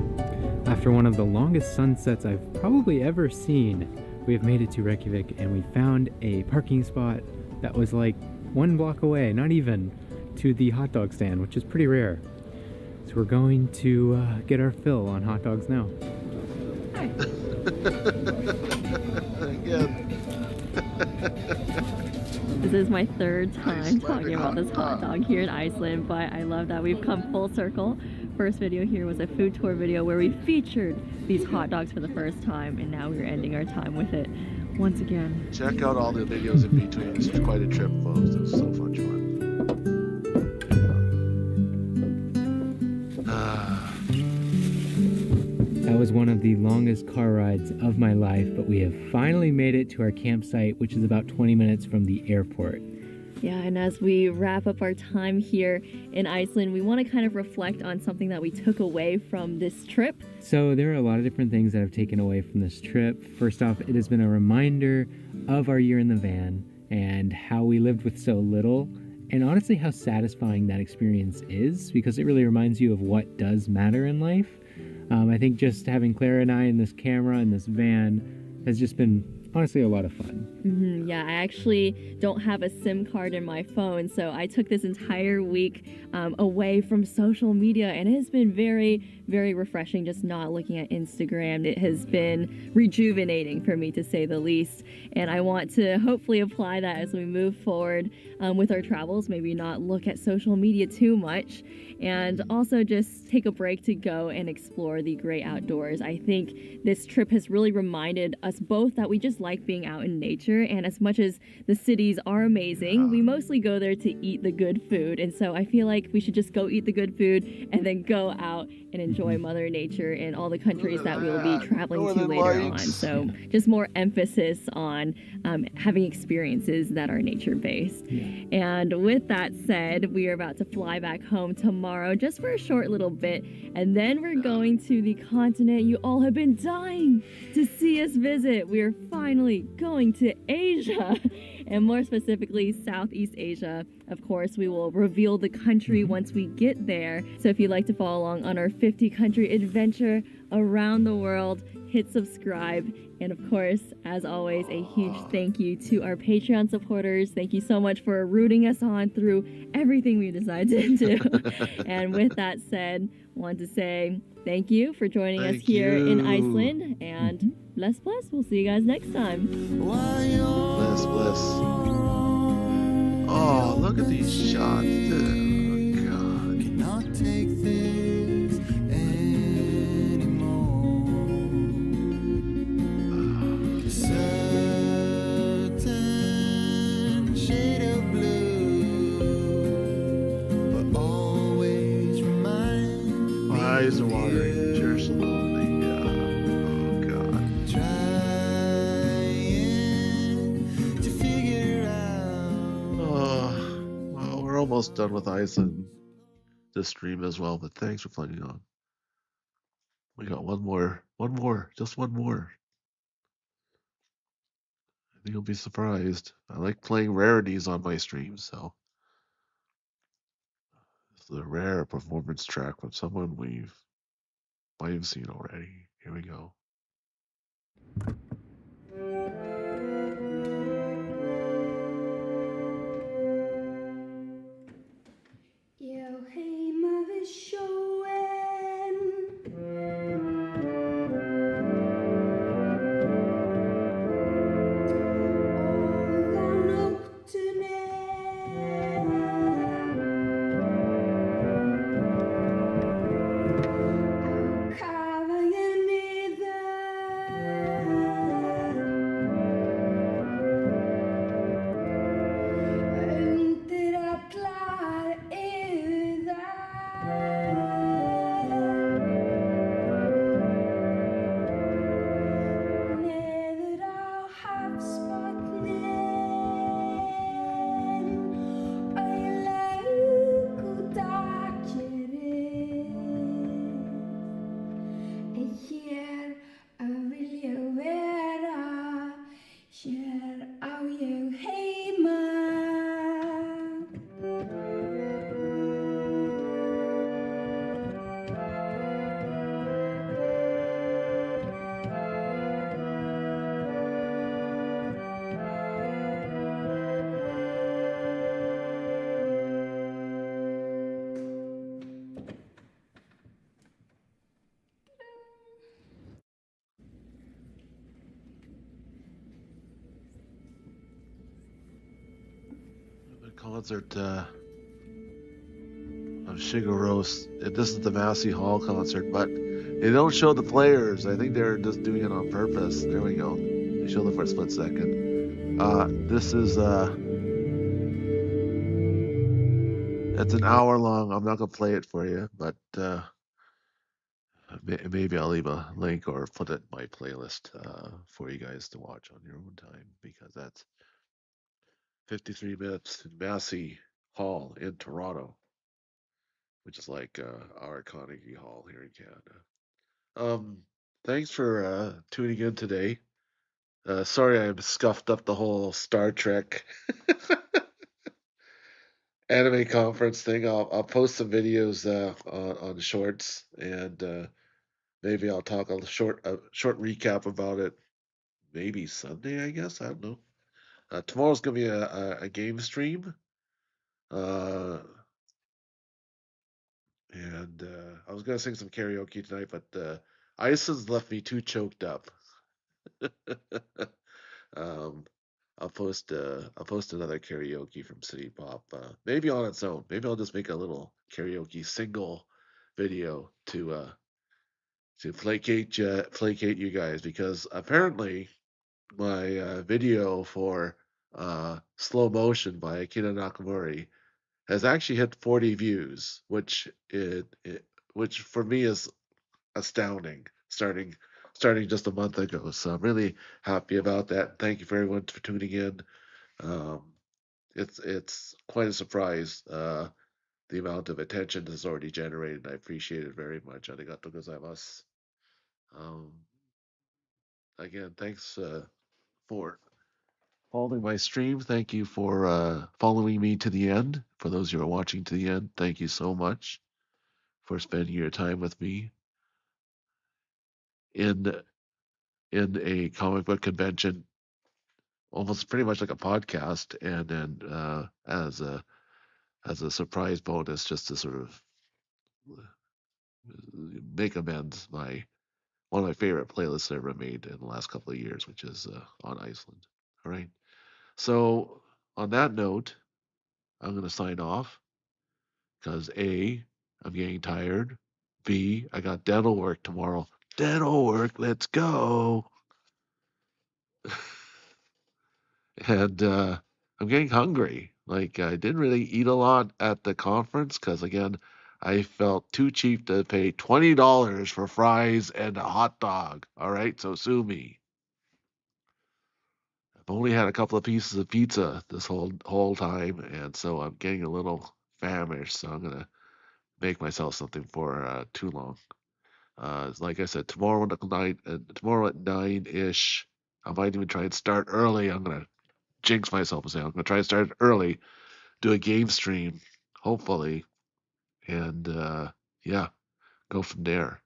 After one of the longest sunsets I've probably ever seen, we have made it to Reykjavik and we found a parking spot that was like 1 block away, not even, to the hot dog stand, which is pretty rare. So we're going to get our fill on hot dogs now. Again. This is my 3rd time talking about this hot dog here in Iceland, but I love that we've come full circle. First video here was a food tour video where we featured these hot dogs for the first time, and now we're ending our time with it once again. Check out all the videos in between. This was quite a trip, folks. It was so much fun. That was one of the longest car rides of my life, but we have finally made it to our campsite, which is about 20 minutes from the airport. Yeah, and as we wrap up our time here in Iceland, we want to kind of reflect on something that we took away from this trip. So there are a lot of different things that I've taken away from this trip. First off, it has been a reminder of our year in the van and how we lived with so little, and honestly how satisfying that experience is, because it really reminds you of what does matter in life. I think just having Clara and I in this camera and this van has just been honestly a lot of fun. Yeah, I actually don't have a SIM card in my phone, so I took this entire week away from social media, and it has been very, very refreshing just not looking at Instagram. It has been rejuvenating for me, to say the least, and I want to hopefully apply that as we move forward with our travels, maybe not look at social media too much, and also just take a break to go and explore the great outdoors. I think this trip has really reminded us both that we just like being out in nature, and as much as the cities are amazing, we mostly go there to eat the good food, and so I feel like we should just go eat the good food and then go out and enjoy Mother Nature in all the countries that we'll be traveling to later on. So just more emphasis on having experiences that are nature-based. And with that said, we are about to fly back home tomorrow just for a short little bit, and then we're going to the continent you all have been dying to see us visit. We are finally going to Asia, and more specifically Southeast Asia. Of course, we will reveal the country once we get there. So if you'd like to follow along on our 50-country adventure, around the world, hit subscribe. And of course, as always, a huge thank you to our Patreon supporters. Thank you so much for rooting us on through everything we decided to do. And with that said, want to say thank you for joining us here in Iceland. And bless, bless. We'll see you guys next time. Bless, bless. Oh, look at these shots. Oh, God. Cannot take this anymore. Certain shade of blue, but always remind My eyes are watering just slowly. Oh, God. trying to figure out. Oh, well, we're almost done with Iceland this stream as well, but thanks for playing on. We got one more, just one more. I think you'll be surprised. I like playing rarities on my streams, so this is a rare performance track from someone we might have seen already. Here we go. Ég heima við sjóinn og á nóttunni kafa ég niður undir allar niður á hafsbotninn og ég lauk út akkerið en hér vil ég vera, hér á ég heima. The concert of Shigeru's. This is the Massey Hall concert, but they don't show the players. I think they're just doing it on purpose. There we go. They show them for a split second. This is it's an hour long. I'm not gonna play it for you, but maybe I'll leave a link or put it in my playlist for you guys to watch on your own time, because that's 53 minutes in Massey Hall in Toronto, which is like our Carnegie Hall here in Canada. Thanks for tuning in today. Sorry I scuffed up the whole Star Trek anime conference thing. I'll post some videos on shorts, and maybe I'll talk a short recap about it. Maybe Sunday, I guess. I don't know. Tomorrow's gonna be a game stream. And I was gonna sing some karaoke tonight, but Iceland's left me too choked up. I'll post another karaoke from City Pop, maybe on its own. Maybe I'll just make a little karaoke single video to placate you guys, because apparently my video for Slow Motion by Akira Nakamori has actually hit 40 views, which for me is astounding, starting just a month ago. So I'm really happy about that. Thank you for everyone for tuning in. It's quite a surprise, the amount of attention this has already generated. I appreciate it very much. Arigato gozaimasu. Again, thanks for following my stream. Thank you for following me to the end. For those who are watching to the end, thank you so much for spending your time with me. in a comic book convention, almost pretty much like a podcast, and then as a surprise bonus, just to sort of make amends, one of my favorite playlists I ever made in the last couple of years, which is on Iceland. All right. So on that note, I'm going to sign off because A, I'm getting tired. B, I got dental work tomorrow. Dental work, let's go. And I'm getting hungry. Like, I didn't really eat a lot at the conference because, again, I felt too cheap to pay $20 for fries and a hot dog. All right, so sue me. I've only had a couple of pieces of pizza this whole time, and so I'm getting a little famished. So I'm gonna make myself something for too long. Like I said, tomorrow at 9-ish, I might even try and start early. I'm gonna jinx myself and say I'm gonna try and start early, do a game stream, hopefully, and yeah, go from there.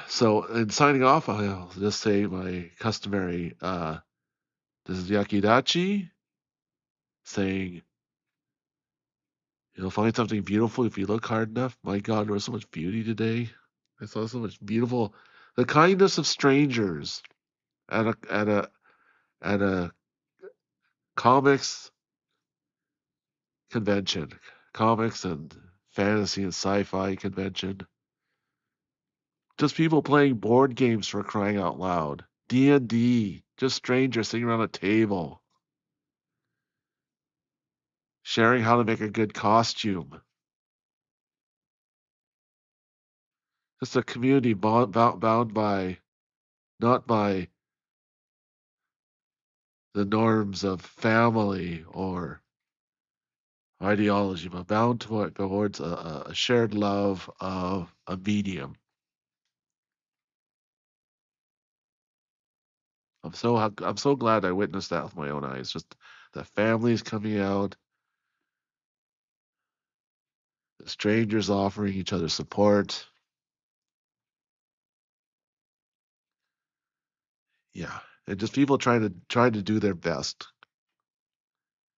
So in signing off, I'll just say my customary this is Yakki Dachi saying you'll find something beautiful if you look hard enough. My God, there was so much beauty today. I saw so much beautiful, the kindness of strangers at a comics convention, comics and fantasy and sci-fi convention. Just people playing board games for crying out loud. D&D, just strangers sitting around a table, sharing how to make a good costume. Just a community bound by, not by the norms of family or ideology, but bound towards a shared love of a medium. I'm so glad I witnessed that with my own eyes. Just the families coming out, the strangers offering each other support. Yeah, and just people trying to do their best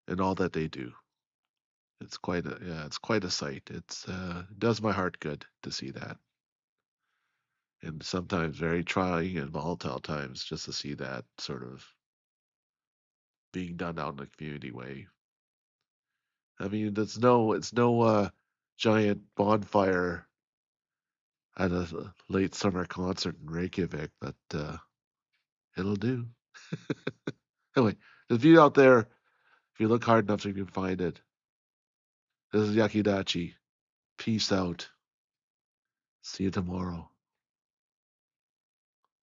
in all that they do. It's quite a sight. It does my heart good to see that. And sometimes very trying and volatile times just to see that sort of being done out in a community way. I mean, it's no giant bonfire at a late summer concert in Reykjavik, but it'll do. Anyway, the view out there, if you look hard enough, you can find it. This is Yakki Dachi. Peace out. See you tomorrow.